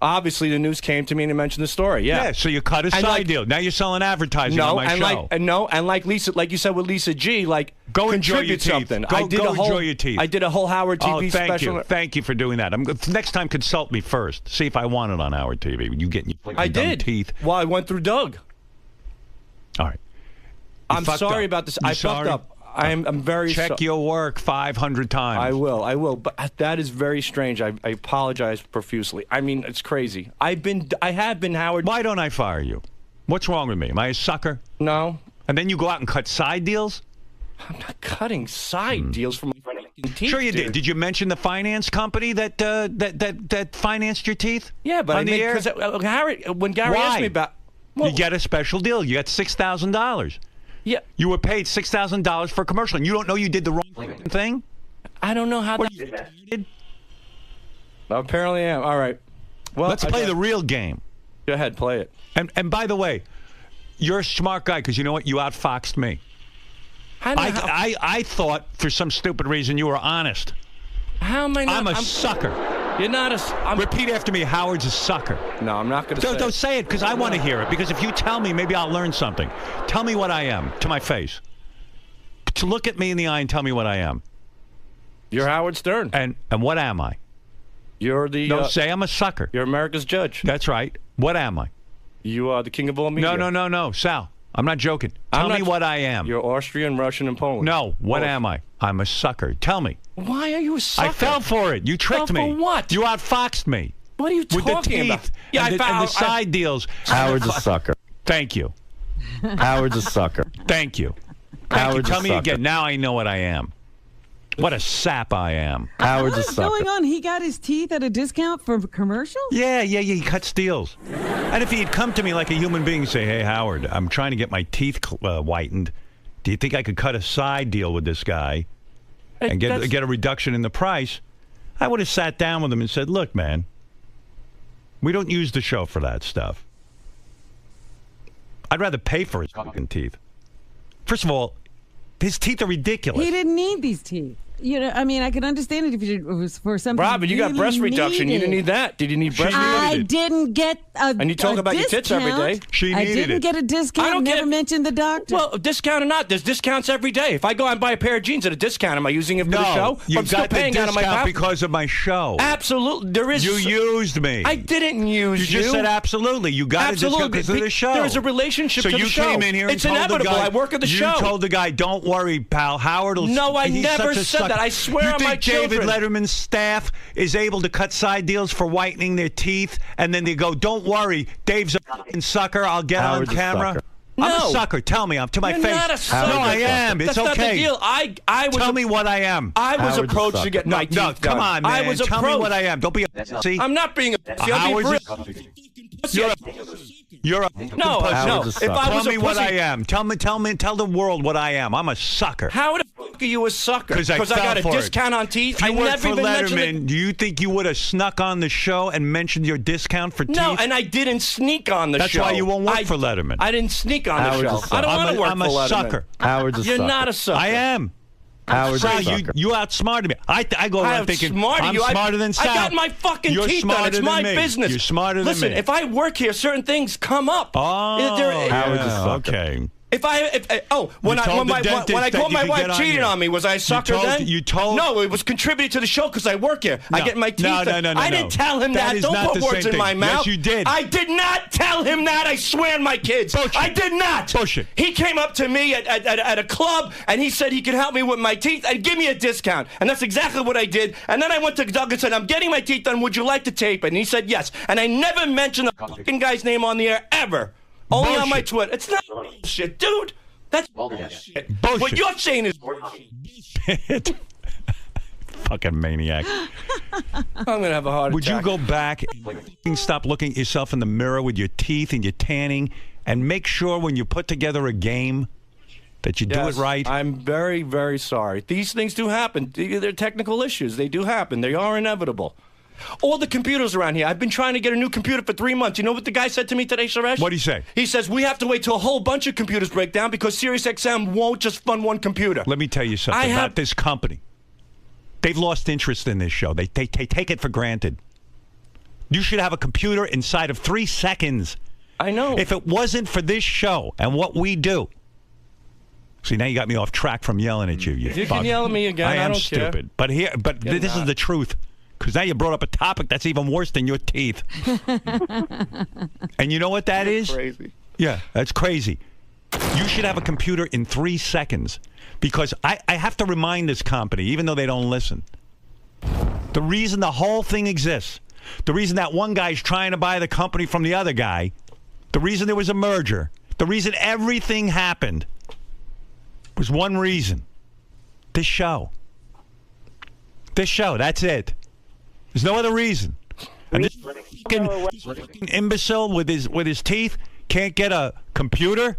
C: Obviously, the news came to me and mentioned the story. Yeah.
A: So you cut a side deal. Now you're selling advertising on my show.
C: And like Lisa, like you said with Lisa G,
A: go enjoy your teeth.
C: Something.
A: Go enjoy your teeth.
C: I did a whole Howard TV special.
A: Thank you for doing that. Next time, consult me first. See if I want it on Howard TV. You get your dumb teeth.
C: Well, I went through Doug.
A: All right.
C: I'm sorry about this. I fucked up. I'm very sorry.
A: Check your work 500 times.
C: I will. But that is very strange. I apologize profusely. I mean, it's crazy. I have been Howard.
A: Why don't I fire you? What's wrong with me? Am I a sucker?
C: No.
A: And then you go out and cut side deals?
C: I'm not cutting side deals from my teeth.
A: Sure you did. Did you mention the finance company that financed your teeth?
C: Yeah, but
A: on the air?
C: When Gary asked me about,
A: you get a special deal. You got $6,000.
C: Yeah.
A: You were paid $6,000 for a commercial, and you don't know you did the wrong thing?
C: I don't know how that did. Apparently I am. All right. Well,
A: let's play the real game.
C: Go ahead, play it.
A: And by the way, you're a smart guy because you know what? You outfoxed me. I thought for some stupid reason you were honest.
C: How am I not?
A: I'm a sucker.
C: You're not a...
A: Repeat after me. Howard's a sucker.
C: No, I'm not going to say it.
A: Don't say it because I want to hear it. Because if you tell me, maybe I'll learn something. Tell me what I am to my face. To look at me in the eye and tell me what I am.
C: You're Howard Stern.
A: And what am I?
C: You're the...
A: No, say I'm a sucker.
C: You're America's judge.
A: That's right. What am I?
C: You are the king of all media.
A: No, Sal. I'm not joking. Tell me what I am.
C: You're Austrian, Russian, and Polish.
A: No, what am I? I'm a sucker. Tell me.
C: Why are you a sucker?
A: I fell for it. You tricked me.
C: For what?
A: You outfoxed me.
C: What are you talking
A: about? With the teeth and the side deals.
H: Howard's a sucker.
A: Thank you.
H: Howard's a sucker.
A: Thank you.
H: Howard's
A: Tell me again. Now I know what I am. What a sap I am.
H: Howard's
S: What's going on? He got his teeth at a discount for commercials?
A: Yeah. He cuts deals. And if he'd come to me like a human being and say, hey, Howard, I'm trying to get my teeth whitened. Do you think I could cut a side deal with this guy? and get a reduction in the price, I would have sat down with him and said, look, man, we don't use the show for that stuff. I'd rather pay for his fucking teeth. First of all, his teeth are ridiculous.
S: He didn't need these teeth. You know, I mean, I could understand it if it was for something.
C: Robin, you got
S: really
C: breast reduction. You didn't need that. Did you need breast reduction?
S: I didn't get a
C: And you talk about your tits every day.
S: I didn't get a discount.
C: I don't
S: never mentioned the doctor.
C: Well, discount or not, there's discounts every day. If I go out and buy a pair of jeans at a discount, am I using it for the show?
A: You
C: I'm still
A: got the
C: paying out of my
A: discount
C: pocket.
A: because of my show.
C: Absolutely. There is.
A: You used me.
C: I didn't use you.
A: You just said absolutely. You got a discount because of the show.
C: There's a relationship
A: so
C: to the show.
A: So you came in here and
C: it's
A: told
C: inevitable.
A: the guy,
C: I work at the show.
A: You told the guy, don't worry, pal. Howard will...
C: No, I
A: he's
C: never
A: such a
C: said
A: sucker.
C: that. I swear on my children.
A: David Letterman's staff is able to cut side deals for whitening their teeth, and then they go, don't worry, Dave's a fucking sucker. I'll get
N: Howard's
A: on camera.
N: a sucker.
A: I'm a sucker. Tell me. I'm to my
C: You're
A: face.
C: not a sucker.
A: No, I am. It's
C: That's
A: okay.
C: not the deal. I was
A: Tell me what I am.
C: I was
A: Howard's
C: approached to get my teeth
A: No,
C: done.
A: come on, man.
C: I was
A: Tell me
C: approached.
A: what I am. Don't be a pussy.
C: I'm not being a pussy. I'm being real.
A: You're a
C: No, no. If I
A: Tell
C: was
A: me
C: a
A: what
C: pussy,
A: I am. Tell the world what I am. I'm a sucker.
C: How the fuck are you a sucker?
A: Because I
C: got a
A: fell for
C: discount
A: it.
C: on teeth.
A: If you
C: I
A: worked
C: never
A: for
C: even mentioned it.
A: Letterman, do you think you would have snuck on the show and mentioned your discount for teeth?
C: No, and I didn't sneak on the
A: That's
C: show.
A: why you won't work for Letterman.
C: I didn't sneak on the show. I don't want to work
A: I'm
C: for
A: a
C: Letterman.
A: sucker.
N: Howard's a
C: You're
N: sucker.
C: not a sucker.
A: I am.
N: Howard's a
A: Sal,
N: sucker.
A: you outsmarted me. I go
C: I
A: around
C: have
A: thinking
C: smarter
A: I'm
C: you.
A: smarter than Sal.
C: I got my fucking
A: You're
C: teeth done.
A: smarter
C: It's
A: than
C: my
A: me.
C: business.
A: You're smarter than
C: Listen,
A: me.
C: if I work here, certain things come up.
A: Oh,
N: Howard's a sucker.
A: okay.
C: When
A: You told the
C: I
A: dentist
C: caught
A: that
C: my
A: you could
C: wife
A: get on
C: cheating
A: here.
C: on me, was I a sucker then?
A: You told.
C: No, it was contributing to the show because I work here. I
A: No.
C: get my teeth.
A: No.
C: I didn't tell him that.
A: That is
C: Don't
A: not
C: put
A: the
C: words
A: same
C: in my
A: thing.
C: mouth.
A: Yes, you did.
C: I did not tell him that. I swear on my kids.
A: Bullshit.
C: I did not.
A: Bullshit.
C: He came up to me at a club and he said he could help me with my teeth and give me a discount. And that's exactly what I did. And then I went to Doug and said, I'm getting my teeth done. Would you like to tape it? And he said yes. And I never mentioned the fucking guy's name on the air ever. Only on my Twitter. It's not bullshit, dude. That's bullshit.
A: Bullshit.
C: What you're saying is bullshit.
A: Fucking maniac.
C: I'm gonna have a heart attack.
A: Would you go back and stop looking at yourself in the mirror with your teeth and your tanning and make sure when you put together a game that you do it right?
C: I'm very, very sorry. These things do happen. They're technical issues. They do happen. They are inevitable. All the computers around here. I've been trying to get a new computer for 3 months. You know what the guy said to me today, Suresh?
A: What did he say?
C: He says, we have to wait till a whole bunch of computers break down because SiriusXM won't just fund one computer.
A: Let me tell you something about this company. They've lost interest in this show. They take it for granted. You should have a computer inside of 3 seconds.
C: I know.
A: If it wasn't for this show and what we do. See, now you got me off track from yelling at you.
C: You can yell at me again. I
A: am
C: don't care.
A: stupid. But this is the truth. Because now you brought up a topic that's even worse than your teeth. And you know what that is?
C: Crazy.
A: Yeah, that's crazy. You should have a computer in 3 seconds. Because I have to remind this company, even though they don't listen, the reason the whole thing exists, the reason that one guy's trying to buy the company from the other guy, the reason there was a merger, the reason everything happened was one reason. This show. This show, that's it. There's no other reason. And this fucking imbecile with his teeth can't get a computer.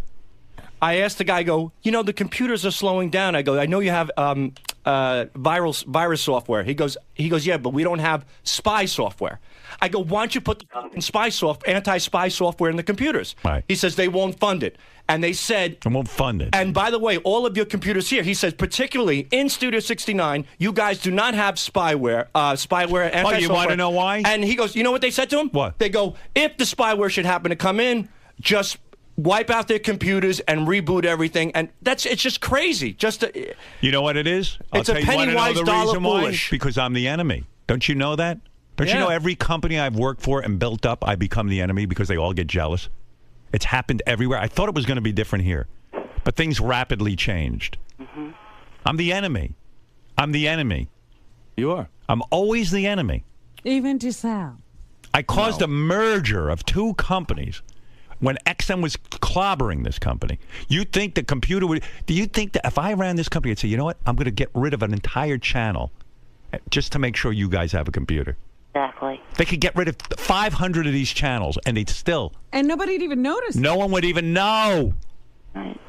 C: I asked the guy, the computers are slowing down. I go, I know you have virus software. He goes, yeah, but we don't have spy software. I go, why don't you put the anti-spy software in the computers?
A: Right.
C: He says they won't fund it. And they said...
A: They won't fund it.
C: And by the way, all of your computers here, he says, particularly in Studio 69, you guys do not have spyware, anti-software.
A: Oh, you want to know why?
C: And he goes, you know what they said to him?
A: What?
C: They go, if the spyware should happen to come in, just wipe out their computers and reboot everything. And it's just crazy.
A: You know what it is?
C: It's a penny-wise, dollar-foolish.
A: Because I'm the enemy. Don't you know that? Don't you know every company I've worked for and built up, I become the enemy because they all get jealous? It's happened everywhere. I thought it was going to be different here. But things rapidly changed. Mm-hmm. I'm the enemy. I'm the enemy.
C: You are.
A: I'm always the enemy.
S: Even to Sal.
A: I caused a merger of 2 companies when XM was clobbering this company. You think the computer would... Do you think that if I ran this company, I'd say, you know what? I'm going to get rid of an entire channel just to make sure you guys have a computer.
Q: Exactly.
A: They could get rid of 500 of these channels, and they'd still...
S: And nobody'd even notice.
A: No one would even know.
Q: Right.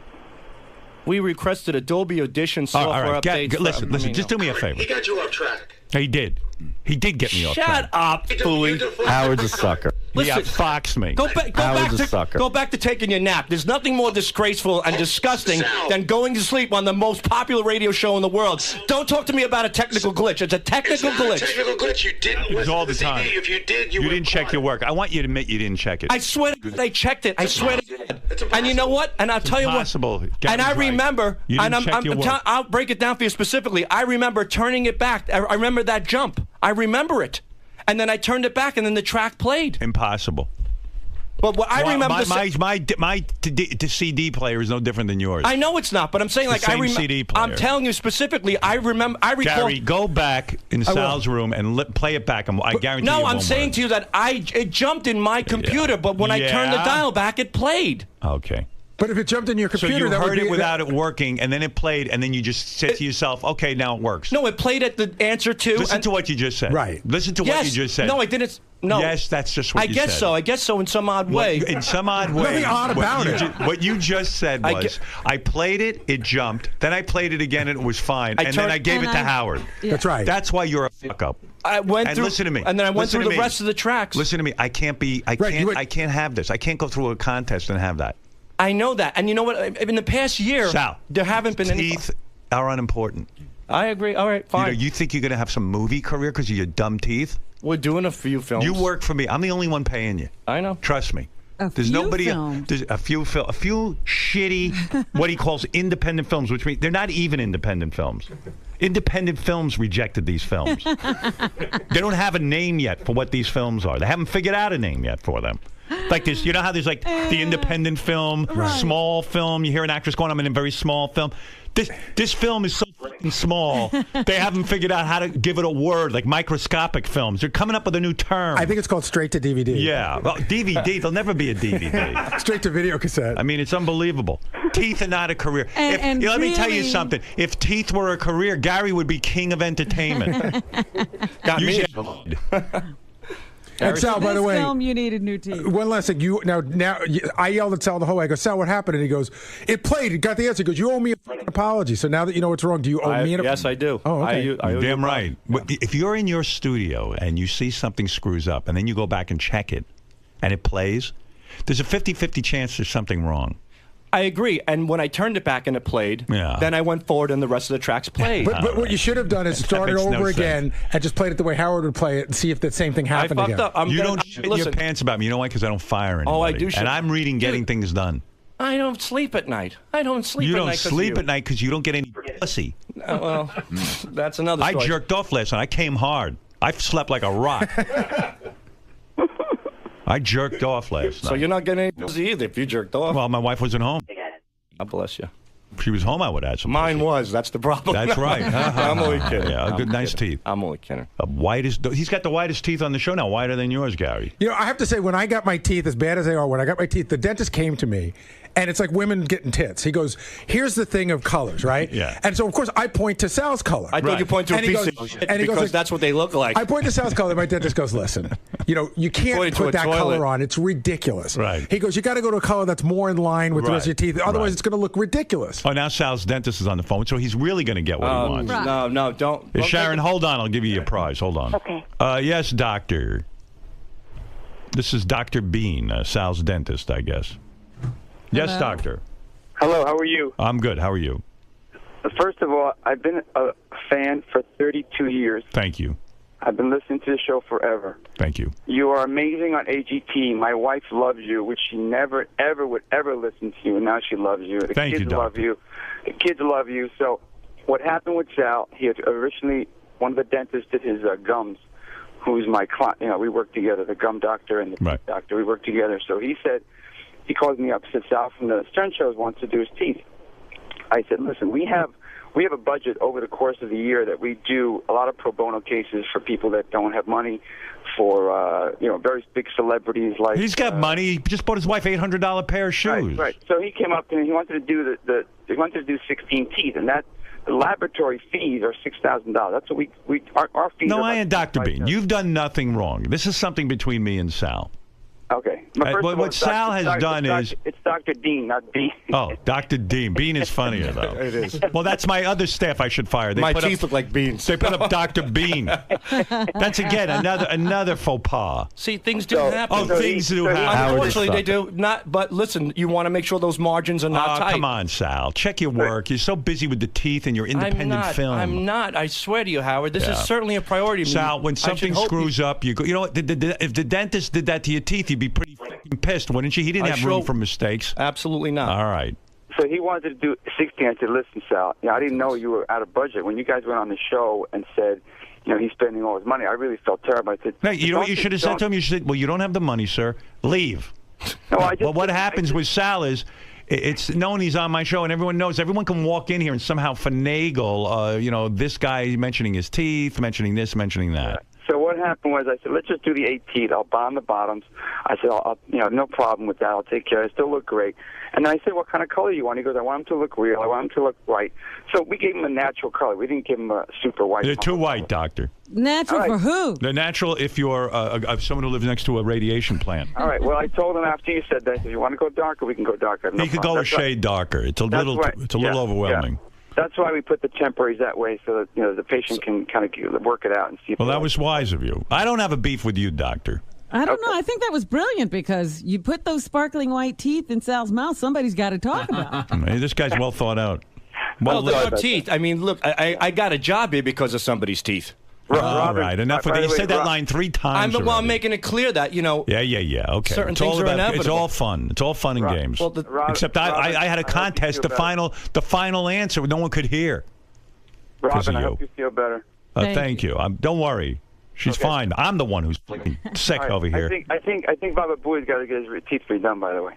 C: We requested Adobe Audition
A: All
C: software
A: right,
C: updates.
A: listen, just do me a favor.
E: He got you off track.
A: He did. He did get me off track.
C: Shut up, Fooey.
H: Howard's a sucker.
A: He outfoxed me.
C: Go back to taking your nap. There's nothing more disgraceful and disgusting than going to sleep on the most popular radio show in the world. Don't talk to me about a technical glitch. It's a technical glitch.
E: A technical glitch. You didn't listen
A: all
E: to
A: the
E: the
A: time.
E: CD. If you did, you
A: didn't check your work. I want you to admit you didn't check it.
C: I swear to God, they checked it. I swear to God. And you know what? And I'll tell you what. And I remember, I'll break it down for you specifically. I remember turning it back. I remember that jump. I remember it. And then I turned it back, and then the track played.
A: Impossible.
C: But what I remember,
A: my CD player is no different than yours.
C: I know it's not, but I'm saying
A: It's the same CD player.
C: I'm telling you specifically. I recall.
A: Gary, go back in Sal's room and play it back. I guarantee.
C: No,
A: you
C: I'm saying to you that it jumped in my computer, but when I turned the dial back, it played.
A: Okay.
O: But if it jumped in your computer,
A: so you
O: that
A: heard
O: would be,
A: it without it working, and then it played, and then you just said to yourself, "Okay, now it works."
C: No, it played at the answer to.
A: Listen to what you just said.
O: Right.
A: Listen to what you just said.
C: No, I didn't. No.
A: Yes, that's just what
C: I
A: you said.
C: I guess so in some odd way.
A: In some odd way.
O: Nothing odd about it.
A: What you just said was, I played it, it jumped, then I played it again, and it was fine, and then I gave it to Howard.
O: That's right.
A: That's why you're a fuck up.
C: I went
A: and
C: through.
A: Listen to me.
C: And then I went through the rest of the tracks.
A: Listen to me. I can't have this. I can't go through a contest and have that.
C: I know that. And you know what? In the past year,
A: Sal,
C: there haven't been any.
A: Teeth are unimportant.
C: I agree. All right, fine.
A: You think you're going to have some movie career because of your dumb teeth?
C: We're doing a few films.
A: You work for me. I'm the only one paying you.
C: I know.
A: Trust me.
S: There's
A: nobody. There's a few shitty, what he calls independent films, which means they're not even independent films. Independent films rejected these films. They don't have a name yet for what these films are. They haven't figured out a name yet for them. Like this, you know how there's like the independent film, small film. You hear an actress going, "I'm in a very small film." This film is so fucking small. They haven't figured out how to give it a word, like microscopic films. They're coming up with a new term.
O: I think it's called straight to DVD.
A: Yeah, well, DVD. There'll never be a DVD.
O: Straight to video cassette.
A: I mean, it's unbelievable. Teeth are not a career. Let me tell you something. If teeth were a career, Gary would be king of entertainment.
C: Got me.
O: And Sal, by the way,
S: film you needed new teeth.
O: One last thing. I yelled at Sal the whole way. I go, "Sal, what happened?" And he goes, "It played. It got the answer." He goes, "You owe me a fucking apology." So now that you know what's wrong, do you owe me an apology?
C: Yes, I do.
O: Oh, okay.
C: I owe
A: Damn right. If you're in your studio and you see something screws up, and then you go back and check it, and it plays, there's a 50-50 chance there's something wrong.
C: I agree. And when I turned it back and it played, then I went forward and the rest of the tracks played.
O: But what you should have done is started over again and just played it the way Howard would play it and see if that same thing happened again.
A: You don't shit your pants about me. You know why? Because I don't fire anybody.
C: Oh, I do.
A: And I'm reading Getting Things Done.
C: I don't sleep at night. I don't sleep
A: You
C: at
A: don't
C: night.
A: sleep at night because you don't get any pussy.
C: Well, that's another story.
A: I jerked off last night. I came hard. I slept like a rock. I jerked off last night.
C: So you're not getting any pussy either if you jerked off.
A: Well, my wife wasn't home.
C: God bless you.
A: If she was home, I would have some.
C: Mine was. That's the problem.
A: That's right.
C: I'm only kidding.
A: Yeah, good, nice teeth.
C: I'm only kidding.
A: He's got the whitest teeth on the show now, whiter than yours, Gary.
O: You know, I have to say, when I got my teeth, as bad as they are, when I got my teeth, the dentist came to me, and it's like women getting tits. He goes, "Here's the thing of colors, right?"
A: Yeah.
O: And so, of course, I point to Sal's color.
C: I thought you point to a piece of shit because that's what they look like.
O: I point to Sal's color. My dentist goes, "Listen, you can't put that color on. It's ridiculous."
A: Right.
O: He goes, "You got to go to a color that's more in line with the rest of your teeth. Otherwise, it's going to look ridiculous."
A: Oh, now Sal's dentist is on the phone, so he's really going to get what he wants.
C: No, don't.
A: Sharon, hold on. I'll give you your prize. Hold on.
Q: Okay.
A: Yes, doctor. This is Dr. Bean, Sal's dentist, I guess. Yes, doctor.
F: Hello, how are you?
A: I'm good. How are you?
F: First of all, I've been a fan for 32 years.
A: Thank you.
F: I've been listening to the show forever.
A: Thank you.
F: You are amazing on AGT. My wife loves you, which she never, ever would ever listen to you, and now she loves you. The
A: Thank
F: kids
A: you,
F: love you. The kids love you. So what happened with Sal, he had originally, one of the dentists did his gums, who's my client. You know, we work together, the gum doctor and the teeth doctor. We work together. So he said, he called me up, said, "Sal from the Stern Shows wants to do his teeth." I said, "Listen, we have a budget over the course of the year that we do a lot of pro bono cases for people that don't have money, for very big celebrities like."
A: He's got money. He just bought his wife $800 pair of shoes.
F: Right. So he came up and he wanted to do he wanted to do 16 teeth, and that the laboratory fees are $6,000. That's what our fees.
A: No,
F: are
A: Dr. Bean, you've done nothing wrong. This is something between me and Sal.
F: Okay.
A: What Sal has done is...
F: It's Dr. Dean, not Bean.
A: Oh, Dr. Dean. Bean is funnier, though.
C: It is.
A: Well, that's my other staff I should fire.
C: My teeth look like beans.
A: They put up Dr. Bean. That's, again, another faux pas.
C: See, things do happen.
A: Oh, things do happen.
C: Unfortunately, they do not. But listen, you want to make sure those margins are not tight.
A: Come on, Sal. Check your work. You're so busy with the teeth and your independent film.
C: I'm not. I swear to you, Howard. This is certainly a priority.
A: Sal, when something screws up, you go. You know what? If the dentist did that to your teeth, you'd be pretty pissed, wouldn't you? He didn't have room for mistakes.
C: Absolutely not.
A: All right.
F: So he wanted to do 16. I said, listen, Sal, I didn't know you were out of budget. When you guys went on the show and said, he's spending all his money, I really felt terrible. I said,
A: no, you know what you should have said to him? You should say, well, you don't have the money, sir. Leave.
F: No,
A: well, what happens with Sal is, it's known he's on my show, and everyone knows. Everyone can walk in here and somehow finagle, this guy mentioning his teeth, mentioning this, mentioning that.
F: So what happened was I said, let's just do the 8 teeth. I'll bond the bottoms. I said, no problem with that. I'll take care. I still look great. And then I said, what kind of color do you want? He goes, I want them to look real. I want them to look white. So we gave him a natural color. We didn't give him a super white.
A: They're too white, doctor.
S: Natural for who?
A: They're natural if you're someone who lives next to a radiation plant.
F: All right. Well, I told him after you said that, if you want to go darker, we can go darker.
A: You could go a shade darker. It's a little overwhelming.
F: Yeah. That's why we put the temporaries that way, so that the patient can kind of work it out and see.
A: Well, that was wise of you. I don't have a beef with you, doctor.
S: I don't know. I think that was brilliant because you put those sparkling white teeth in Sal's mouth. Somebody's got to talk about it.
A: Hey, this guy's well thought out.
C: Well, there are teeth. I mean, look, I got a job here because of somebody's teeth.
A: All right, enough with that. You said that line 3 times.
C: I'm making it clear that
A: Yeah. Okay.
C: Certain things are inevitable.
A: It's all fun. It's all fun and games.
C: Well,
A: except I had a contest. The final answer no one could hear.
F: Robin, I hope you feel better.
A: Thank you. Don't worry. She's fine. I'm the one who's sick over here.
F: I think Baba Booey's got to get his teeth redone, by the way.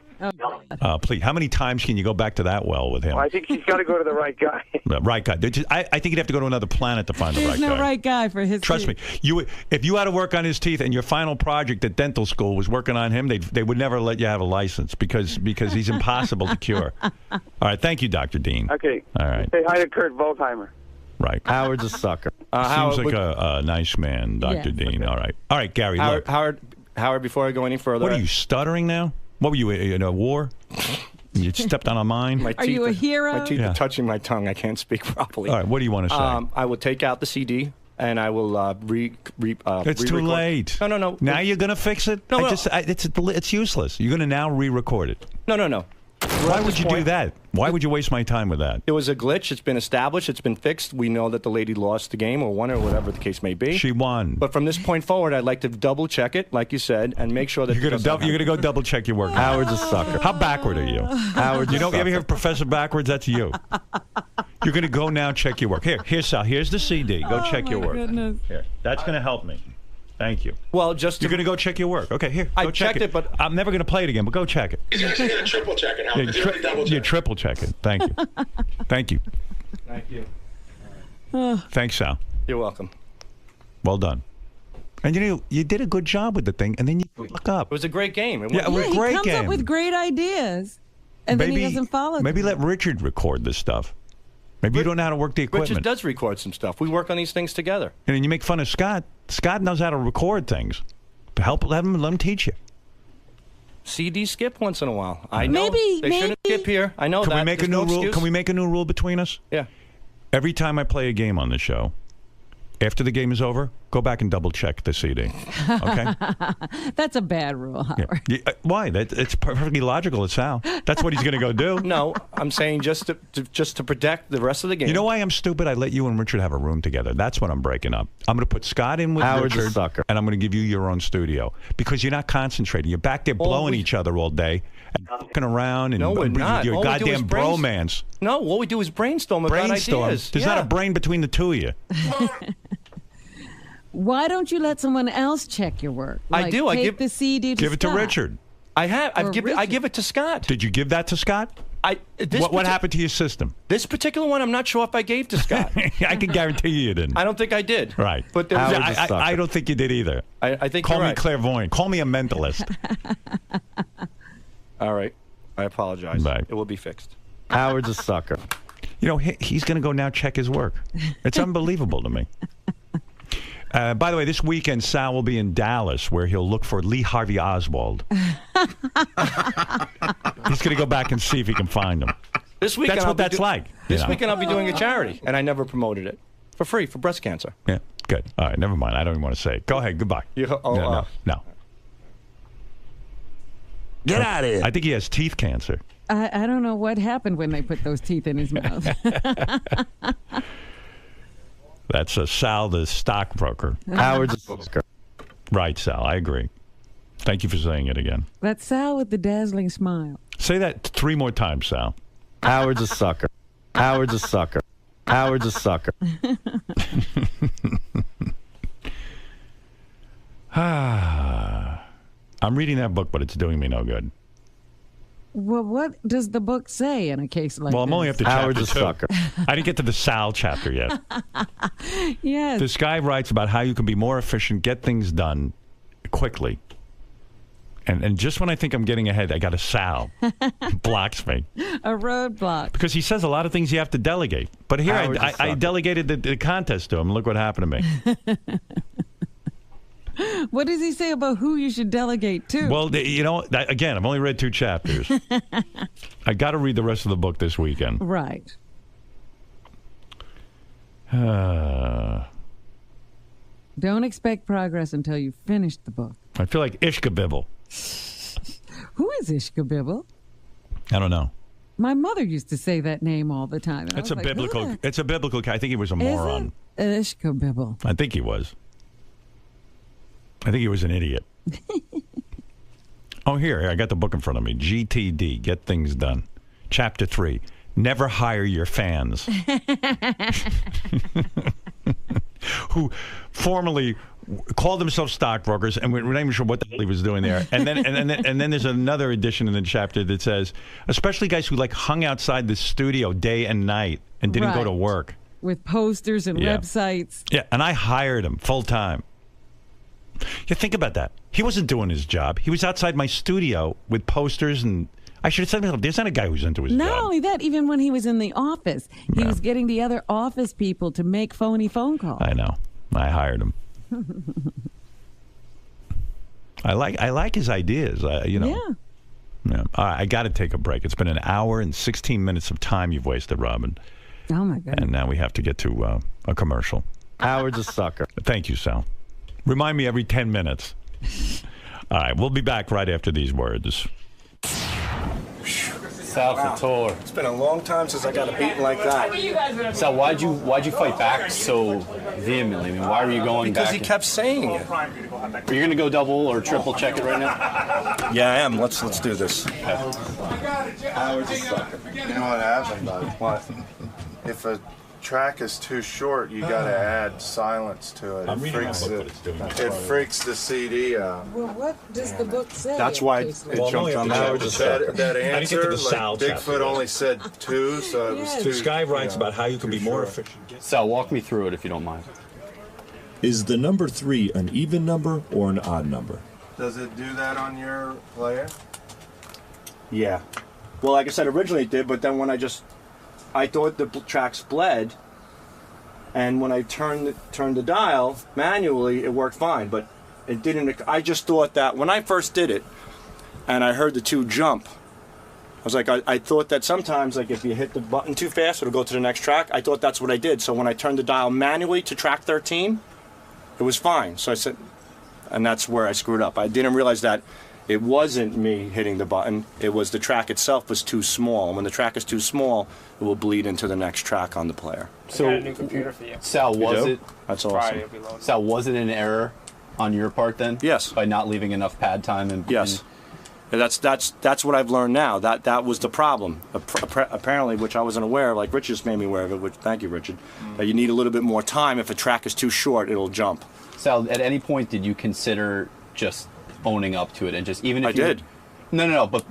A: Please, how many times can you go back to that well with him?
F: Well, I think he's got to go to the right guy.
A: The right guy. I think you'd have to go to another planet to find the right guy.
S: There's no right guy for his
A: Trust me. If you had to work on his teeth and your final project at dental school was working on him, they would never let you have a license because he's impossible to cure. All right. Thank you, Dr. Dean.
F: Okay.
A: All right.
F: Say hi to Kurt Voltheimer.
A: Right.
C: Howard's a sucker.
A: Seems like a nice man, Dr. Dean. Okay. All right, Gary.
C: Howard, before I go any further.
A: What are you, stuttering now? What were you, in a war? You stepped on a mine?
S: Are you a hero?
C: My teeth are touching my tongue. I can't speak properly.
A: All right, what do you want to say?
C: I will take out the CD, and I will
A: It's too late.
C: No.
A: Now you're going to fix it?
C: No.
A: It's useless. You're going to now re-record it.
C: No.
A: Why would you do that? Why would you waste my time with that?
C: It was a glitch. It's been established. It's been fixed. We know that the lady lost the game or won or whatever the case may be.
A: She won.
C: But from this point forward, I'd like to double check it, like you said, and make sure that
A: you're going to go double check your work.
C: Howard's a sucker.
A: How backward are you?
C: Howard's
A: you ever hear Professor Backwards? That's you. You're going to go now check your work. Here, Sal. Here's the CD. Go check your work.
S: Goodness.
A: Here. That's going to help me. Thank you.
C: Well,
A: you're going to go check your work. Okay, here.
C: I checked it, but
A: I'm never going to play it again. But go check it.
E: He's actually going to triple check it.
A: You triple check it. Thank you. Thank you.
C: Thank you.
A: Thanks, Sal.
C: You're welcome.
A: Well done. And you did a good job with the thing, and then you fuck up.
C: It was a great game.
A: It was a great game.
S: He comes up with great ideas, and then he doesn't follow.
A: Maybe let Richard record this stuff. Maybe you don't know how to work the equipment.
C: Richard does record some stuff. We work on these things together.
A: And then you make fun of Scott. Scott knows how to record things. Let him teach you.
C: CD skip once in a while. I know
S: maybe
C: shouldn't skip here. I know
A: Can
C: that.
A: we make a new rule? Can we make a new rule between us?
C: Yeah.
A: Every time I play a game on the show, after the game is over, go back and double check the CD. Okay?
S: That's a bad rule, Howard.
A: Yeah. Why? It's perfectly logical. It's Sal. That's what he's going to go do.
C: No, I'm saying just to protect the rest of the game.
A: You know why I'm stupid? I let you and Richard have a room together. That's what I'm breaking up. I'm going to put Scott in with Richard, and I'm going to give you your own studio because you're not concentrating. You're back there blowing each other all day and fucking around and
C: we're not.
A: your goddamn bromance.
C: No, all we do is brainstorm about ideas.
A: There's not a brain between the two of you.
S: Why don't you let someone else check your work?
C: I do.
S: Take
C: I give
S: the CD to
A: Give it to Richard.
C: I have. I give it to Scott.
A: Did you give that to Scott? What happened to your system?
C: This particular one, I'm not sure if I gave to Scott.
A: I can guarantee you didn't.
C: I don't think I did.
A: Right.
C: But
A: I don't think you did either.
C: I think
A: Call
C: you're
A: me
C: right.
A: clairvoyant. Call me a mentalist.
C: All right. I apologize.
A: Right.
C: It will be fixed.
N: Howard's a sucker.
A: You know, he's going to go now check his work. It's unbelievable to me. By the way, this weekend, Sal will be in Dallas, where he'll look for Lee Harvey Oswald. He's going to go back and see if he can find him.
C: This weekend,
A: That's what that's like.
C: This weekend, I'll be doing a charity, and I never promoted it for free for breast cancer.
A: Yeah, good. All right, never mind. I don't even want to say it. Go ahead. Goodbye. No. Get out of here. I think he has teeth cancer.
S: I don't know what happened when they put those teeth in his mouth.
A: That's Sal, the stockbroker.
N: Howard's a sucker.
A: Right, Sal. I agree. Thank you for saying it again.
S: That's Sal with the dazzling smile.
A: Say that 3 more times, Sal.
N: Howard's a sucker. Howard's a sucker. Howard's a sucker.
A: I'm reading that book, but it's doing me no good.
S: Well, what does the book say in a case like this?
A: Well, I'm only up to chapter
N: Howard's a
A: 2.
N: sucker.
A: I didn't get to the Sal chapter yet.
S: Yes.
A: This guy writes about how you can be more efficient, get things done quickly. And just when I think I'm getting ahead, I got a Sal. Blocks me.
S: A roadblock.
A: Because he says a lot of things you have to delegate. But here, I delegated the contest to him. Look what happened to me.
S: What does he say about who you should delegate to?
A: Well, again, I've only read 2 chapters. I got to read the rest of the book this weekend.
S: Right. Don't expect progress until you finish the book.
A: I feel like Ishkabibble.
S: Who is Ishkabibble?
A: I don't know.
S: My mother used to say that name all the time.
A: It's a biblical. It's a biblical. I think he was a moron.
S: Ishkabibble.
A: I think he was. I think he was an idiot. Oh, here, I got the book in front of me. GTD, Get Things Done. Chapter 3, Never Hire Your Fans. Who formerly called themselves stockbrokers, and we're not even sure what the hell he was doing there. And then there's another edition in the chapter that says, especially guys who hung outside the studio day and night and didn't go to work.
S: With posters and websites.
A: Yeah, and I hired him full time. Yeah, think about that. He wasn't doing his job. He was outside my studio with posters, and I should have said to myself, there's not a guy who's into his job.
S: Not only that, even when he was in the office, he was getting the other office people to make phony phone calls.
A: I know. I hired him. I like his ideas. Yeah. All right, I got to take a break. It's been an hour and 16 minutes of time you've wasted, Robin.
S: Oh, my goodness.
A: And now we have to get to a commercial.
N: Howard's a sucker.
A: Thank you, Sal. Remind me every 10 minutes. All right, we'll be back right after these words.
K: Sal Couture.
L: It's been a long time since I got a beating like that.
K: Sal, why'd you fight back so vehemently? I mean, why were you going
L: because
K: back?
L: Because he kept saying it.
K: Are you going to go double or triple check it right now?
L: Yeah, I am. Let's do this.
J: Howard's a sucker. You know what happened, bud? What? If a track is too short, you got to add silence to it. It freaks the CD out.
S: Well, what does the book say?
J: That's why it jumped on Howard's a sucker. That answer, Bigfoot only said 2, so it was 2.
A: This guy writes about how you can be more efficient.
K: Sal, walk me through it if you don't mind.
H: Is the number 3 an even number or an odd number?
J: Does it do that on your player?
C: Yeah. Well, like I said, originally it did, but then when I thought the tracks bled, and when I turned the dial manually, it worked fine, but it didn't. I just thought that when I first did it, and I heard the 2 jump, I was like, I thought that sometimes, like if you hit the button too fast, it'll go to the next track. I thought that's what I did. So when I turned the dial manually to track 13, it was fine. So I said, and that's where I screwed up. I didn't realize that it wasn't me hitting the button. It was the track itself was too small. And when the track is too small, it will bleed into the next track on the player.
K: So,
J: I got a new computer for you.
K: Sal, was it?
C: That's awesome.
K: Sal, was it an error on your part then?
C: Yes.
K: By not leaving enough pad time and
C: yes. And that's what I've learned now. That was the problem. Apparently, which I wasn't aware of. Like Richard just made me aware of it. Which thank you, Richard. That you need a little bit more time. If a track is too short, it'll jump.
K: Sal, at any point did you consider just owning up to it and just even if
C: I did.
K: No, but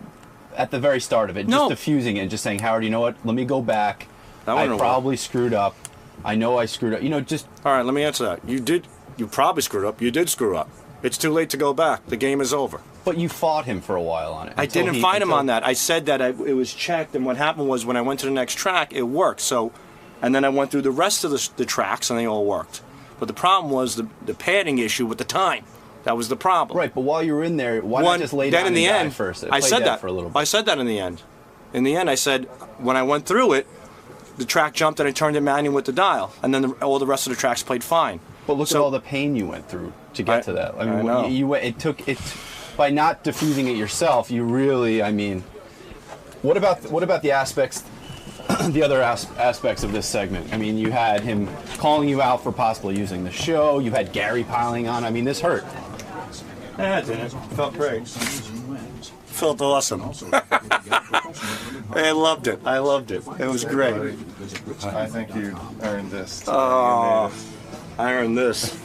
K: at the very start of it, just diffusing it and just saying, Howard, you know what? Let me go back. I probably screwed up. I know I screwed up. Just
C: all right. Let me answer that. You did. You probably screwed up. You did screw up. It's too late to go back. The game is over.
K: But you fought him for a while on it.
C: I didn't fight him on that. I said that it was checked, and what happened was when I went to the next track, it worked. So, and then I went through the rest of the tracks, and they all worked.
L: But the problem was the padding issue with the time. That was the problem.
K: Right, but while you were in there, why not just lay down
L: in the
K: and die
L: end,
K: first?
L: I said that
K: for a little bit.
L: I said that in the end. In the end, I said when I went through it, the track jumped and I turned it manual with the dial, and then all the rest of the tracks played fine.
K: But look at all the pain you went through to get to that. I mean,
L: know.
K: It took by not diffusing it yourself. You really, I mean, what about the aspects? The other aspects of this segment. I mean, you had him calling you out for possibly using the show. You had Gary piling on. I mean, this hurt.
L: Yeah, it didn't. Felt great. Felt awesome. I loved it. I loved it. It was great.
J: I think you earned this.
L: Oh, I earned this.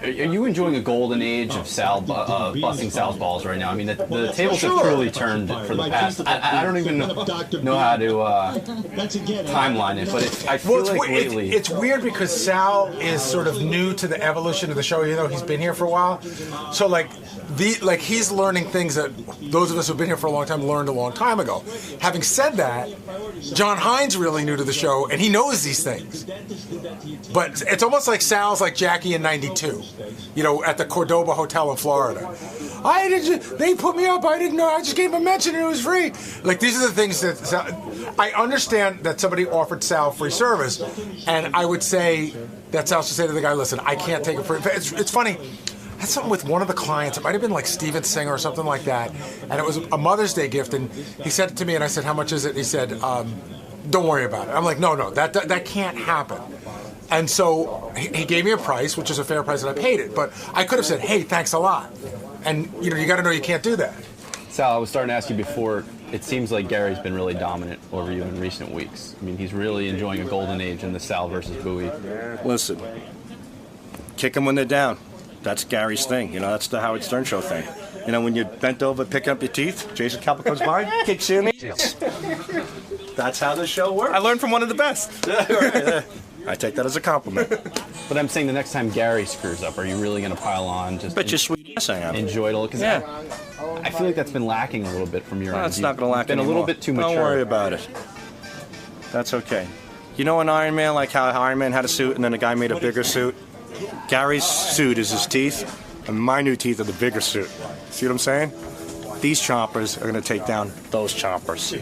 K: Are you enjoying a golden age of Sal busting Sal's balls right now? I mean, the tables have truly turned for the past. I don't even know how to timeline it, but I feel like lately
O: it's weird because Sal is sort of new to the evolution of the show. You know, he's been here for a while, so like he's learning things that those of us who've been here for a long time learned a long time ago. Having said that, John Hine's really new to the show, and he knows these things. But it's almost like Sal's like Jackie in '92. You know, at the Cordoba Hotel in Florida. They put me up. I didn't know. I just gave him a mention and it was free. Like, these are the things that I understand that somebody offered Sal free service, and I would say that Sal should say to the guy, listen, I can't take it free. It's funny. I had something with one of the clients. It might have been like Steven Singer or something like that. And it was a Mother's Day gift. And he said it to me, and I said, how much is it? And he said, don't worry about it. I'm like, no, that can't happen. And so he gave me a price, which is a fair price, and I paid it. But I could have said, hey, thanks a lot. And, you know, you got to know you can't do that.
K: Sal, I was starting to ask you before, it seems like Gary's been really dominant over you in recent weeks. I mean, he's really enjoying a golden age in the Sal versus Bowie.
L: Listen, kick them when they're down. That's Gary's thing. You know, that's the Howard Stern show thing. You know, when you bent over picking up your teeth, Jason Kaplan comes by, kicks you in the ass. That's how the show works.
C: I learned from one of the best.
L: I take that as a compliment.
K: But I'm saying the next time Gary screws up, are you really going to pile on? Just
L: bet you sweet yes I am.
K: Enjoy it a little? Because I feel like that's been lacking a little bit from your end.
L: It's not going to lack
K: been
L: anymore.
K: a little bit too mature.
L: Don't worry about it. That's okay. You know in Iron Man, like how Iron Man had a suit and then a guy made a bigger suit? Gary's suit is his teeth, and my new teeth are the bigger suit. See what I'm saying? These chompers are going to take down those chompers.